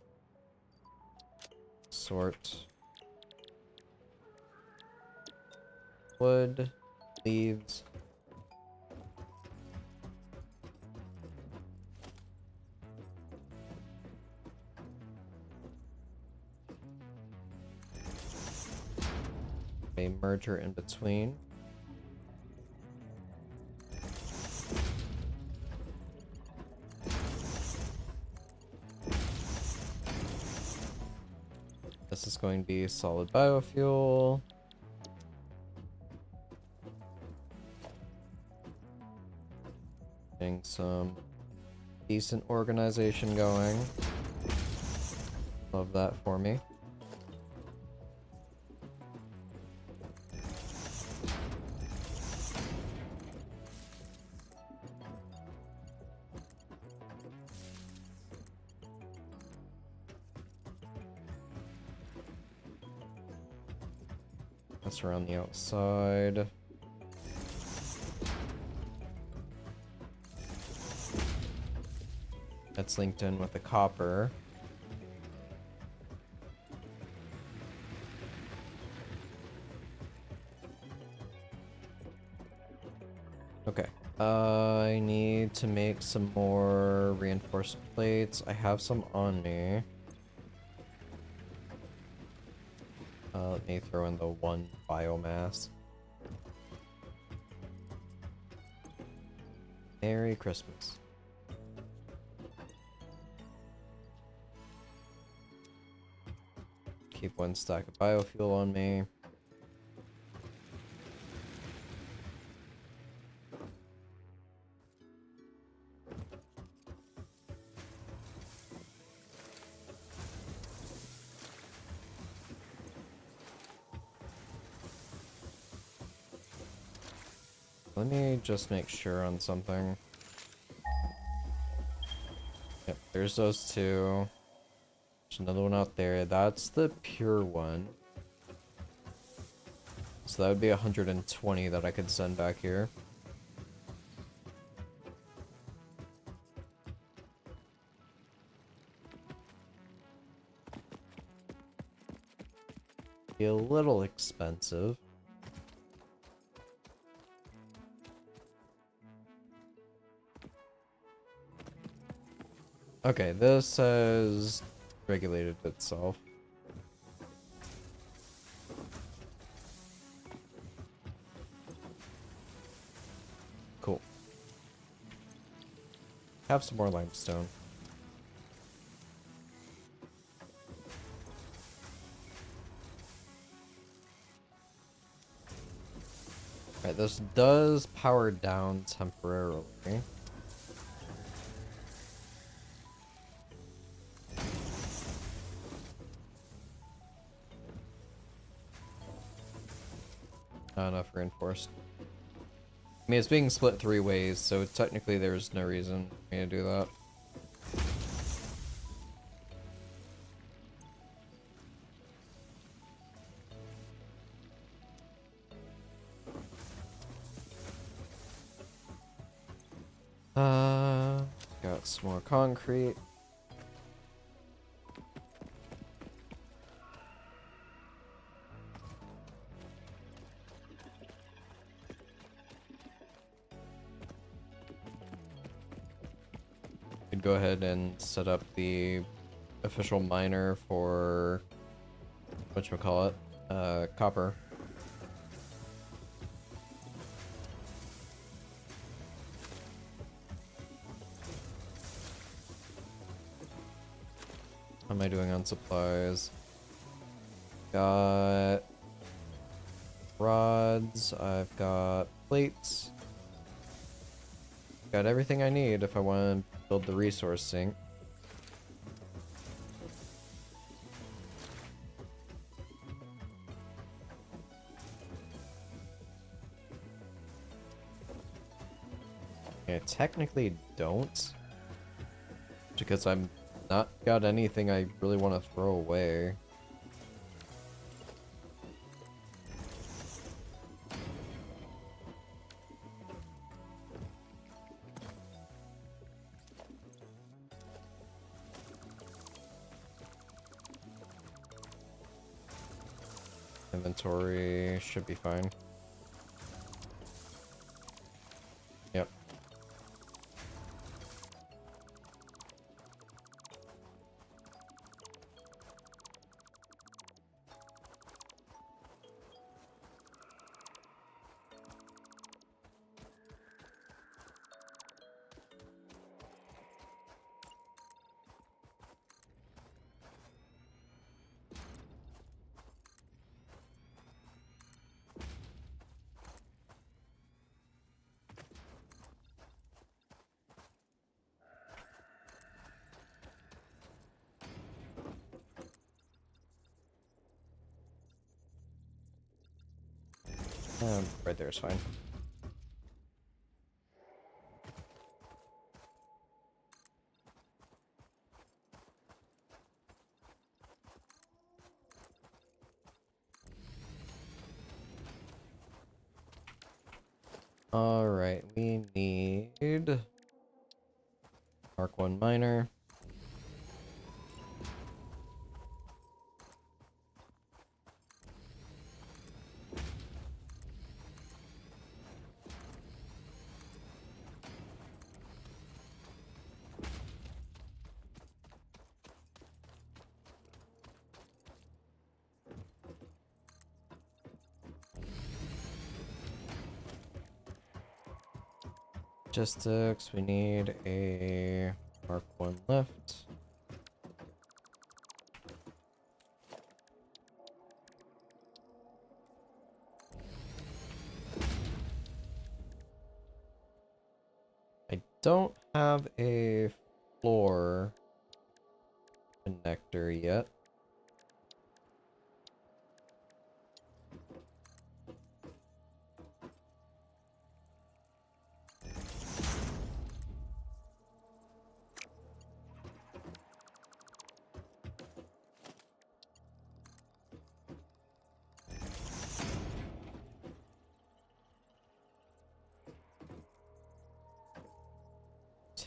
Sort. Wood. Leaves. A merger in between. This is going to be solid biofuel. Getting some decent organization going. Love that for me. That's around the outside. That's linked in with the copper. Okay. I need to make some more reinforced plates. I have some on me. Let me throw in the one biomass. Merry Christmas. Keep one stack of biofuel on me. Let me just make sure on something. Yep, there's those two. There's another one out there. That's the pure one. So that would be 120 that I could send back here. Be a little expensive. Okay, this has regulated itself. Cool. Have some more limestone. Alright, this does power down temporarily. Not enough reinforced. I mean, it's being split 3 ways, so technically there's no reason for me to do that. Got some more concrete. Could go ahead and set up the official miner for whatchamacallit, copper. How am I doing on supplies? Got rods, I've got plates. Got everything I need if I want to build the resource sink. I technically don't, because I'm not got anything I really want to throw away. Inventory should be fine. Yep. Right there is fine. Alright, we need Mark 1 miner. Logistics, we need a Mark 1 lift. I don't have a floor connector yet.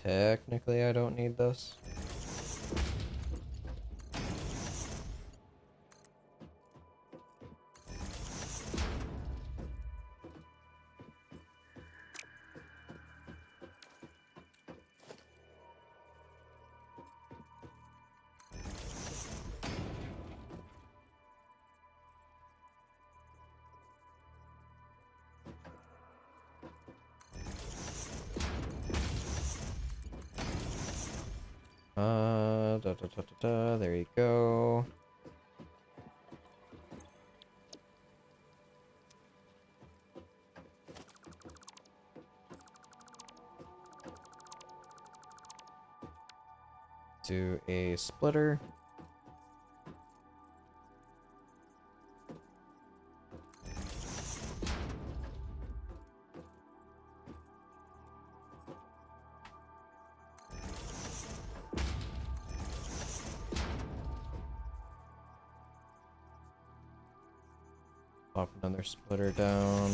Technically, I don't need this. There you go. Do a splitter. pop another splitter down.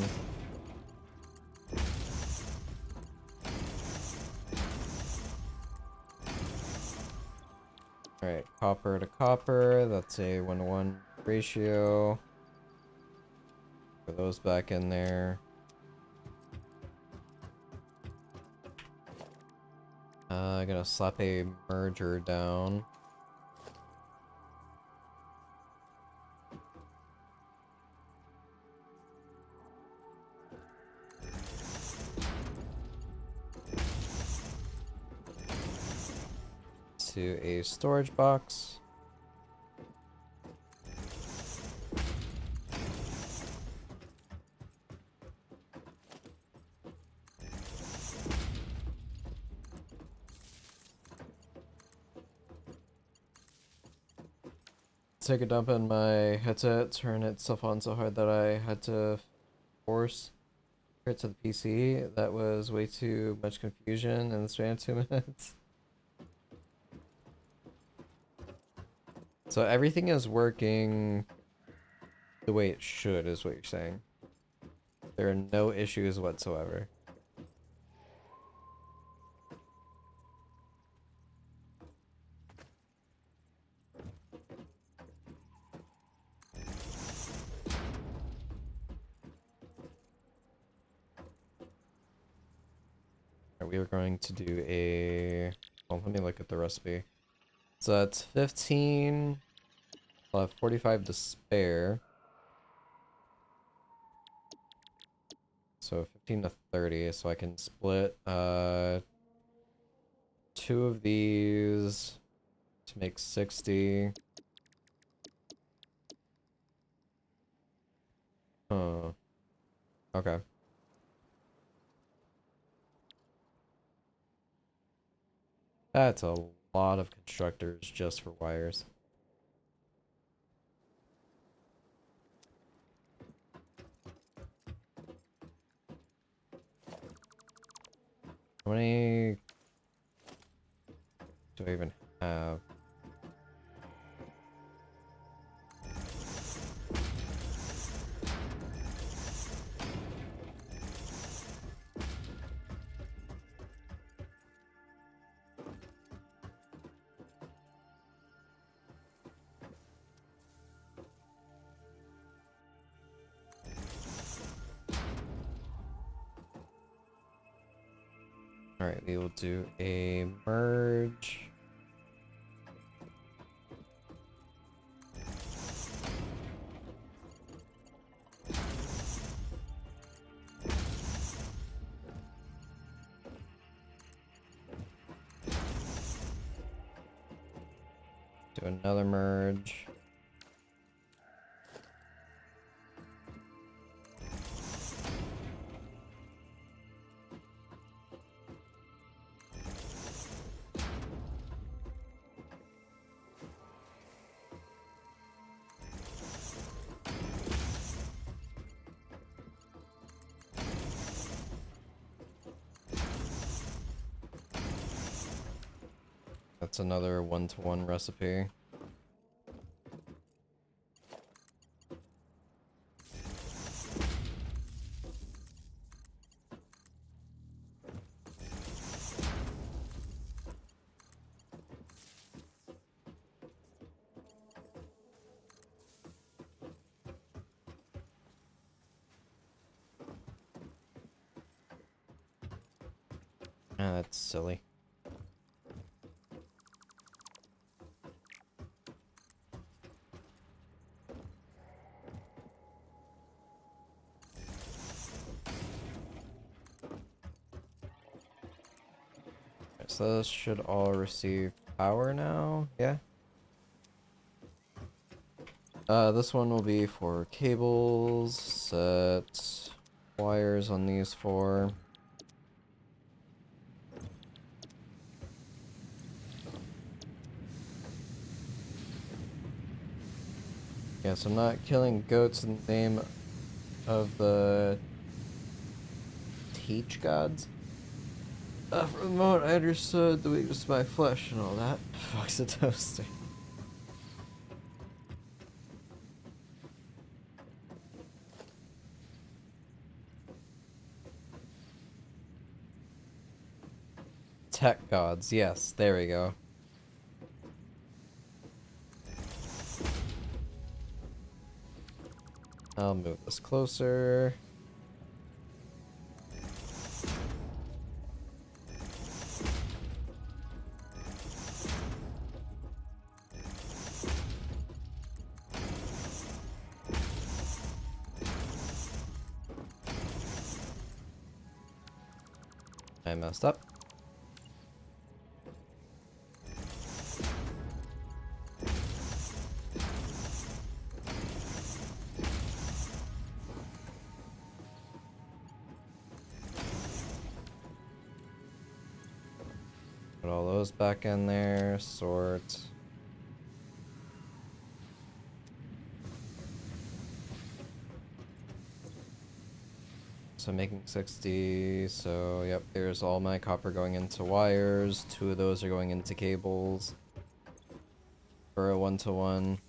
Alright, copper to copper, that's a 1-to-1 ratio. Put those back in there. I'm gonna slap a merger down. To a storage box. Take a dump in my headset, turn itself on so hard that I had to force it to the PC. That was way too much confusion in the span of 2 minutes. So everything is working the way it should, is what you're saying. There are no issues whatsoever. We are going to do a... Well, let me look at the recipe. So that's 15. I'll have 45 to spare. So 15 to 30, so I can split 2 of these to make 60. Huh. Okay. That's a lot of constructors just for wires. How many do I even have? Alright, we will do a merge. Do another merge. That's another 1-to-1 recipe. Ah, that's silly. So this should all receive power now, yeah? This one will be for cables, set wires on these 4. Yes, I'm not killing goats in the name of the teach gods. For the moment, I understood the weakness of my flesh and all that. Fuck's a toaster. tech gods. Yes, there we go. I'll move this closer. I messed up. Put all those back in there. Sort. So making 60, so yep, there's all my copper going into wires. 2 of those are going into cables for a 1-to-1.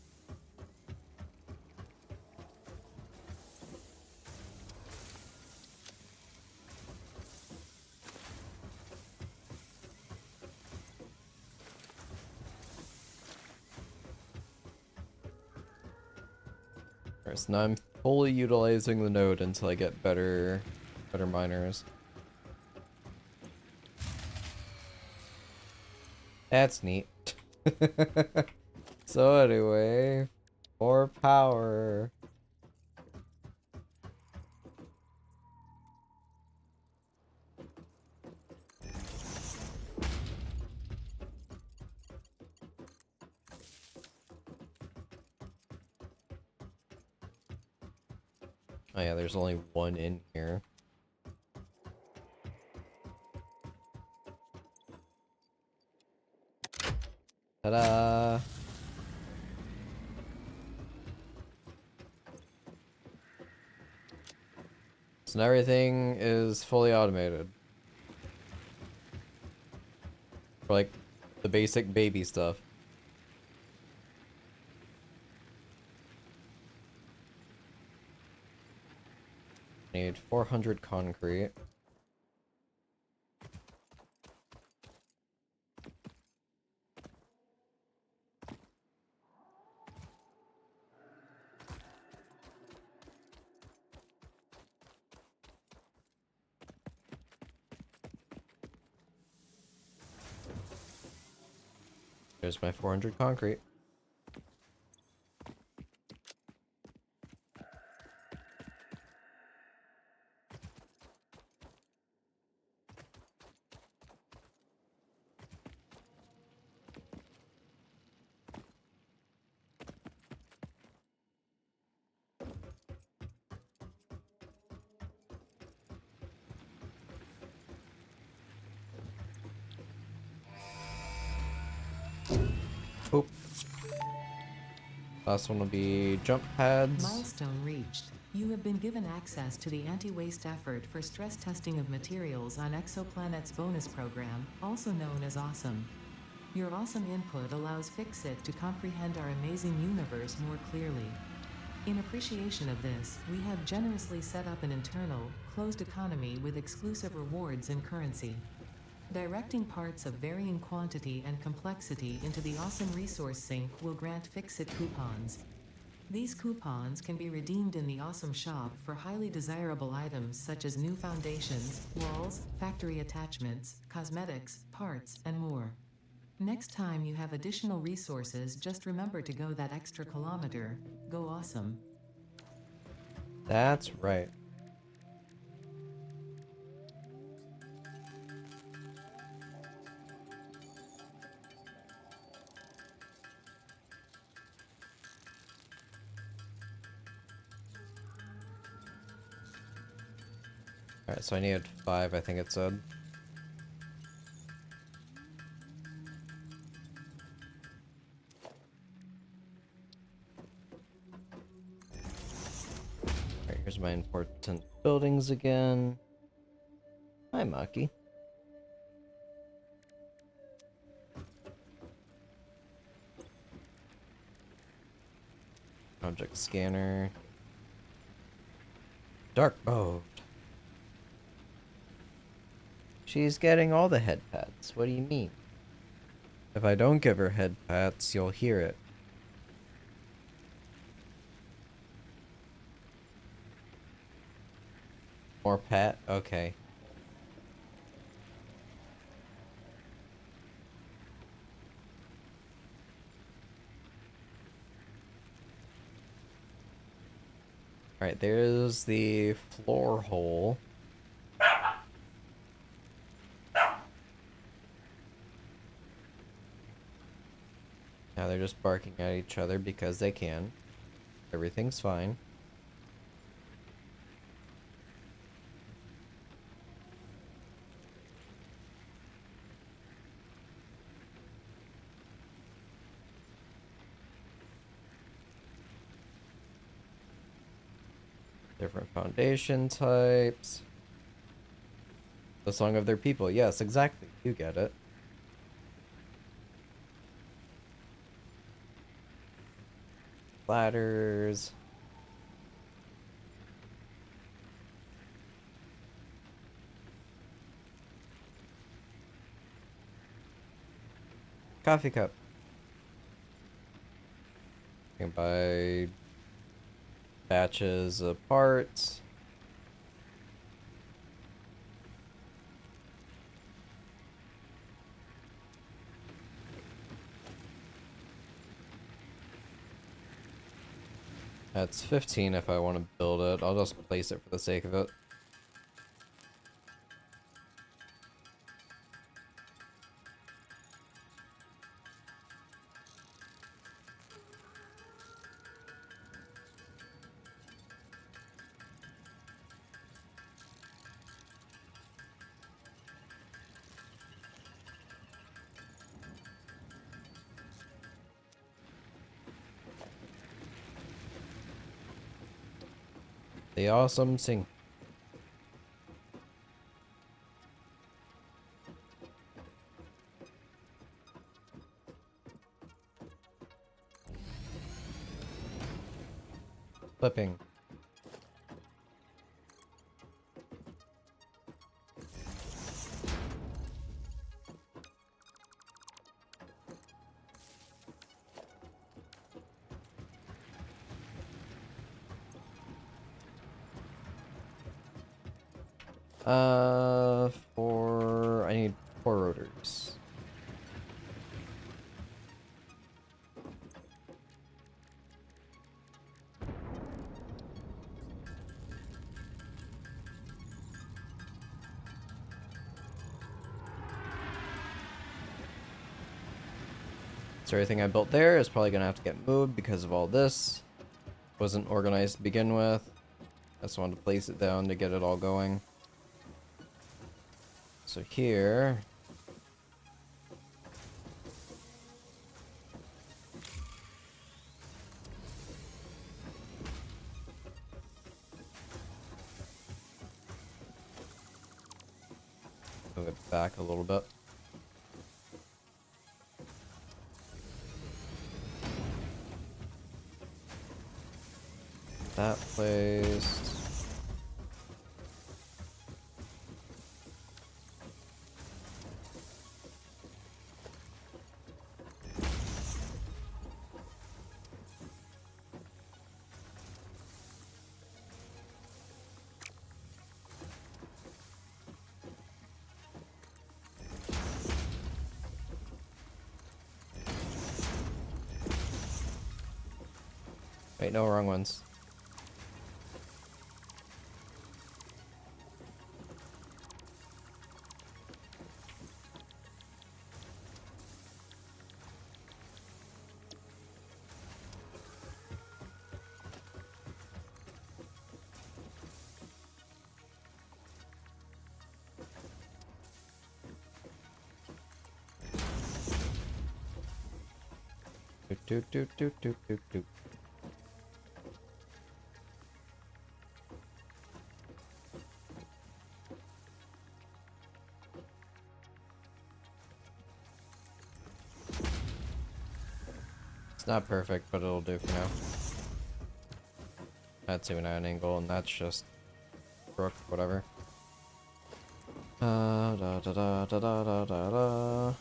Alright, so now I'm fully utilizing the node until I get better miners. That's neat. So anyway, more power. Oh yeah, there's only one in here. Ta-da! So now everything is fully automated. For like the basic baby stuff. Need 400 concrete. There's my 400 concrete. Oop. Last one will be jump pads. Milestone reached. You have been given access to the anti-waste effort for stress testing of materials on Exoplanet's bonus program, also known as Awesome. Your awesome input allows Fixit to comprehend our amazing universe more clearly. In appreciation of this, we have generously set up an internal, closed economy with exclusive rewards and currency. Directing parts of varying quantity and complexity into the Awesome Resource Sink will grant Fixit coupons. These coupons can be redeemed in the Awesome Shop for highly desirable items such as new foundations, walls, factory attachments, cosmetics, parts, and more. Next time you have additional resources, just remember to go that extra kilometer. Go awesome. That's right. Alright, so I needed 5, I think it said. Alright, here's my important buildings again. Hi, Maki. Object scanner. Dark mode. She's getting all the head pats. What do you mean? If I don't give her head pats, you'll hear it. More pat? Okay. Alright, there's the floor hole. Now they're just barking at each other because they can. Everything's fine. Different foundation types. The song of their people. Yes, exactly. You get it. Ladders. Coffee cup. You can buy batches of parts. That's 15 if I want to build it. I'll just place it for the sake of it. The awesome sing. Flipping. I need 4 rotors. So everything I built there is probably gonna have to get moved because of all this. Wasn't organized to begin with. I just wanted to place it down to get it all going. So here... move it back a little bit. That placed. Wait, no, wrong ones. Doot doot doot doot doot doot. It's not perfect, but it'll do for now. That's even at an angle, and that's just crooked, whatever. Da da da da da da da da.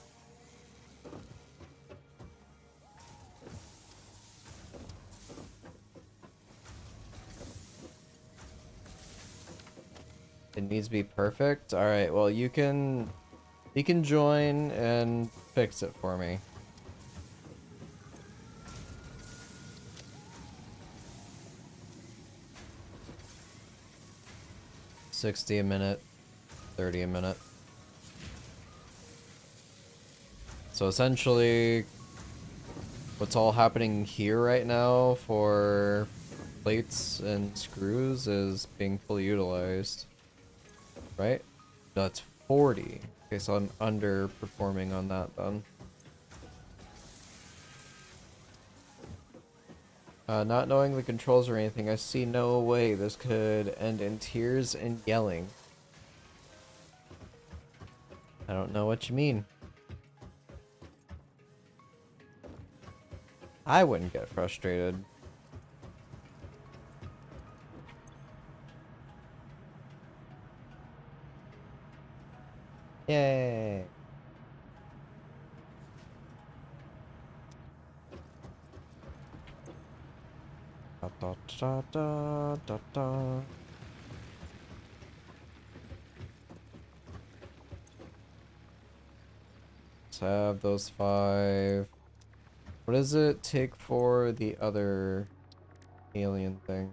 It needs to be perfect. All right. Well, you can join and fix it for me. $60 a minute, 30 a minute. So essentially, what's all happening here right now for plates and screws is being fully utilized, right? No, it's 40. Okay, so I'm underperforming on that then. Not knowing the controls or anything, I see no way this could end in tears and yelling. I don't know what you mean. I wouldn't get frustrated. Yay. Da, da, da, da, da, da. Let's have those 5. What does it take for the other alien thing?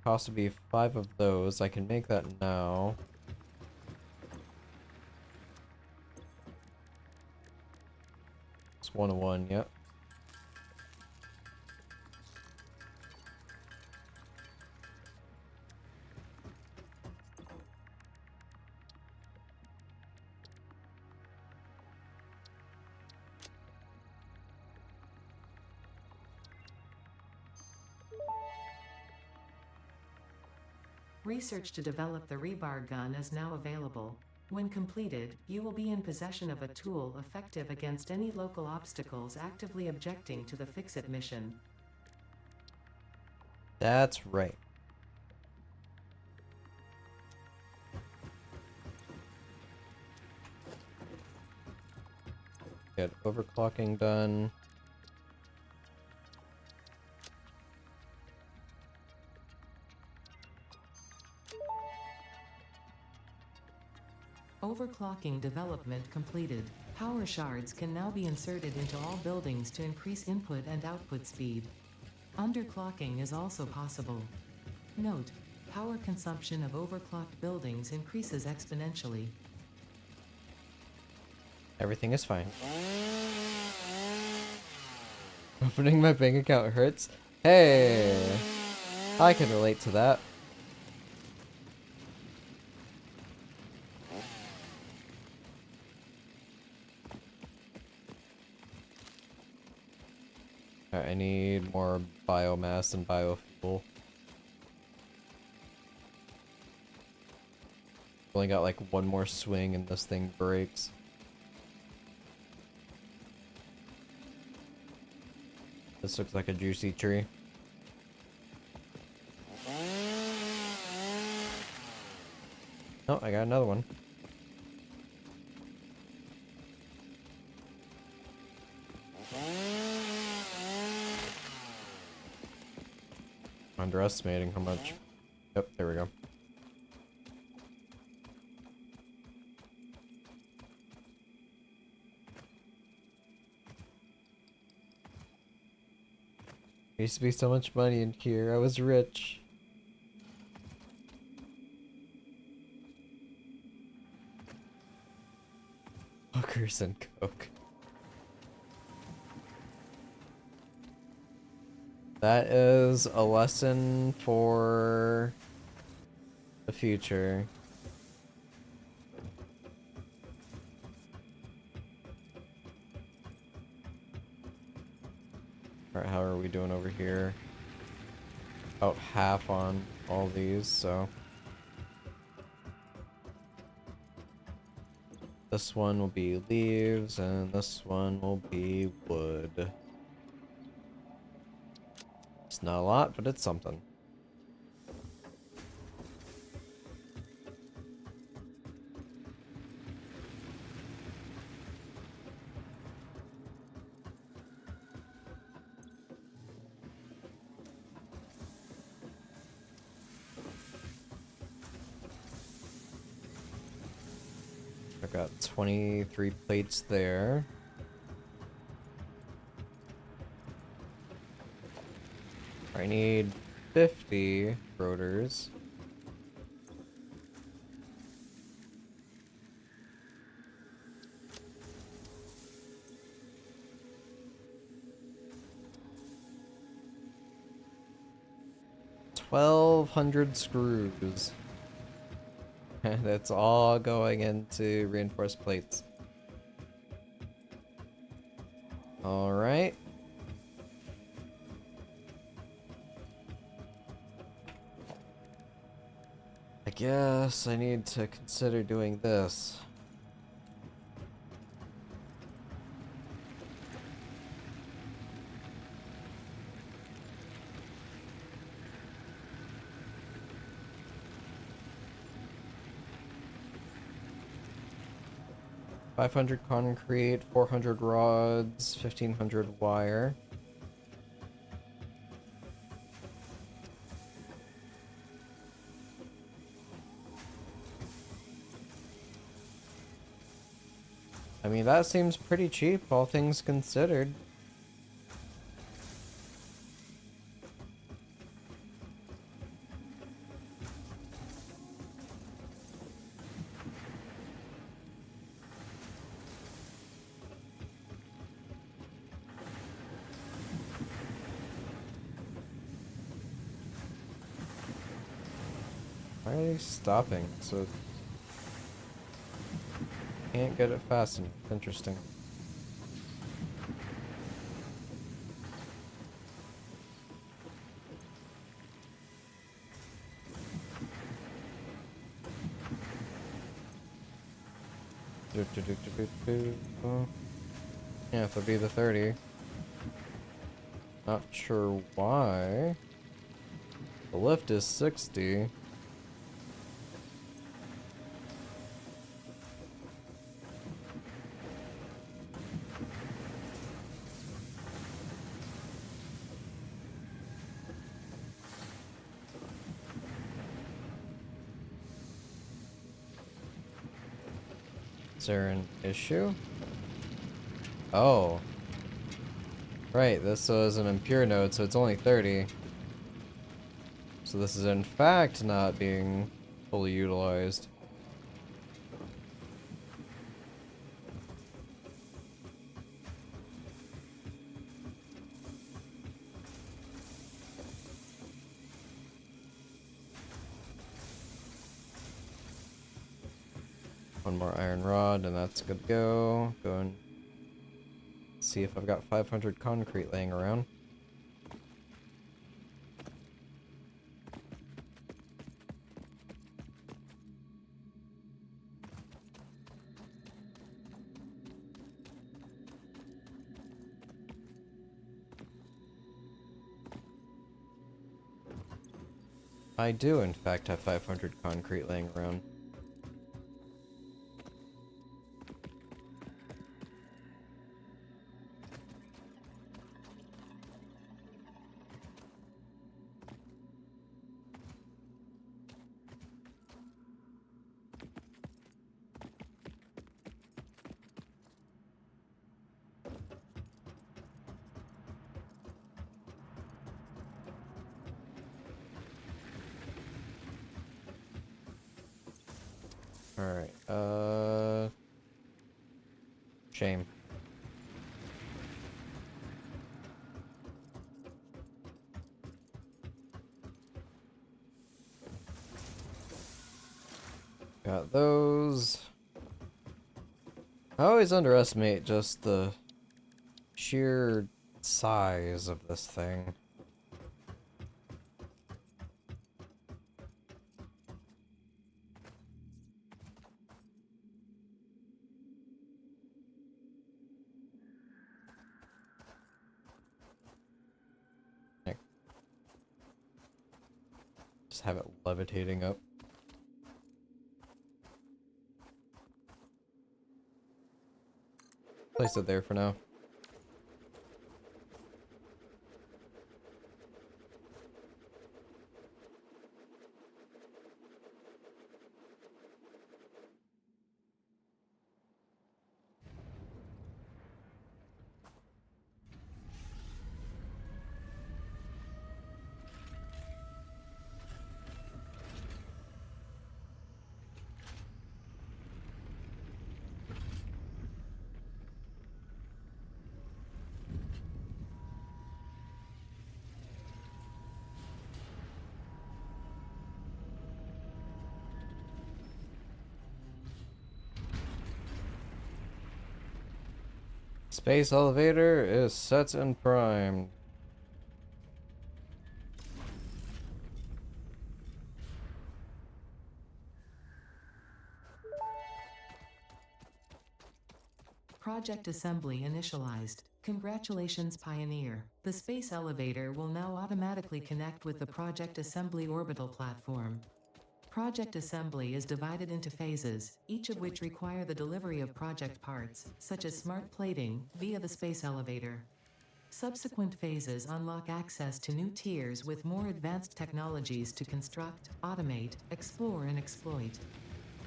Cost to be 5 of those. I can make that now. It's 101, yep. Research to develop the rebar gun is now available. When completed, you will be in possession of a tool effective against any local obstacles actively objecting to the Fix-It mission. That's right. Get overclocking done. Overclocking development completed. Power shards can now be inserted into all buildings to increase input and output speed. Underclocking is also possible. Note: power consumption of overclocked buildings increases exponentially. Everything is fine. Opening my bank account hurts. Hey, I can relate to that. Alright, I need more biomass and biofuel. Only got like one more swing and this thing breaks. This looks like a juicy tree. Oh, I got another one. Underestimating how much. Yep, there we go. There used to be so much money in here. I was rich. Hookers and coke. That is a lesson for the future. Alright, how are we doing over here? About half on all these, so. This one will be leaves, and this one will be wood. It's not a lot, but it's something. I've got 23 plates there. I need 50 rotors. $1,200 screws. That's all going into reinforced plates. Alright. I guess I need to consider doing this. $500 concrete, 400 rods, 1,500 wire. I mean, that seems pretty cheap, all things considered. Why are they stopping? So can't get it fast enough. Interesting. Yeah, it'll be the 30. Not sure why. The lift is 60. Is there an issue? Oh. Right, this was an impure node, so it's only 30. So this is in fact not being fully utilized. One more iron rod and that's good to go. Go and see if I've got 500 concrete laying around. I do in fact have 500 concrete laying around. Alright, shame. Got those. I always underestimate just the sheer size of this thing. Like, just have it levitating up. Place it there for now. Space elevator is set and primed. Project assembly initialized. Congratulations, Pioneer. The space elevator will now automatically connect with the Project Assembly orbital platform. Project assembly is divided into phases, each of which require the delivery of project parts, such as smart plating, via the space elevator. Subsequent phases unlock access to new tiers with more advanced technologies to construct, automate, explore, and exploit.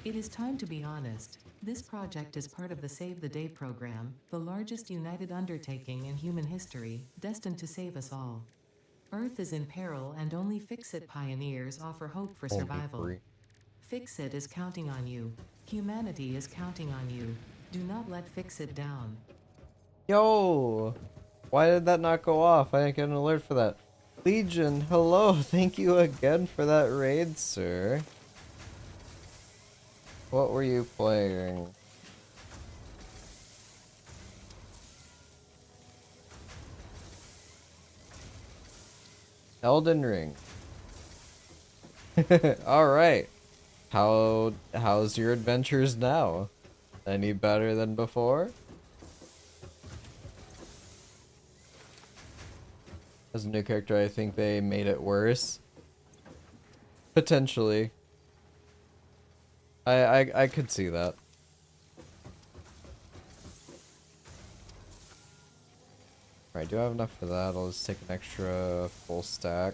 It is time to be honest. This project is part of the Save the Day program, the largest united undertaking in human history, destined to save us all. Earth is in peril and only Fix-It pioneers offer hope for Only survival. three. Fix-It is counting on you. Humanity is counting on you. Do not let Fix-It down. Yo! Why did that not go off? I didn't get an alert for that. Legion, hello! Thank you again for that raid, sir. What were you playing? Elden Ring. Alright. How's your adventures now? Any better than before? As a new character, I think they made it worse. Potentially. I could see that. Alright, do I have enough for that? I'll just take an extra full stack.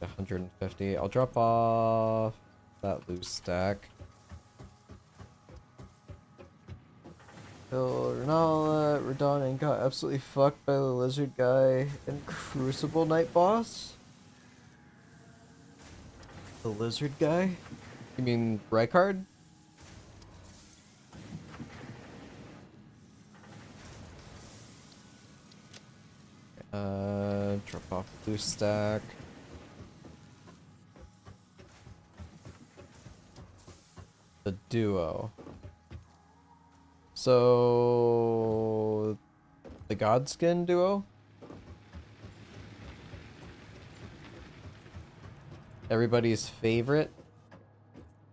$150. I'll drop off that loose stack. So Renala, Radon, and got absolutely fucked by the lizard guy and Crucible Night Boss? The lizard guy? You mean Rykard? Drop off blue stack. The duo. So the Godskin duo? Everybody's favorite?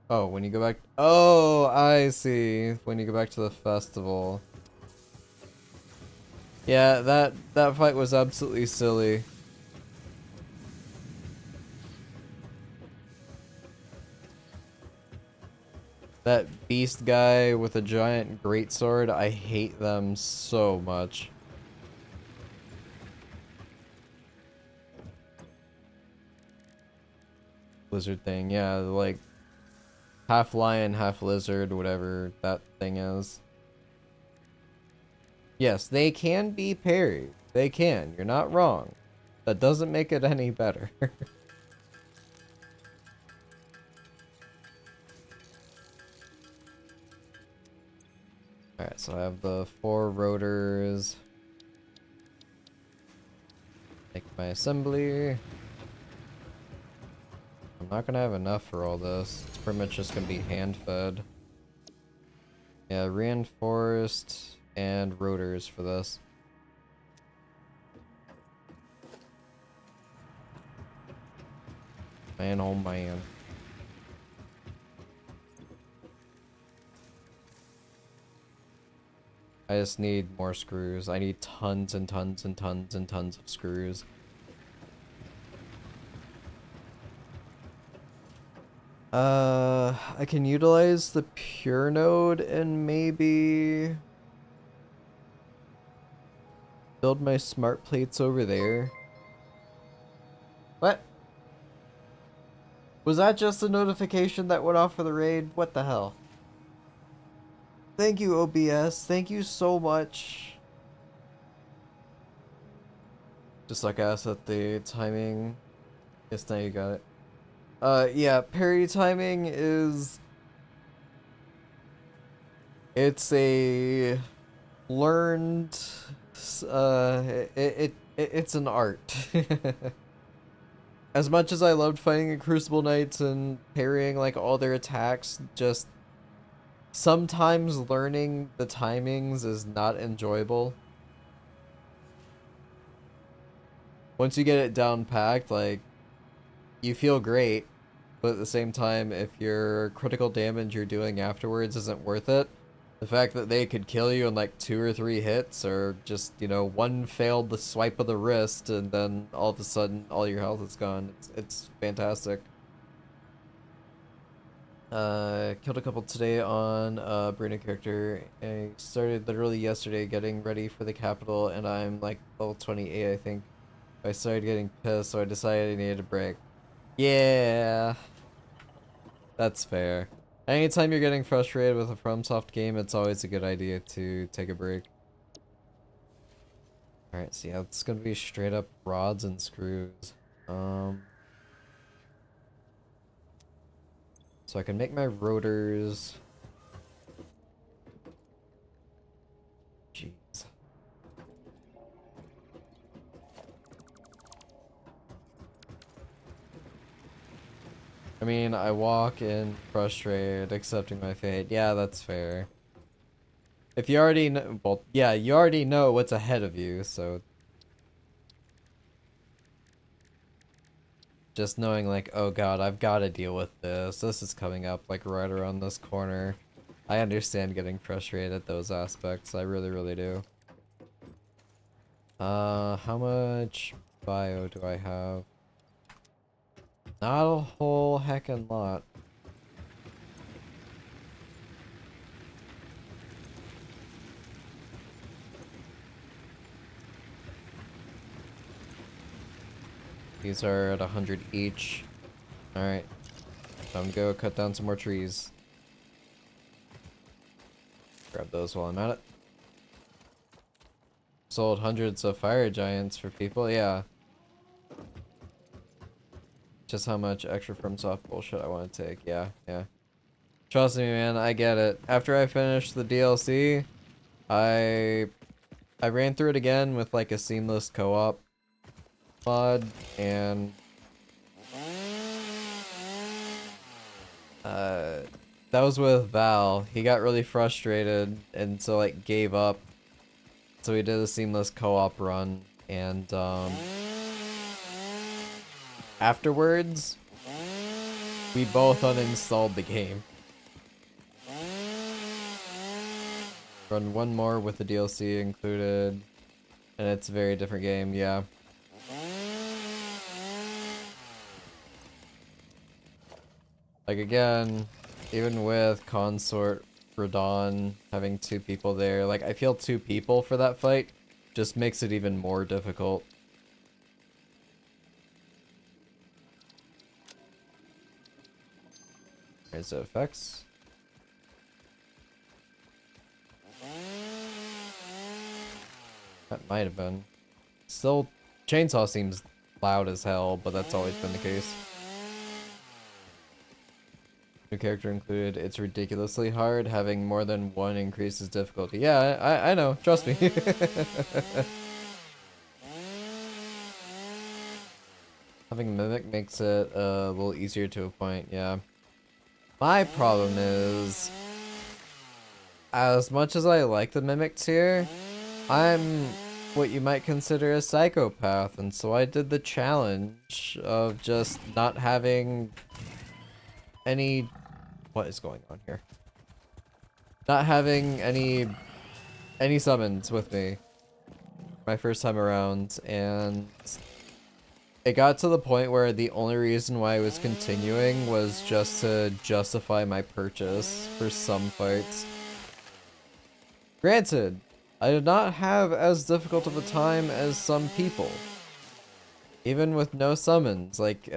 Oh, when you go back. Oh, I see. When you go back to the festival. Yeah, that fight was absolutely silly. That beast guy with a giant greatsword, I hate them so much. Lizard thing, yeah, like half lion, half lizard, whatever that thing is. Yes, they can be parried. They can. You're not wrong. That doesn't make it any better. Alright, so I have the 4 rotors. Make my assembly. I'm not gonna have enough for all this. It's pretty much just gonna be hand-fed. Yeah, reinforced and rotors for this. Man, oh man. I just need more screws. I need tons and tons and tons and tons of screws. I can utilize the pure node and maybe build my smart plates over there. What? Was that just a notification that went off for the raid? What the hell? Thank you, OBS. Thank you so much. Just like I asked at the timing. Yes, now you got it. Yeah, parry timing is... It's a learned... it's an art. As much as I loved fighting in Crucible Knights and parrying like all their attacks, just sometimes learning the timings is not enjoyable. Once you get it down packed, like, you feel great, but at the same time, if your critical damage you're doing afterwards isn't worth it, the fact that they could kill you in like 2 or 3 hits, or just, you know, one failed the swipe of the wrist, and then all of a sudden all your health is gone. It's fantastic. Killed a couple today on Bruno character. I started literally yesterday getting ready for the capital, and I'm like level 28, I think. I started getting pissed, so I decided I needed a break. Yeah, that's fair. Anytime you're getting frustrated with a FromSoft game, it's always a good idea to take a break. Alright, so yeah, it's gonna be straight up rods and screws. So I can make my rotors. Jeez. I mean, I walk in frustrated, accepting my fate. Yeah, that's fair. If you already know, well, yeah, you already know what's ahead of you, so just knowing like, oh god, I've got to deal with this. This is coming up like right around this corner. I understand getting frustrated at those aspects. I really, really do. How much bio do I have? Not a whole heckin' lot. These are at 100 each. Alright. Time to go cut down some more trees. Grab those while I'm at it. Sold hundreds of fire giants for people, yeah. Just how much extra from soft bullshit I want to take, yeah, yeah. Trust me, man, I get it. After I finished the DLC, I ran through it again with like a seamless co-op mod, and that was with Val. He got really frustrated and so like gave up. So we did a seamless co-op run, and afterwards we both uninstalled the game. Run one more with the DLC included, and it's a very different game, yeah. Like again, even with Consort Radon having 2 people there, like I feel 2 people for that fight just makes it even more difficult. There's the effects. That might have been. Still, chainsaw seems loud as hell, but that's always been the case. New character included. It's ridiculously hard. Having more than one increases difficulty. Yeah, I know. Trust me. Having Mimic makes it a little easier to a point, yeah. My problem is, as much as I like the Mimics here, I'm what you might consider a psychopath, and so I did the challenge of just not having any... What is going on here? Not having any summons with me my first time around, and it got to the point where the only reason why I was continuing was just to justify my purchase for some fights. Granted, I did not have as difficult of a time as some people. Even with no summons, like,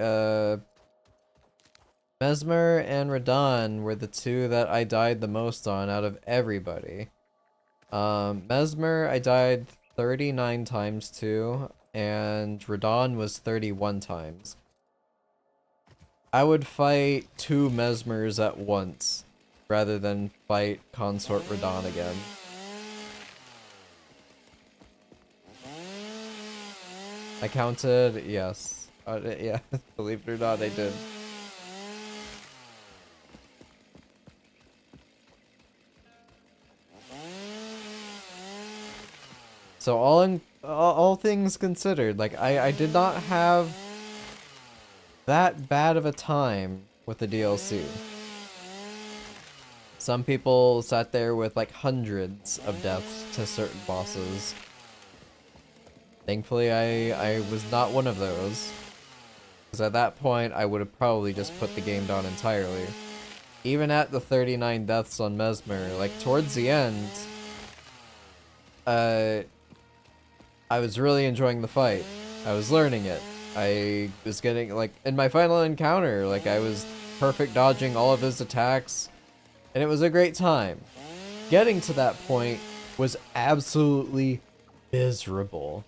Mesmer and Radon were the 2 that I died the most on out of everybody. Mesmer, I died 39 times to, and Radon was 31 times. I would fight 2 Mesmers at once, rather than fight Consort Radon again. I counted, yes. Yeah, believe it or not, I did. So all things considered, like I did not have that bad of a time with the DLC. Some people sat there with like hundreds of deaths to certain bosses. Thankfully, I was not one of those. Because at that point, I would have probably just put the game down entirely. Even at the 39 deaths on Mesmer, like towards the end, I was really enjoying the fight. I was learning it. I was getting, like, in my final encounter, like, I was perfect dodging all of his attacks, and it was a great time. Getting to that point was absolutely miserable.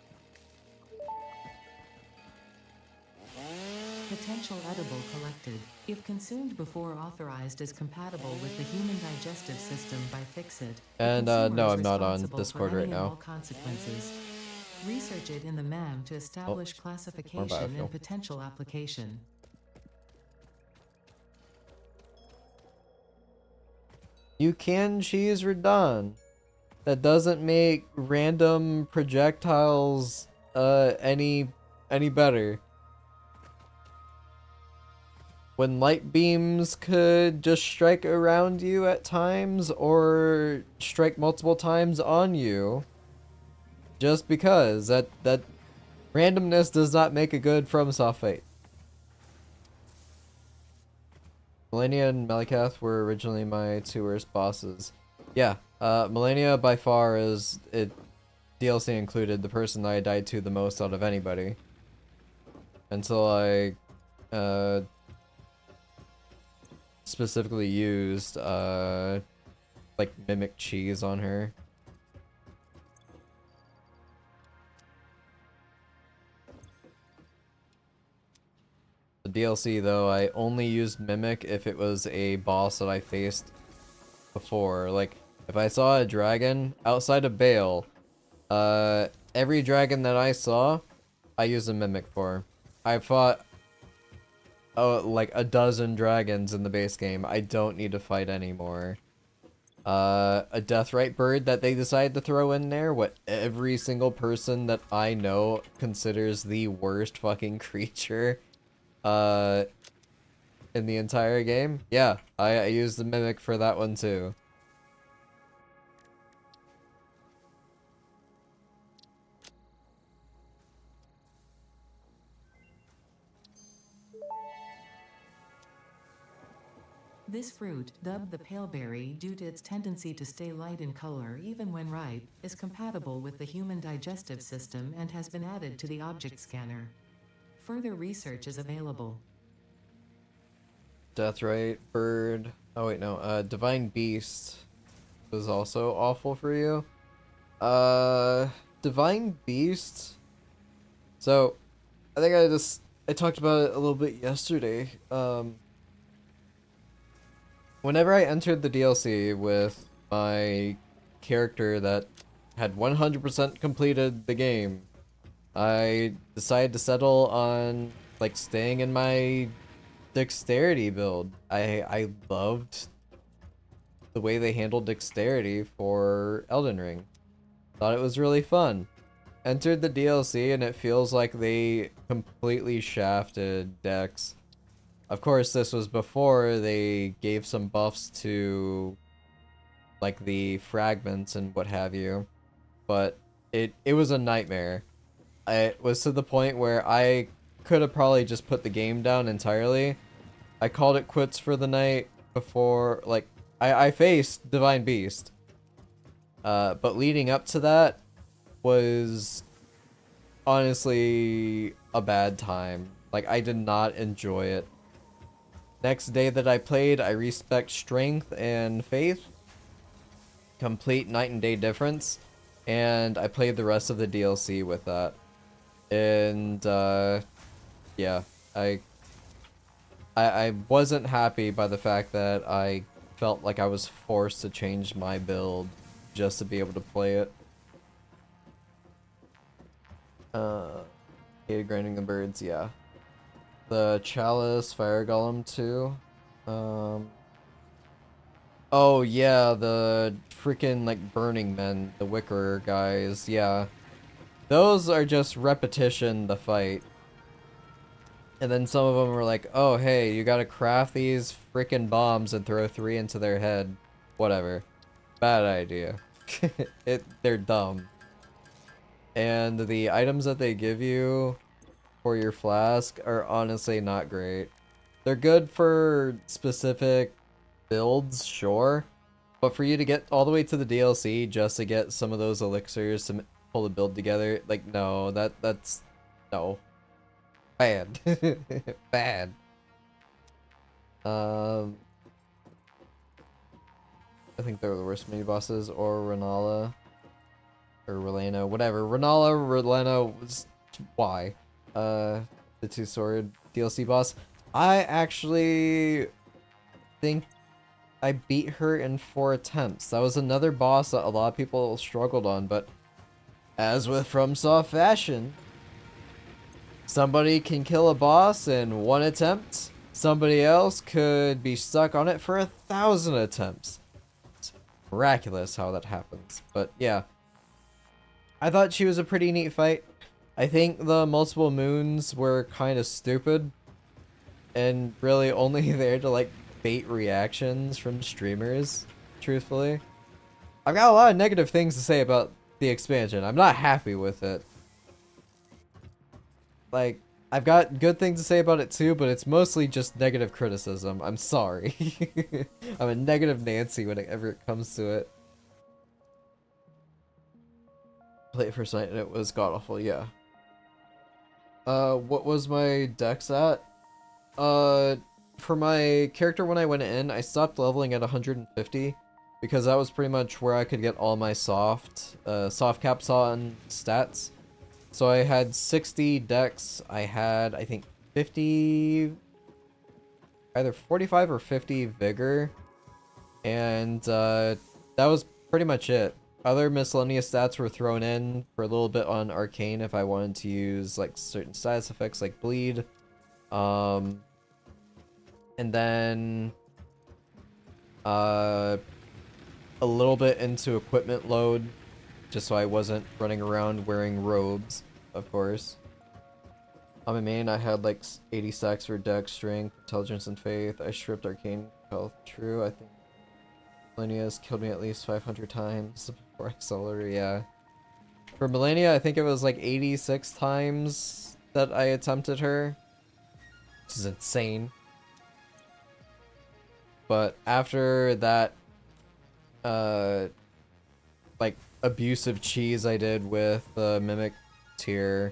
Potential edible collected. If consumed before authorized is compatible with the human digestive system by Fixit, And, the consumer no, is I'm not on responsible Discord for any right and now. all consequences. Research it in the MAM to establish More classification biofuel. and potential application. You can cheese Radon. That doesn't make random projectiles any better. When light beams could just strike around you at times or strike multiple times on you just because that randomness does not make a good FromSoft fight. Melania and Malikath were originally my two worst bosses. Yeah, Melania by far is, it DLC included, the person that I died to the most out of anybody. Until I specifically used like mimic cheese on her. The DLC though, I only used mimic if it was a boss that I faced before. Like if I saw a dragon outside of Bale, every dragon that I saw, I used a mimic for. I fought like a dozen dragons in the base game. I don't need to fight anymore. A Deathrite bird that they decided to throw in there, what every single person that I know considers the worst fucking creature, in the entire game. Yeah, I used the mimic for that one too. This fruit, dubbed the paleberry due to its tendency to stay light in color even when ripe, is compatible with the human digestive system and has been added to the object scanner. Further research is available. Deathrite bird. Oh wait, no. Divine beast was also awful for you. Divine beast. So, I think I talked about it a little bit yesterday. Whenever I entered the DLC with my character that had 100% completed the game, I decided to settle on like staying in my dexterity build. I loved the way they handled dexterity for Elden Ring. Thought it was really fun. Entered the DLC and it feels like they completely shafted Dex. Of course, this was before they gave some buffs to like the fragments and what have you, but it was a nightmare. It was to the point where I could have probably just put the game down entirely. I called it quits for the night before, like, I faced Divine Beast. But leading up to that was honestly a bad time. Like, I did not enjoy it. Next day that I played, I respec strength and faith. Complete night and day difference. And I played the rest of the DLC with that. And, yeah, I wasn't happy by the fact that I felt like I was forced to change my build just to be able to play it. Hated grinding the birds, yeah. The Chalice, Fire Golem too. Oh yeah, the freaking like Burning Men, the Wicker guys, yeah. those are just repetition the fight. And then some of them were like, oh hey, you gotta craft these freaking bombs and throw 3 into their head. Whatever. Bad idea. They're dumb. And the items that they give you for your flask are honestly not great. They're good for specific builds, sure. But for you to get all the way to the DLC just to get some of those elixirs to pull the build together, like, no, that's no. Bad. Bad. I think they're the worst mini bosses, or Renala. Or Relena, whatever. Renala, Relena was why? The two-sword DLC boss. I actually think I beat her in 4 attempts. That was another boss that a lot of people struggled on, but as with FromSoft fashion, somebody can kill a boss in 1 attempt. Somebody else could be stuck on it for 1,000 attempts. It's miraculous how that happens. But yeah, I thought she was a pretty neat fight. I think the multiple moons were kind of stupid and really only there to like bait reactions from streamers, truthfully. I've got a lot of negative things to say about the expansion. I'm not happy with it. Like, I've got good things to say about it too, but it's mostly just negative criticism. I'm sorry. I'm a negative Nancy whenever it comes to it. Played it first night and it was god-awful, yeah. What was my dex at? For my character when I went in, I stopped leveling at 150 because that was pretty much where I could get all my soft caps on stats. So I had 60 dex, I had, I think, 50, either 45 or 50 vigor, and that was pretty much it. Other miscellaneous stats were thrown in for a little bit on arcane if I wanted to use like certain status effects like bleed. And then a little bit into equipment load, just so I wasn't running around wearing robes, of course. On my main, I had like 80 stacks for dex, strength, intelligence, and faith. I stripped arcane health. True, I think Melania has killed me at least 500 times before I sold her, yeah. For Melania, I think it was like 86 times that I attempted her. Which is insane. But after that, like, abusive cheese I did with the Mimic tier,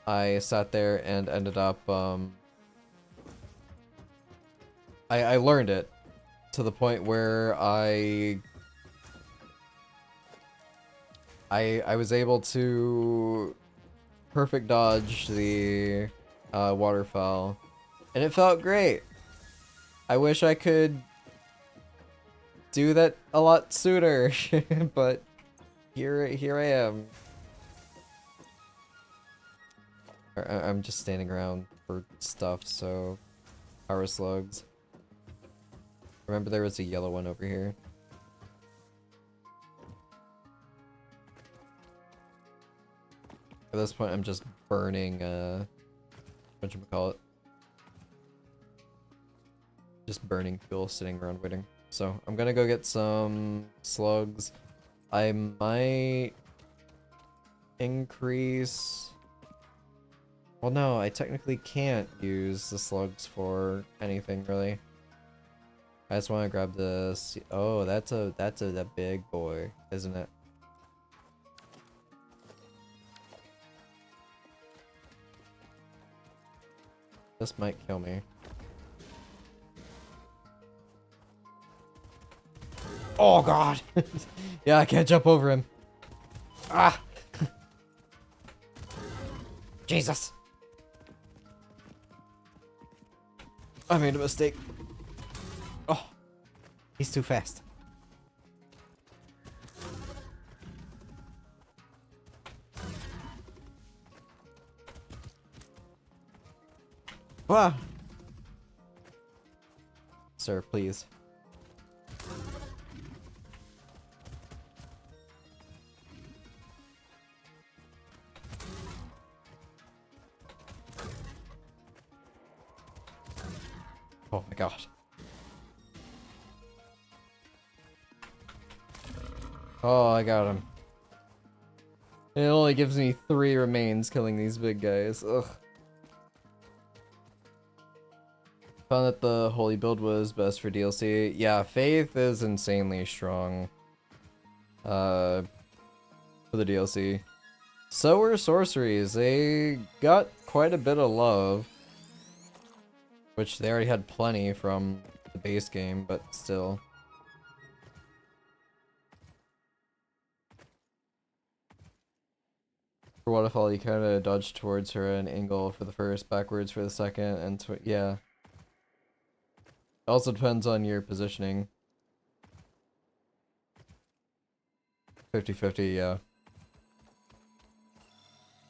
I sat there and ended up, I learned it to the point where I was able to perfect dodge the waterfowl, and it felt great. I wish I could do that a lot sooner, but here I am. I'm just standing around for stuff, so power slugs. Remember there was a yellow one over here. At this point, I'm just burning, whatchamacallit? Just burning fuel sitting around waiting. So, I'm gonna go get some slugs. I might increase... Well, no, I technically can't use the slugs for anything, really. I just want to grab this. Oh, that's a big boy, isn't it? This might kill me. Oh god! Yeah, I can't jump over him. Ah! Jesus! I made a mistake. Oh! He's too fast. Ah! Sir, please. Oh my god. Oh, I got him. It only gives me 3 remains killing these big guys. Ugh. Found that the holy build was best for DLC. Yeah, Faith is insanely strong. For the DLC. So were sorceries. They got quite a bit of love. Which they already had plenty from the base game, but still. For Waterfall, you kind of dodge towards her at an angle for the first, backwards for the second, and yeah. It also depends on your positioning. 50-50, yeah.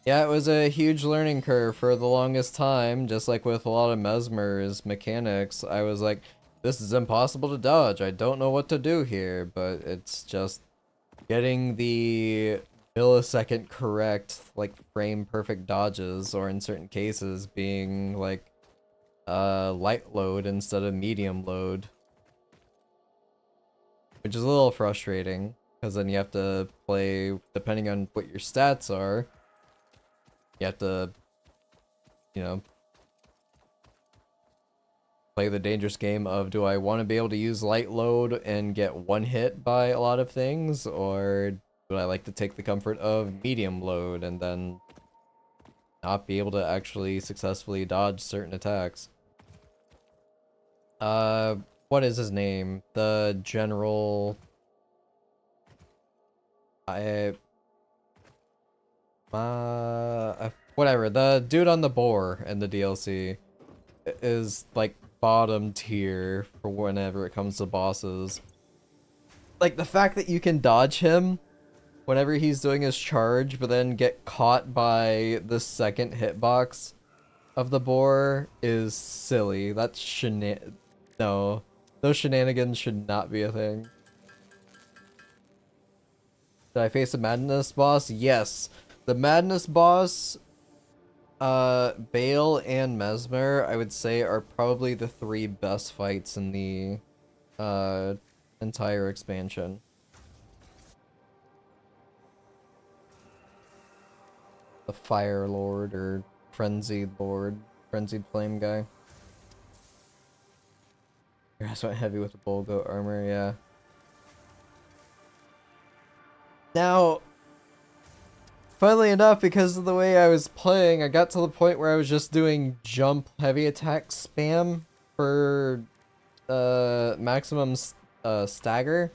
Yeah, it was a huge learning curve for the longest time, just like with a lot of Mesmer's mechanics. I was like, this is impossible to dodge, I don't know what to do here, but it's just getting the millisecond correct, like frame perfect dodges, or in certain cases being like light load instead of medium load. Which is a little frustrating, because then you have to play, depending on what your stats are, you have to, you know, play the dangerous game of, do I want to be able to use light load and get one hit by a lot of things, or do I like to take the comfort of medium load and then not be able to actually successfully dodge certain attacks? What is his name? The general... whatever, the dude on the boar in the DLC is, like, bottom tier for whenever it comes to bosses. Like, the fact that you can dodge him whenever he's doing his charge, but then get caught by the second hitbox of the boar is silly. That's no. Those shenanigans should not be a thing. Did I face a Madness boss? Yes. The Madness boss, Bale and Mesmer, I would say, are probably the 3 best fights in the, entire expansion. The Fire Lord, or Frenzied Lord. Frenzied Flame guy. Your ass went heavy with the Bull Goat armor, yeah. Now, funnily enough, because of the way I was playing, I got to the point where I was just doing jump heavy attack spam for maximum stagger.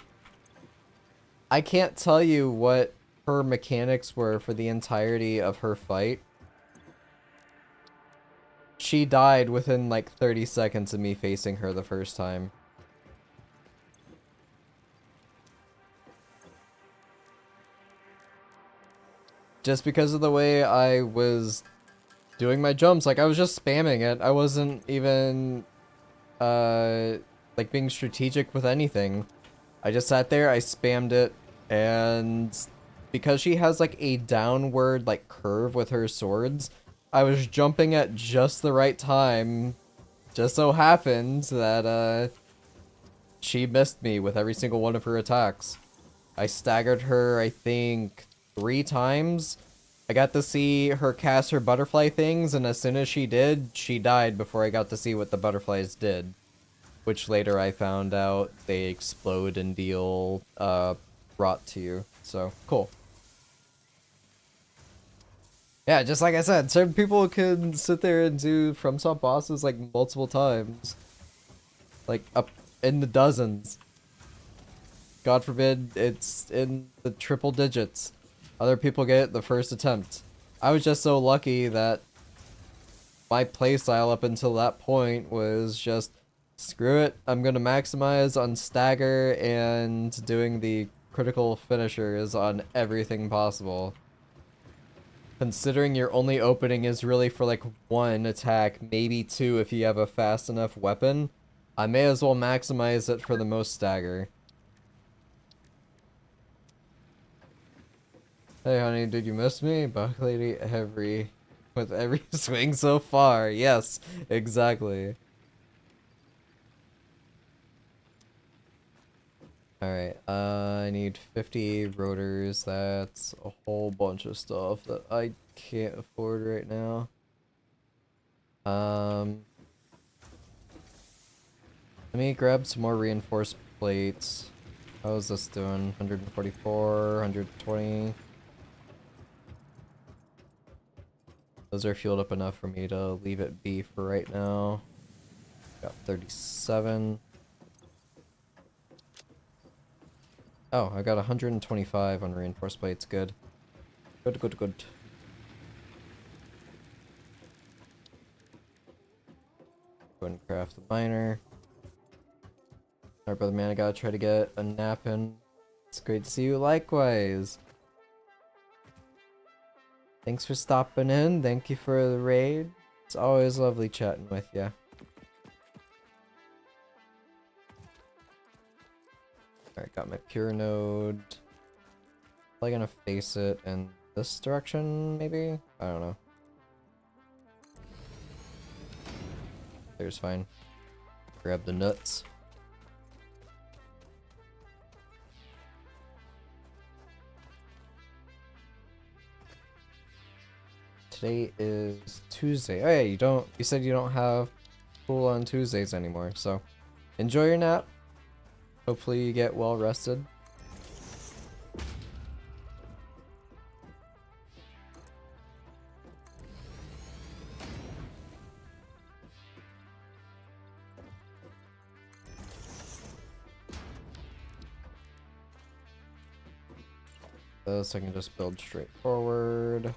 I can't tell you what her mechanics were for the entirety of her fight. She died within like 30 seconds of me facing her the first time. Just because of the way I was doing my jumps, like I was just spamming it. I wasn't even like being strategic with anything. I just sat there, I spammed it, and because she has like a downward like curve with her swords, I was jumping at just the right time. Just so happened that she missed me with every single one of her attacks. I staggered her, I think, 3 times. I got to see her cast her butterfly things, and as soon as she did, she died before I got to see what the butterflies did. Which later I found out they explode and deal rot to you. So, cool. Yeah, just like I said, certain people can sit there and do FromSoft bosses like multiple times. Like up in the dozens. God forbid it's in the triple digits. Other people get it the first attempt. I was just so lucky that my playstyle up until that point was just, screw it, I'm gonna maximize on stagger and doing the critical finishers on everything possible. Considering your only opening is really for like 1 attack, maybe 2 if you have a fast enough weapon, I may as well maximize it for the most stagger. Hey honey, did you miss me? Buck Lady with every swing so far. Yes, exactly. Alright, I need 50 rotors. That's a whole bunch of stuff that I can't afford right now. Let me grab some more reinforced plates. How's this doing? 144, 120. Those are fueled up enough for me to leave it be for right now. Got 37. Oh, I got 125 on reinforced plates. Good. Good, good, good. Go ahead and craft the miner. Alright, brother man, I gotta try to get a nap in. It's great to see you likewise. Thanks for stopping in. Thank you for the raid. It's always lovely chatting with you. Alright, got my pure node. Probably gonna face it in this direction, maybe? I don't know. There's fine. Grab the nuts. Today is Tuesday. Oh yeah, you said you don't have school on Tuesdays anymore, so enjoy your nap. Hopefully you get well rested. This I can just build straight forward.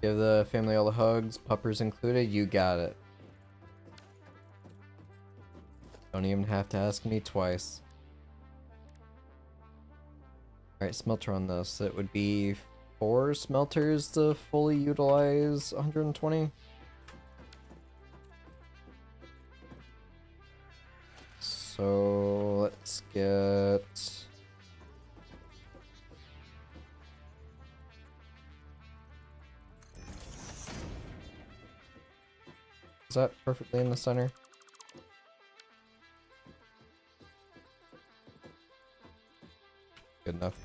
Give the family all the hugs, puppers included, you got it. Don't even have to ask me twice. Alright, smelter on this. It would be 4 smelters to fully utilize 120. So let's get... Is that perfectly in the center? Good enough.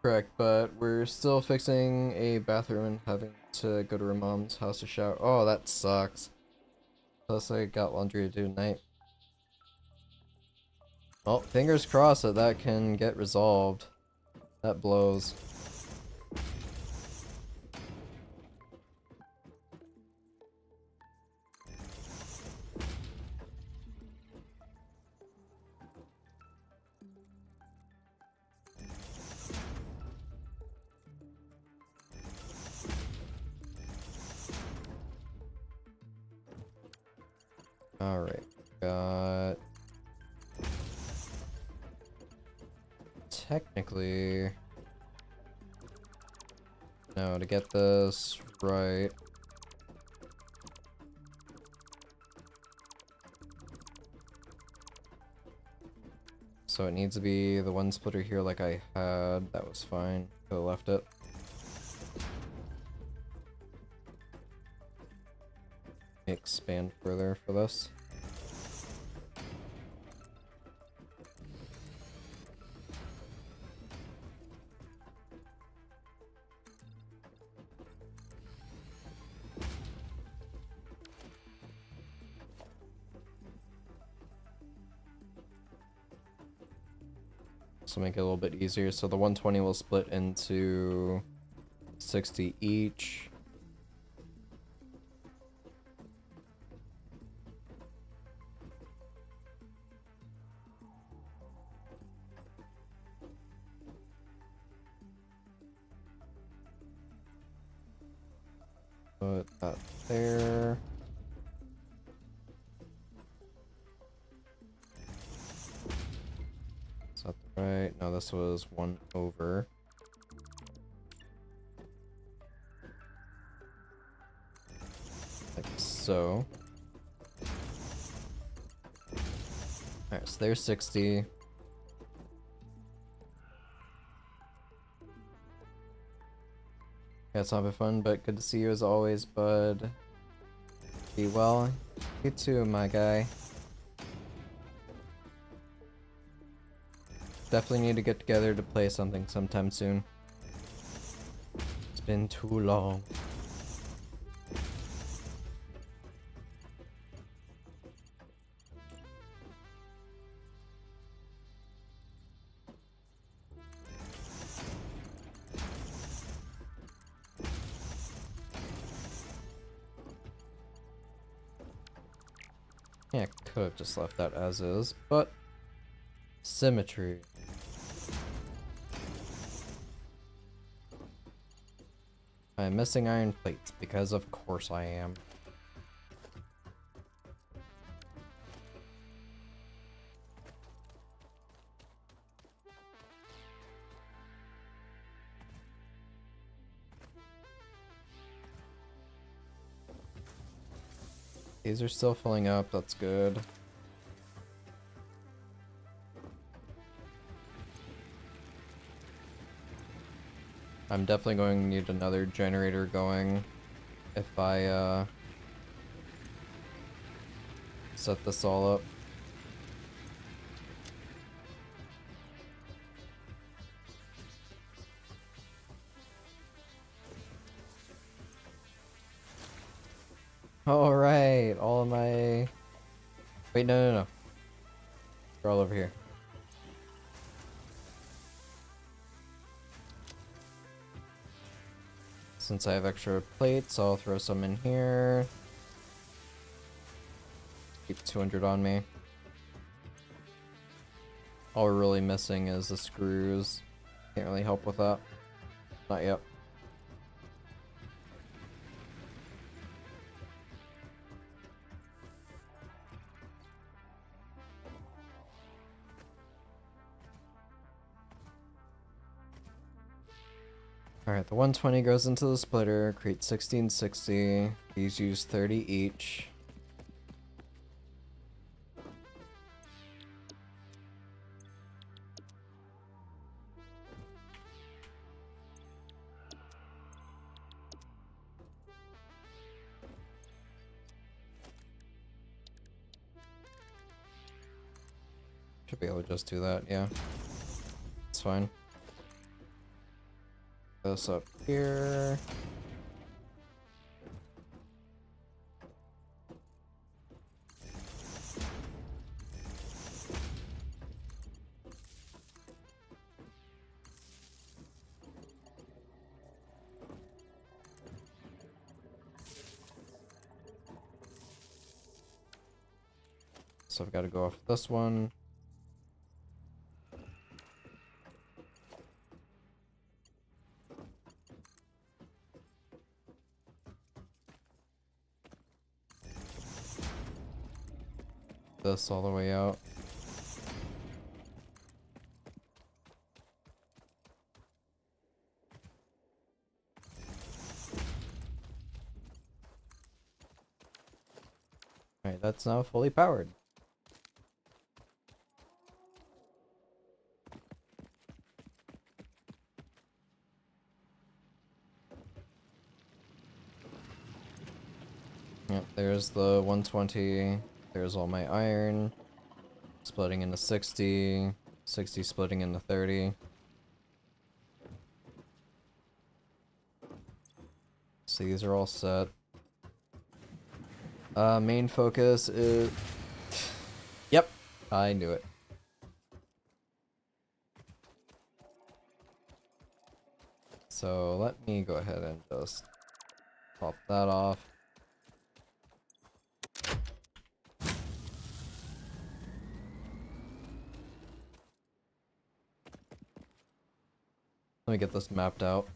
Correct, but we're still fixing a bathroom and having to go to her mom's house to shower. Oh, that sucks. Plus I got laundry to do tonight. Well, fingers crossed that that can get resolved. That blows. Alright, got... Technically... No, to get this right... So it needs to be the one splitter here like I had. That was fine. Could've left it. Expand further for this. So make it a little bit easier. So the 120 will split into 60 each. Put that there. Is that right? No, this was 1 over. Like so. Alright, so there's 60. Yeah, it's not been fun, but good to see you as always, bud. Be well. You too, my guy. Definitely need to get together to play something sometime soon. It's been too long. Yeah, I could have just left that as is, but symmetry. I'm missing iron plates because of course I am. These are still filling up, that's good. I'm definitely going to need another generator going if I set this all up. Alright, all of my... Wait, no. They're all over here. Since I have extra plates, I'll throw some in here. Keep 200 on me. All we're really missing is the screws. Can't really help with that. Not yet. Alright, the 120 goes into the splitter, creates 1660. These use 30 each. Should be able to just do that, yeah. It's fine. This up here. So I've got to go off this one. This all the way out. Alright, that's now fully powered. Yep, there's the 120. There's all my iron. Splitting into 60. 60 splitting into 30. So these are all set. Main focus is... Yep, I knew it. So let me go ahead and just pop that off. Let me get this mapped out.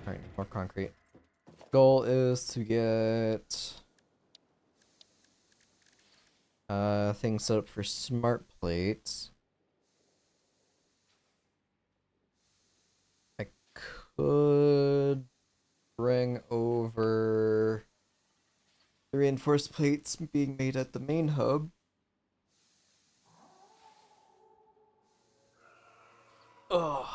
Alright, more concrete. Goal is to get things set up for smart plates. I could bring over the reinforced plates being made at the main hub. Ugh.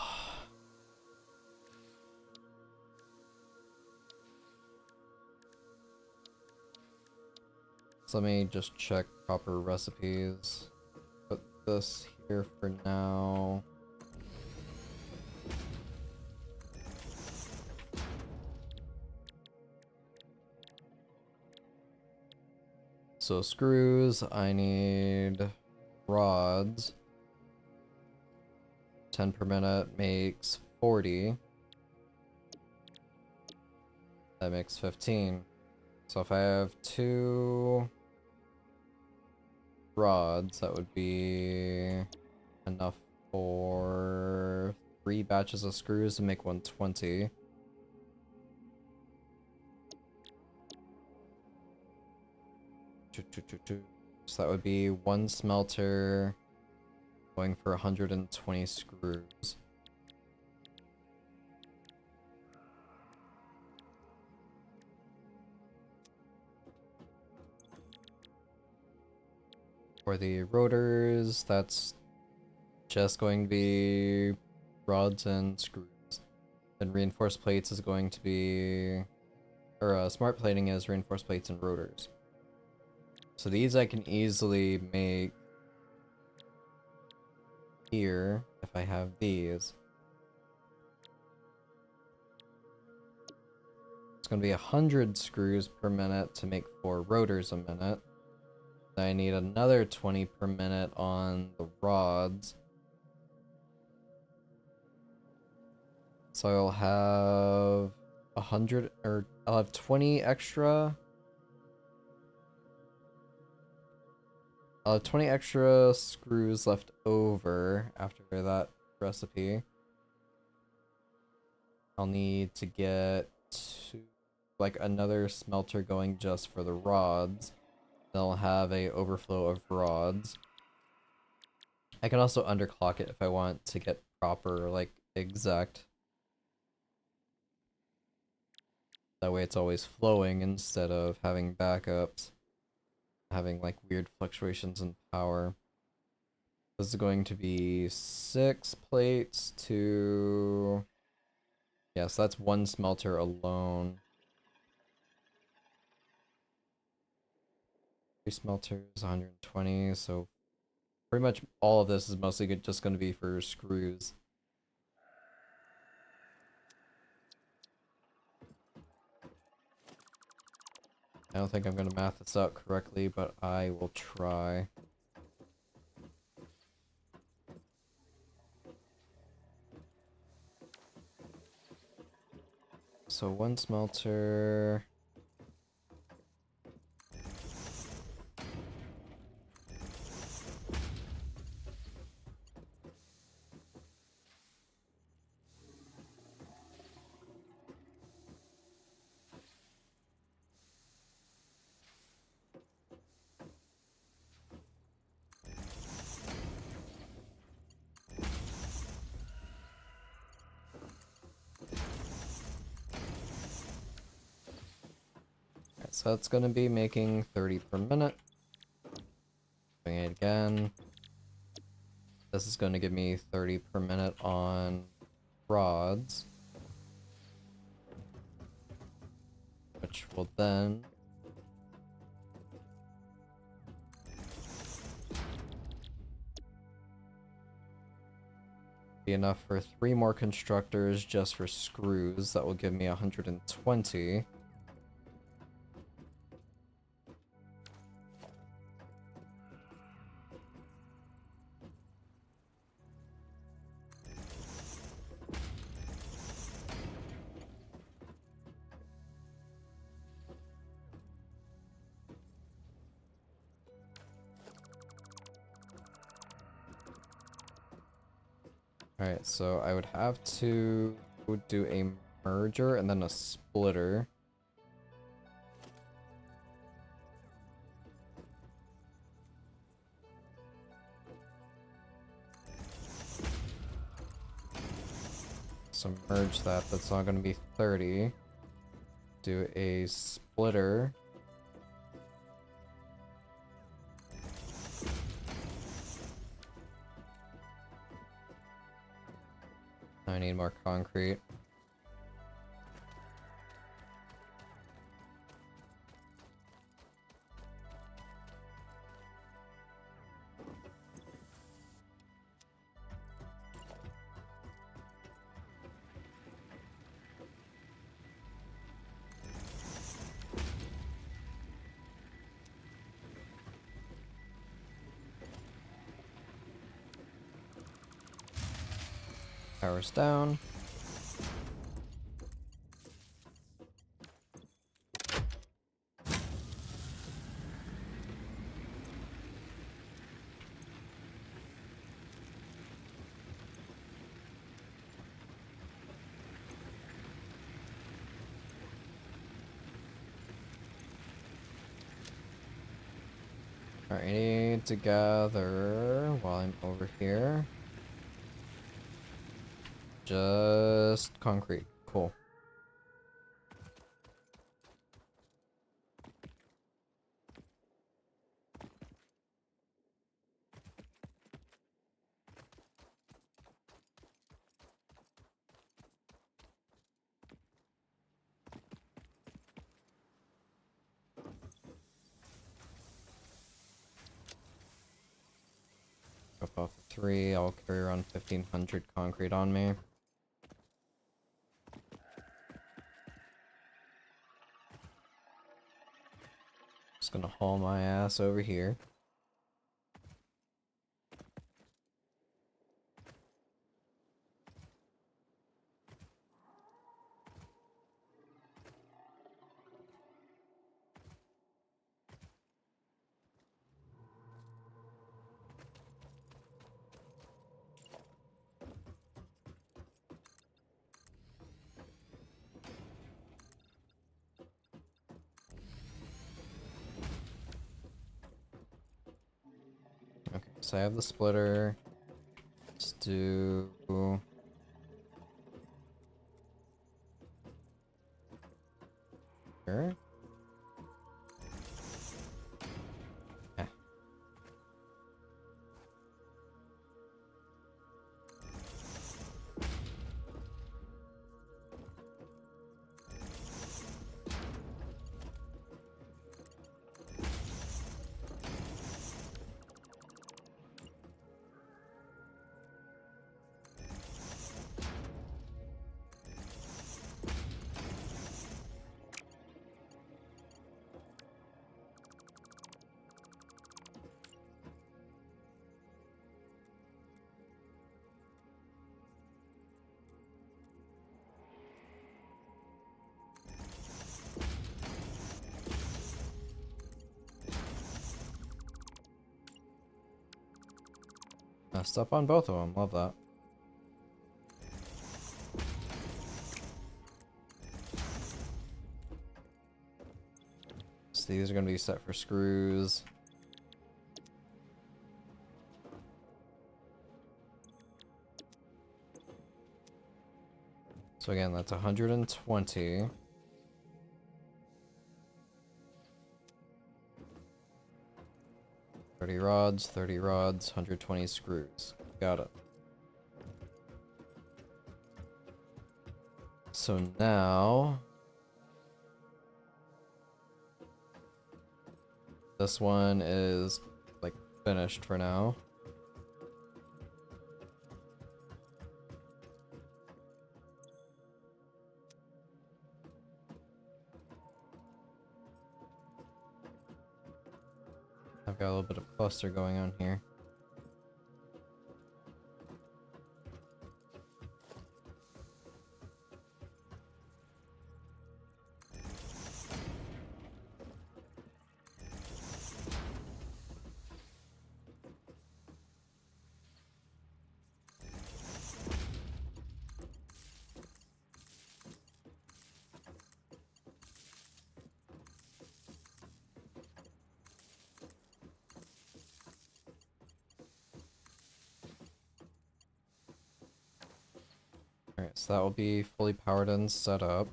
So let me just check proper recipes. Put this here for now. So screws, I need rods. 10 per minute makes 40. That makes 15. So if I have 2 rods, that would be enough for 3 batches of screws to make 120. So that would be 1 smelter going for 120 screws. For the rotors, that's just going to be rods and screws. Then reinforced plates is going to be, or smart plating is reinforced plates and rotors. So these I can easily make here if I have these. It's going to be 100 screws per minute to make 4 rotors a minute. Then I need another 20 per minute on the rods. So I'll have 100, or I'll have 20 extra. I'll have 20 extra screws left over after that recipe. I'll need to get like another smelter going just for the rods. They'll have a overflow of rods. I can also underclock it if I want to get proper, like, exact. That way it's always flowing instead of having backups. Having, like, weird fluctuations in power. This is going to be 6 plates to... Yeah, so that's 1 smelter alone. 3 smelters, 120, so pretty much all of this is mostly just going to be for screws. I don't think I'm going to math this out correctly, but I will try. So 1 smelter... So that's going to be making 30 per minute. Doing it again. This is going to give me 30 per minute on rods. Which will then... be enough for 3 more constructors just for screws. That will give me 120. Alright, so I would have to do a merger and then a splitter. so merge that. That's not going to be 30. Do a splitter. I need more concrete. Power's down. Alright, I need to gather while I'm over here. Just concrete. Cool. Drop off 3. I'll carry around 1,500 concrete on me. Just gonna haul my ass over here. Okay, so I have the splitter. Let's do... Sure. Yeah. Messed up on both of them. Love that. So these are going to be set for screws. So again, that's 120. $30 rods, 30 rods, 120 screws. Got it. So now... this one is, like, finished for now. I've got a little bit of cluster going on here. Alright, so that will be fully powered and set up.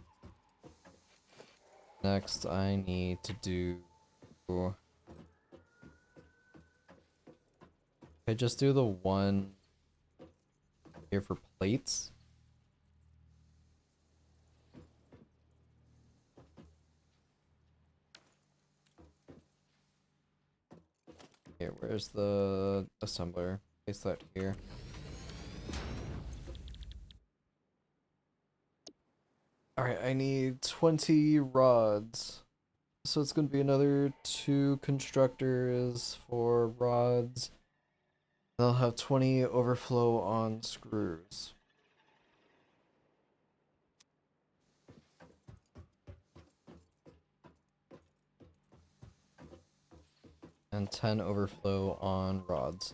Next, I need to do... I just do the one here for plates. Here, where's the assembler? Place that here. Alright, I need 20 rods. So it's gonna be another 2 constructors for rods. They'll have 20 overflow on screws. And 10 overflow on rods.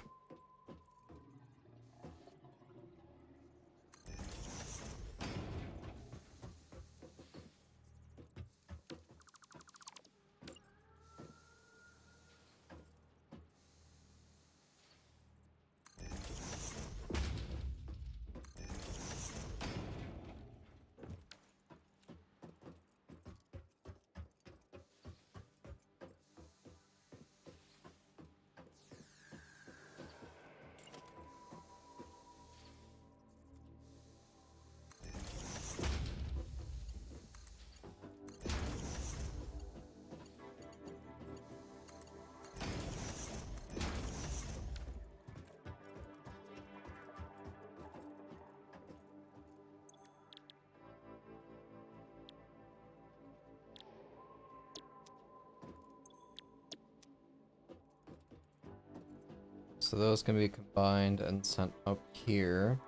So those can be combined and sent up here.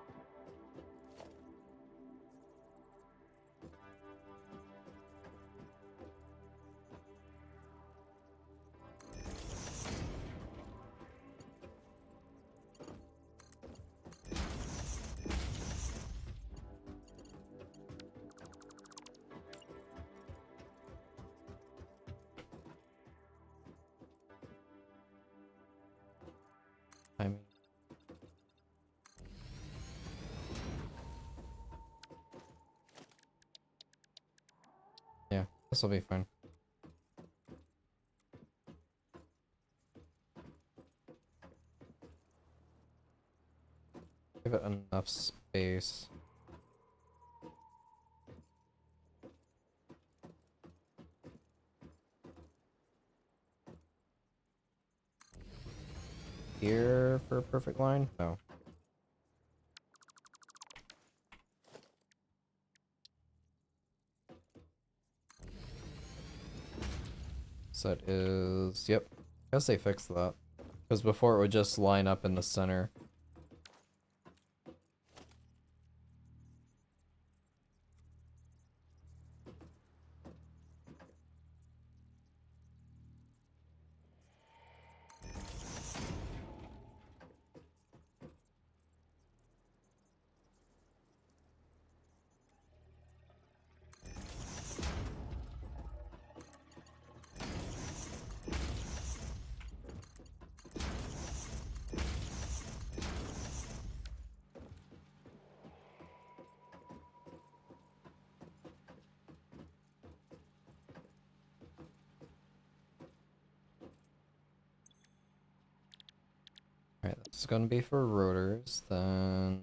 I mean, yeah, this will be fine. Give it enough space. Here for a perfect line? No. So that is, yep. I guess they fixed that. Because before it would just line up in the center. Alright, this is gonna be for rotors, then...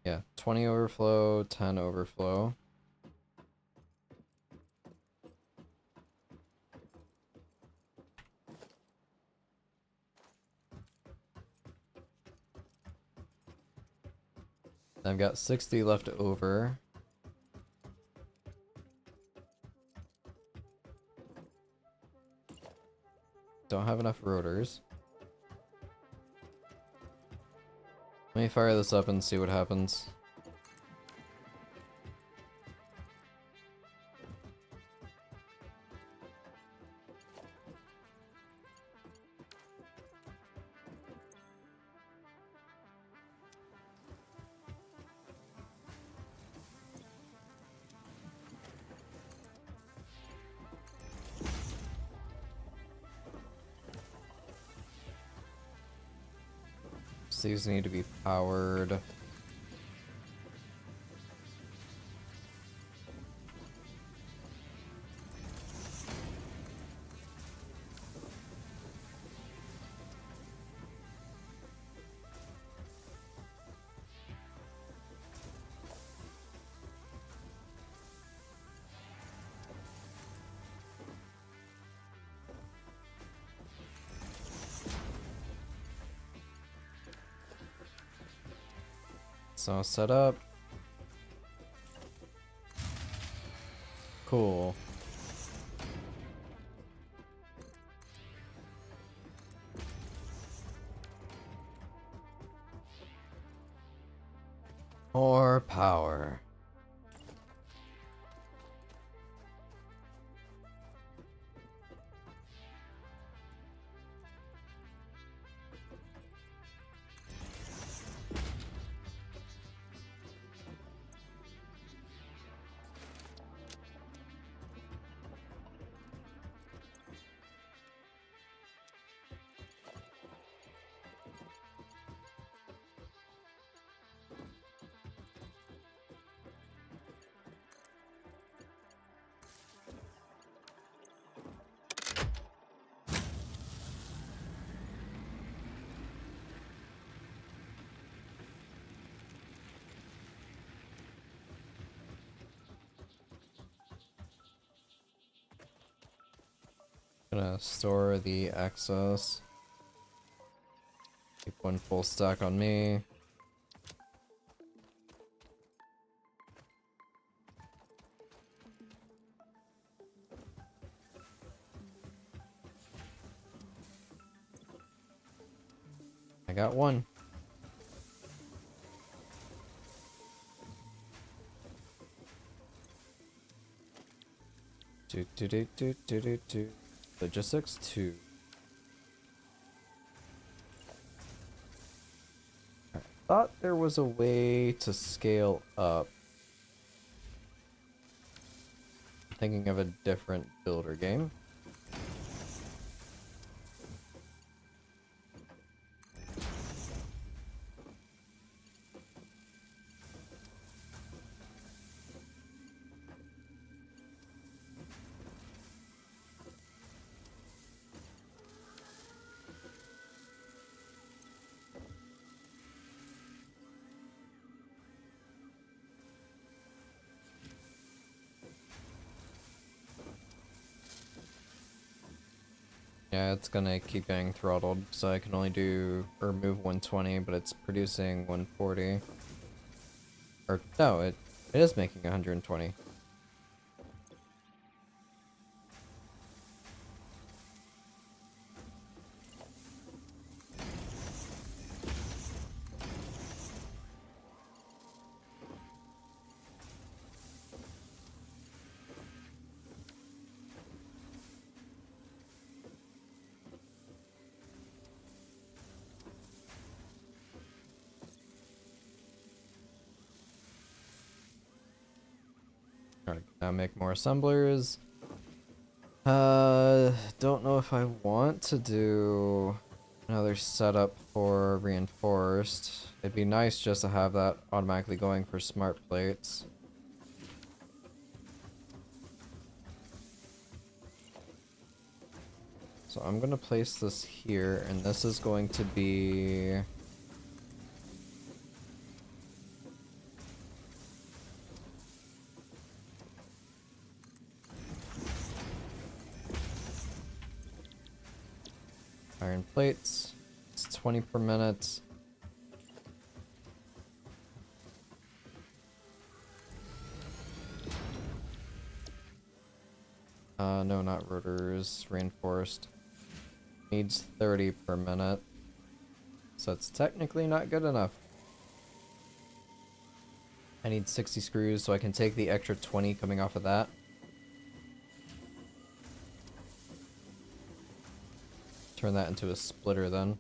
Yeah, 20 overflow, 10 overflow. I've got 60 left over. Don't have enough rotors. Let me fire this up and see what happens. So these need to be powered. It's all set up. Cool. More power. Gonna store the excess. Keep one full stack on me. I got one. Do. Logistics 2. I thought there was a way to scale up. Thinking of a different builder game. Yeah, it's gonna keep getting throttled, so I can only do or move 120, but it's producing 140. Or no, it is making 120. Alright, now make more assemblers. Don't know if I want to do another setup for reinforced. It'd be nice just to have that automatically going for smart plates. So I'm gonna place this here, and this is going to be... iron plates. It's 20 per minute. No, not rotors. Reinforced. Needs 30 per minute. So it's technically not good enough. I need 60 screws, so I can take the extra 20 coming off of that. Turn that into a splitter then.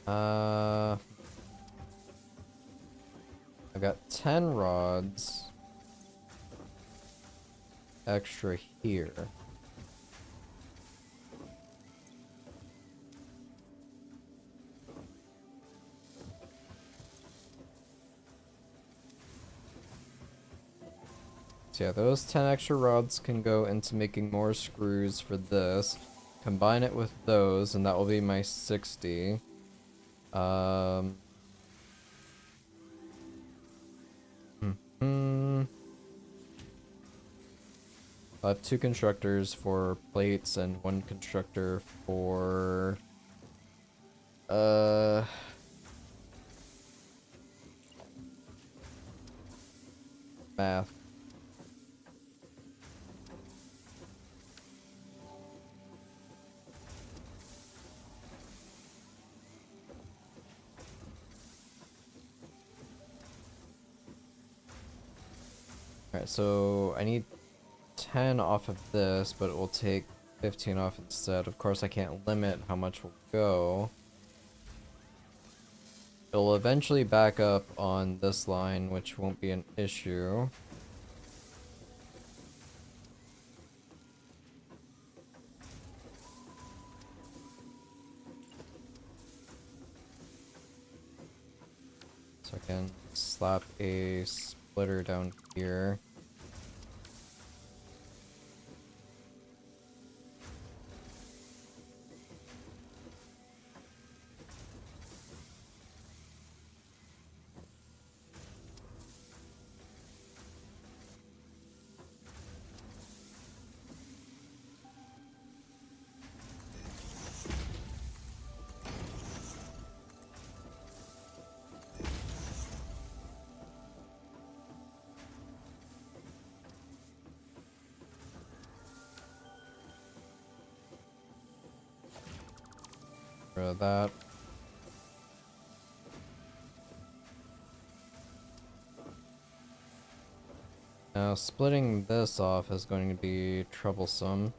I got 10 rods extra here. So yeah, those 10 extra rods can go into making more screws for this. Combine it with those, and that will be my 60. Um. Hmm. I have 2 constructors for plates and 1 constructor for uh math. Alright, so I need 10 off of this, but it will take 15 off instead. Of course, I can't limit how much will go. It'll eventually back up on this line, which won't be an issue. So I can slap a splitter down here. Rid of that. Now, splitting this off is going to be troublesome.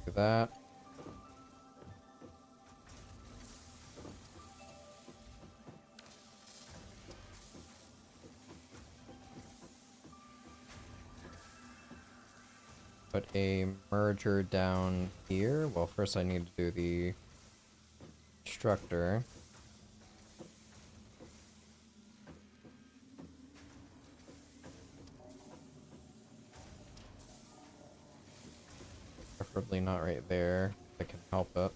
Do that. Put a merger down here. Well, first I need to do the constructor. Preferably not right there, if I can help it.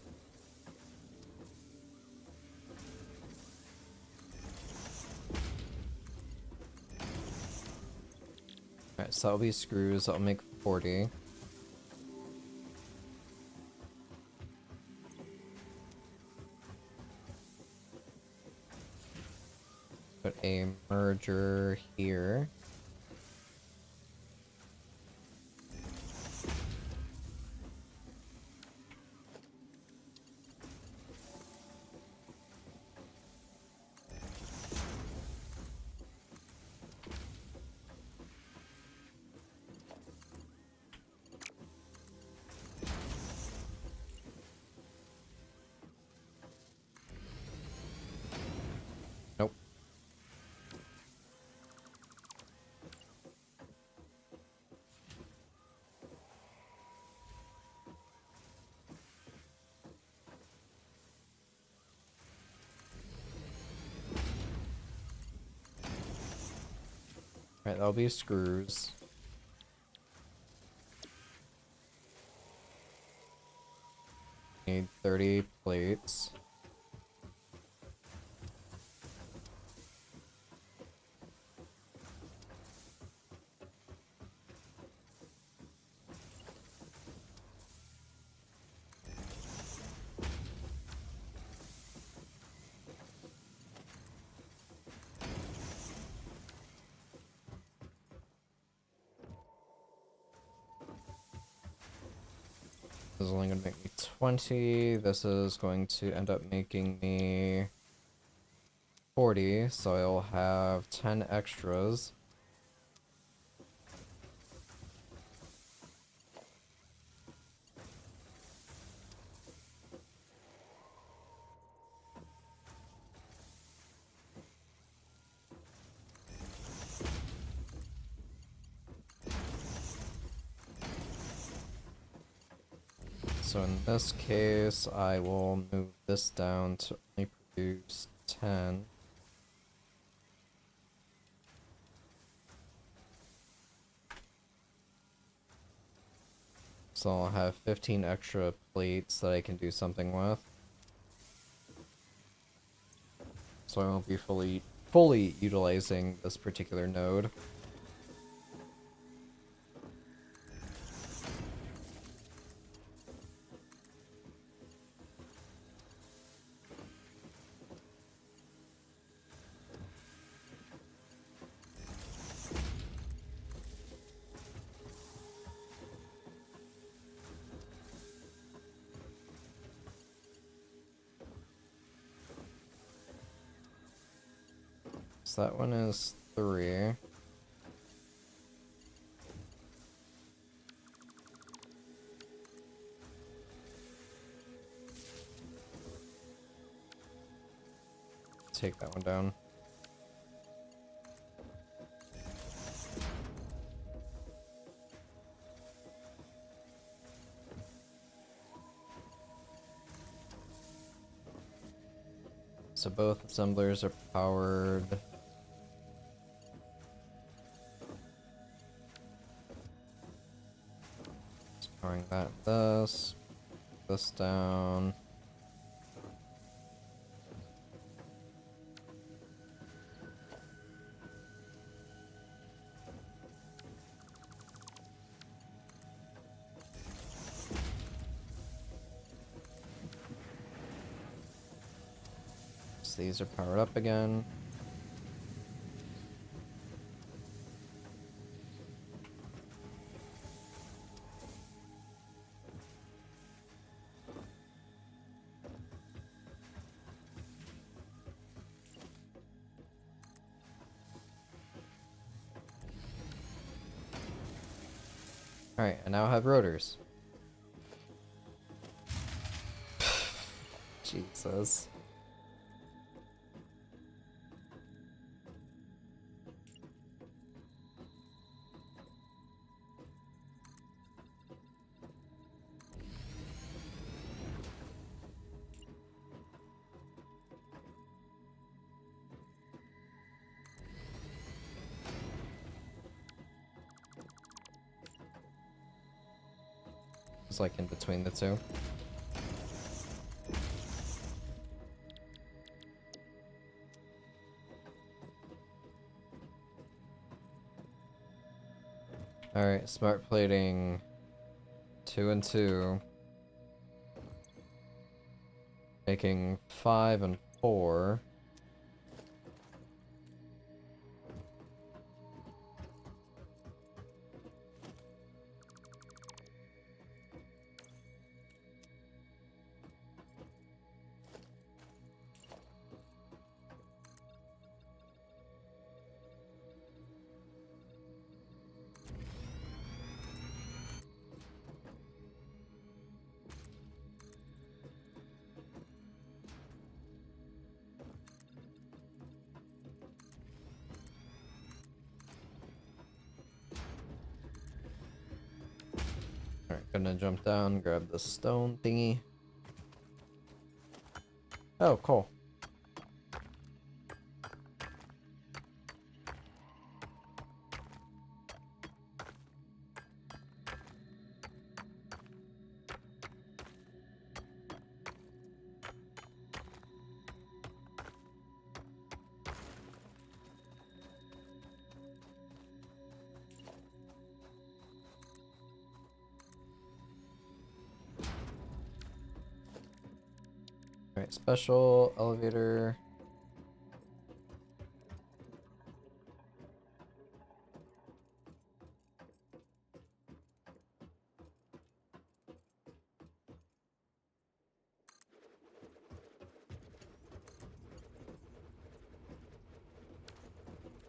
Alright, so that'll be screws. That'll make 40. Put a merger here. Nope. Alright, that'll be screws. Need 30 plates. This is only going to make me 20. This is going to end up making me 40, so I'll have 10 extras. So in this case, I will move this down to only produce 10. So I'll have 15 extra plates that I can do something with. So I won't be fully utilizing this particular node. So that one is 3. Take that one down. So both assemblers are powered. Just powering that, this down. So these are powered up again. Alright, I now have rotors. Jesus. It's like in between the two. Alright, smart plating 2 and 2. Making 5 and 4. Alright, gonna jump down, grab the stone thingy. Oh, cool. Alright, special elevator.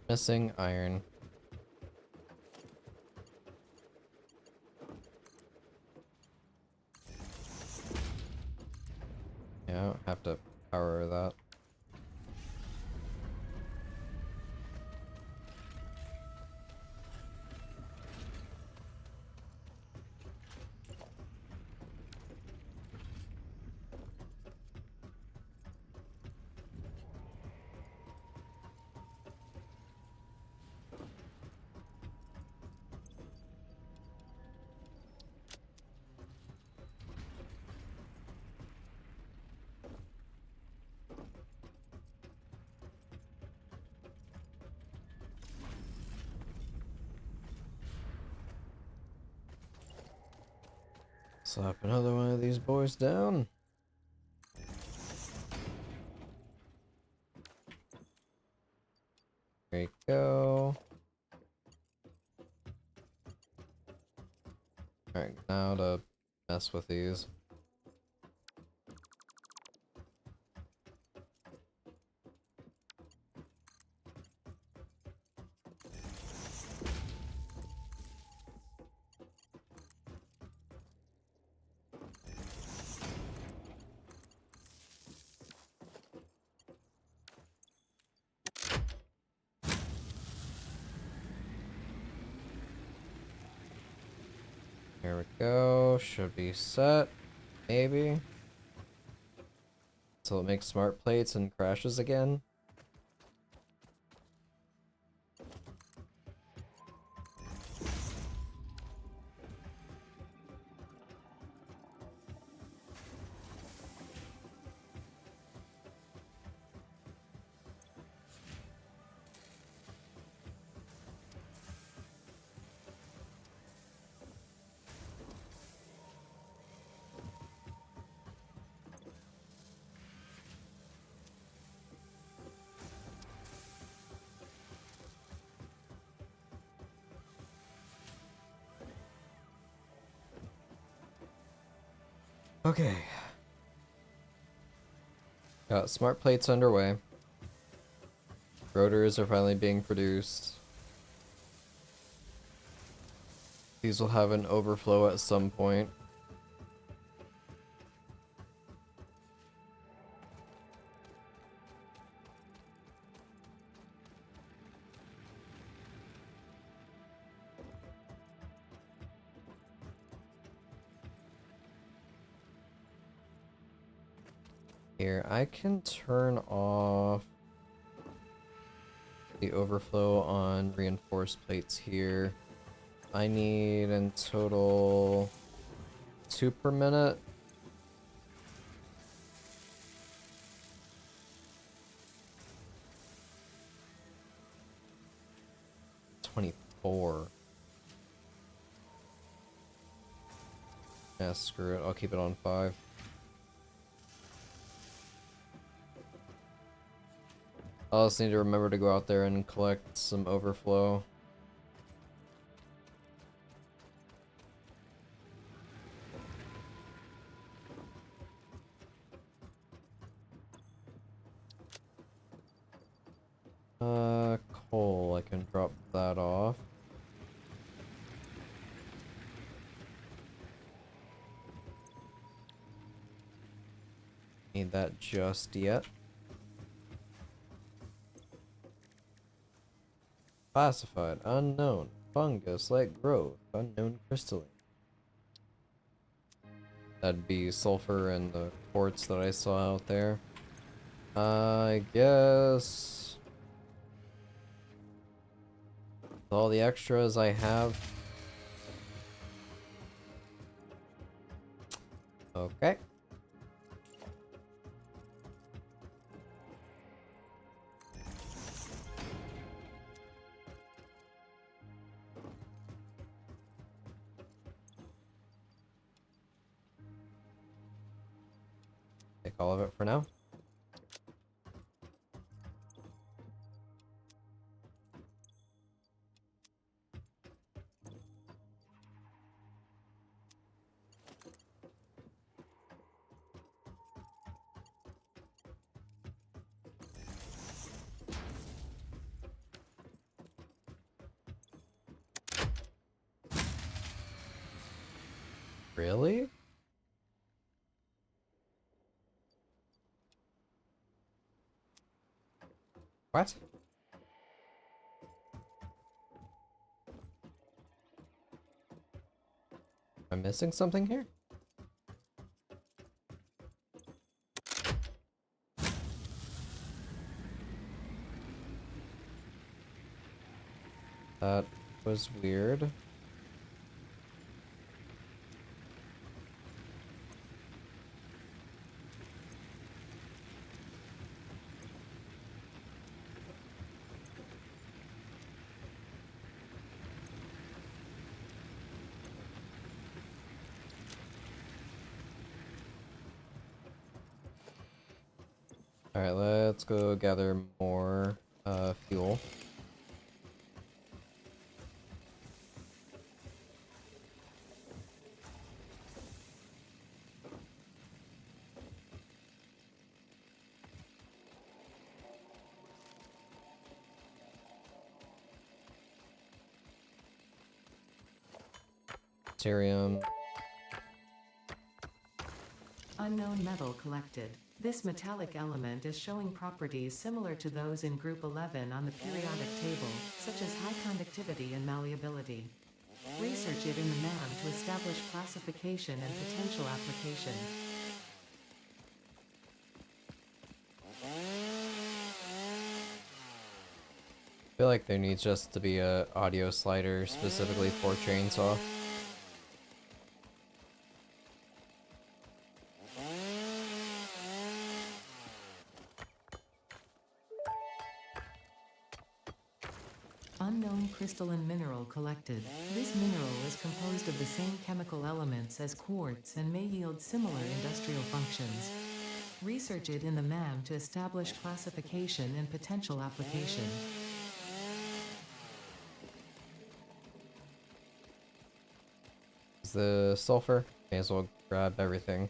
Missing iron. Yeah, I don't have to power that. Slap another one of these boys down. There you go. Alright, now to mess with these. There we go. Should be set. Maybe. So it makes smart plates and crashes again. Okay. Got smart plates underway. Rotors are finally being produced. These will have an overflow at some point. Here, I can turn off the overflow on reinforced plates here. I need in total 2 per minute. $24. Yeah, screw it. I'll keep it on 5. I'll just need to remember to go out there and collect some overflow. Coal. I can drop that off. Need that just yet. Classified. Unknown. Fungus-like growth. Unknown crystalline. That'd be sulfur and the quartz that I saw out there. I guess... with all the extras I have. Okay. Take all of it for now. Really? What? Am I missing something here? That was weird. Alright, let's go gather more fuel. Cerium. Unknown metal collected. This metallic element is showing properties similar to those in Group 11 on the periodic table, such as high conductivity and malleability. Research it in the MAM to establish classification and potential application. I feel like there needs just to be a audio slider specifically for chainsaw. Unknown crystalline mineral collected. This mineral is composed of the same chemical elements as quartz and may yield similar industrial functions. Research it in the MAM to establish classification and potential application. Is the sulfur? May as well grab everything.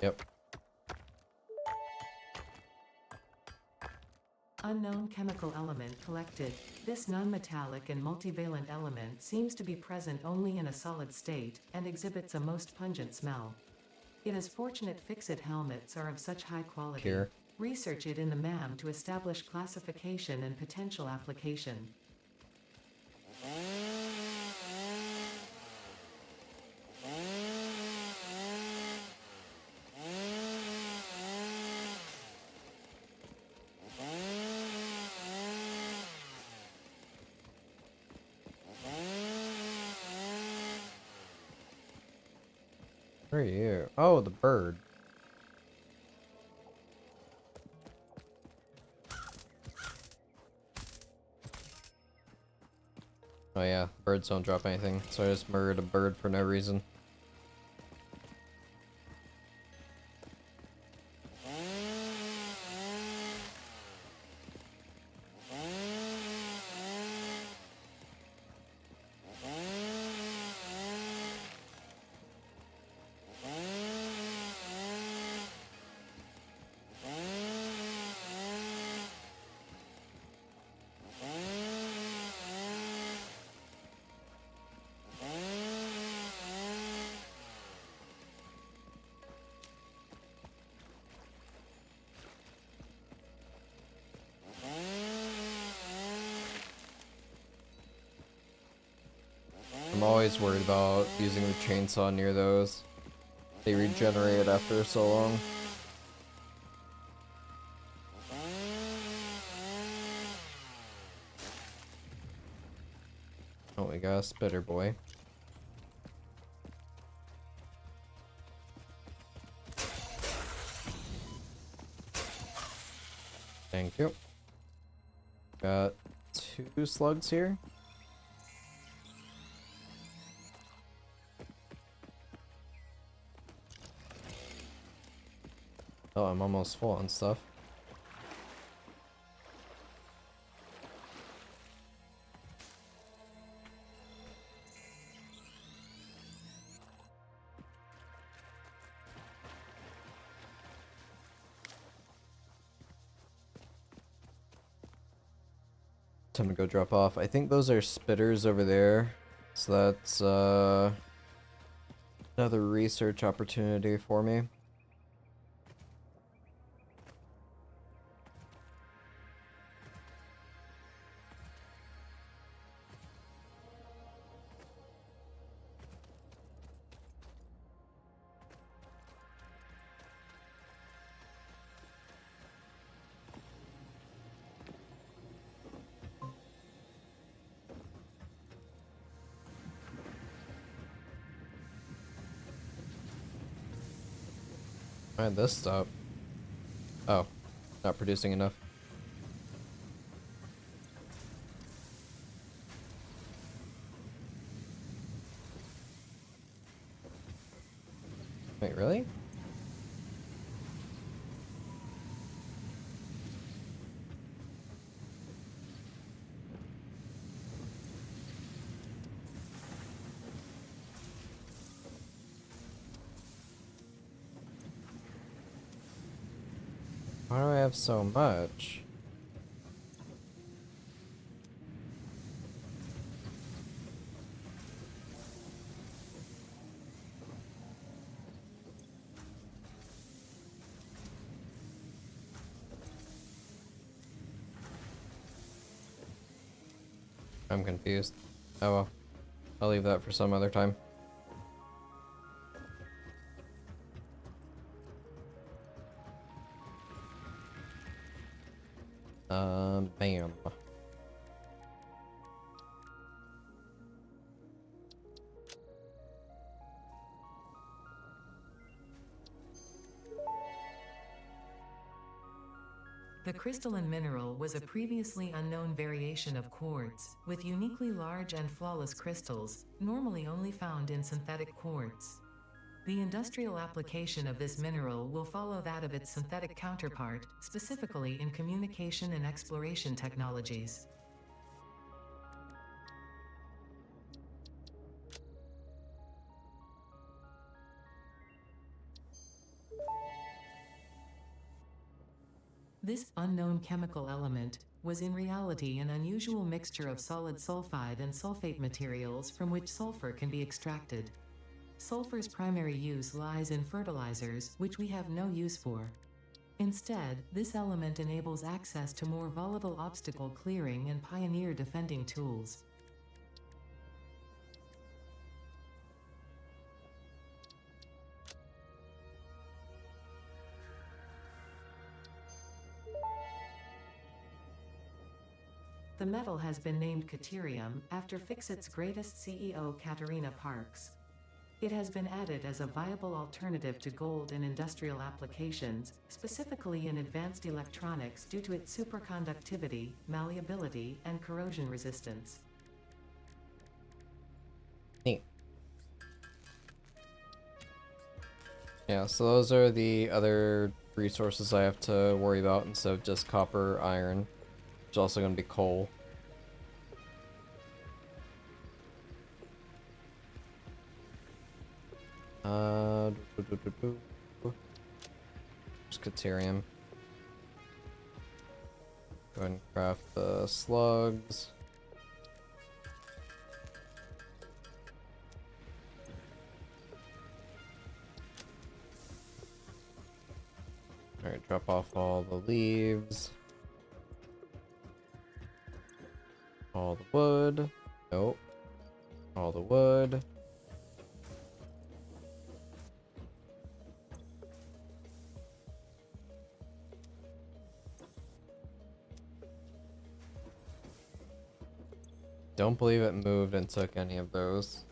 Yep. Unknown chemical element collected. This non-metallic and multivalent element seems to be present only in a solid state, and exhibits a most pungent smell. It is fortunate fixit helmets are of such high quality. Here. Research it in the MAM to establish classification and potential application. Where are you? Oh, the bird. Oh yeah, birds don't drop anything, so I just murdered a bird for no reason. I'm always worried about using the chainsaw near those. They regenerate after so long. Oh, we got a spitter boy. Thank you. Got 2 slugs here. Oh, I'm almost full on stuff. Time to go drop off. I think those are spitters over there. So that's another research opportunity for me. Why'd this stop? Oh, not producing enough. Wait, really? Why do I have so much? I'm confused. Oh well. I'll leave that for some other time. Bam. The crystalline mineral was a previously unknown variation of quartz, with uniquely large and flawless crystals, normally only found in synthetic quartz. The industrial application of this mineral will follow that of its synthetic counterpart, specifically in communication and exploration technologies. This unknown chemical element was in reality an unusual mixture of solid sulfide and sulfate materials from which sulfur can be extracted. Sulfur's primary use lies in fertilizers, which we have no use for. Instead, this element enables access to more volatile obstacle clearing and pioneer defending tools. The metal has been named Caterium after Fixit's greatest CEO Katerina Parks. It has been added as a viable alternative to gold in industrial applications, specifically in advanced electronics due to its superconductivity, malleability, and corrosion resistance. Neat. Yeah, so those are the other resources I have to worry about instead of just copper, iron, which is also going to be coal. Just Caterium. Go ahead and craft the slugs. Alright, drop off all the leaves. All the wood. Nope. All the wood. Don't believe it moved and took any of those.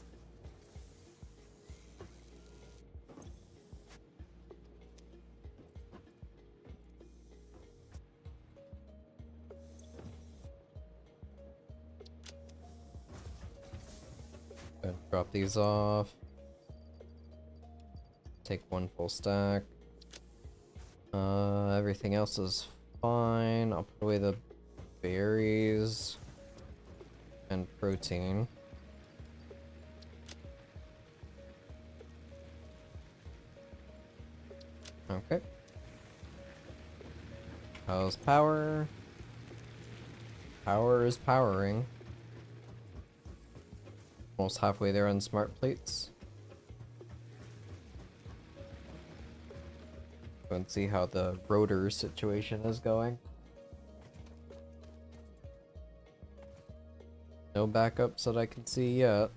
Go ahead and drop these off. Take one full stack. Everything else is fine. I'll put away the berries and protein. Okay. How's power? Power is powering. Almost halfway there on smart plates. Go and see how the rotor situation is going. No backups that I can see yet.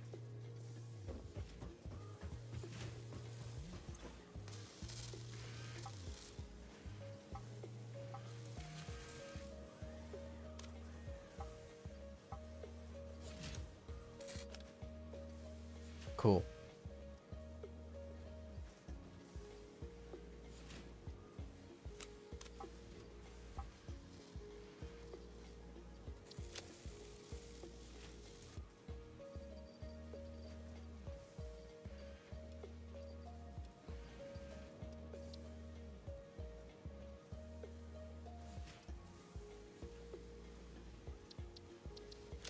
Cool.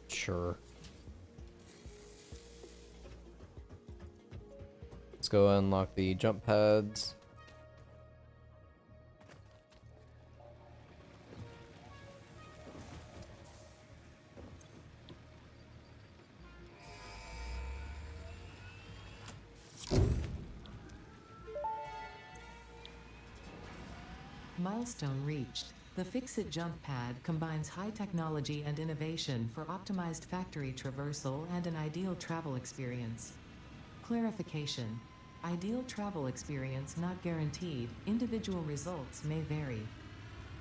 Sure. Let's go unlock the jump pads. Milestone reached. The Fix-It jump pad combines high technology and innovation for optimized factory traversal and an ideal travel experience. Clarification. Ideal travel experience not guaranteed, individual results may vary.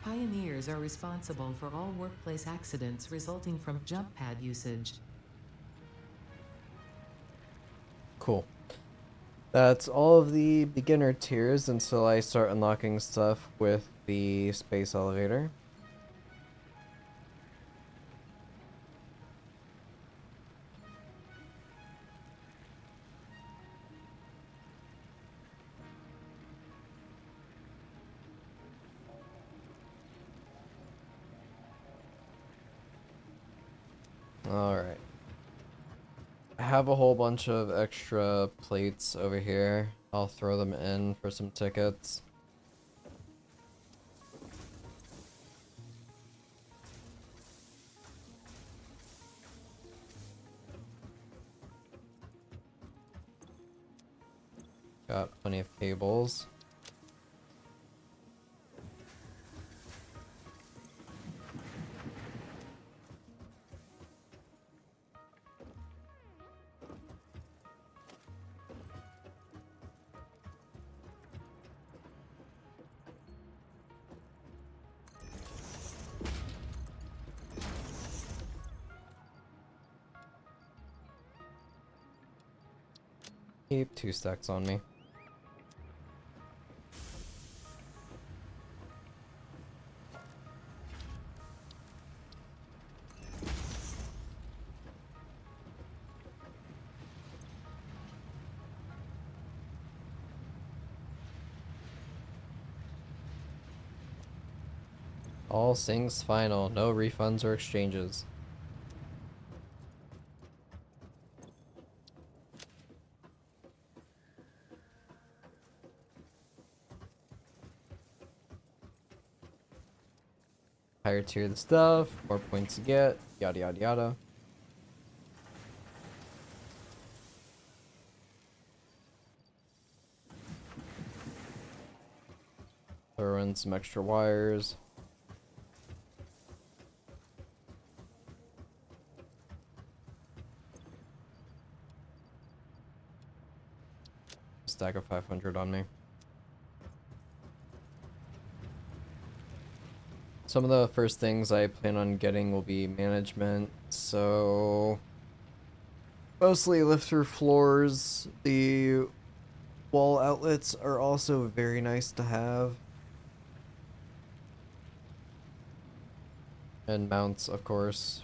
Pioneers are responsible for all workplace accidents resulting from jump pad usage. Cool. That's all of the beginner tiers until I start unlocking stuff with the space elevator. Alright. I have a whole bunch of extra plates over here. I'll throw them in for some tickets. Got plenty of cables. Keep 2 stacks on me. All things final, no refunds or exchanges. Higher tier the stuff, more points you get, yada yada yada. Throw in some extra wires. Stack of 500 on me. Some of the first things I plan on getting will be management, so mostly lift through floors. The wall outlets are also very nice to have. And mounts, of course.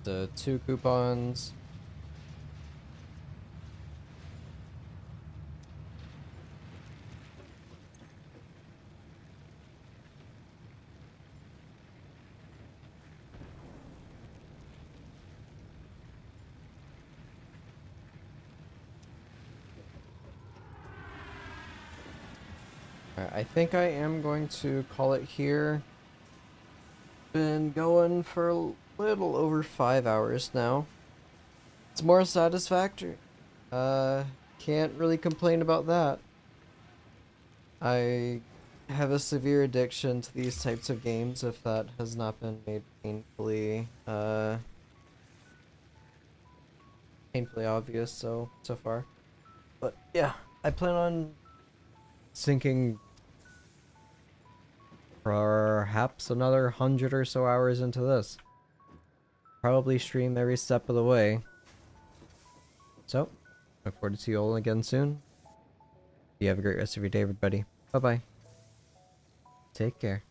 The 2 coupons. Alright, I think I am going to call it here. Been going for a little over 5 hours now. It's more satisfactory. Can't really complain about that. I have a severe addiction to these types of games, if that has not been made painfully obvious so far. But yeah, I plan on sinking perhaps another 100 or so hours into this. Probably stream every step of the way. So, look forward to see you all again soon. You have a great rest of your day, everybody. Bye bye. Take care.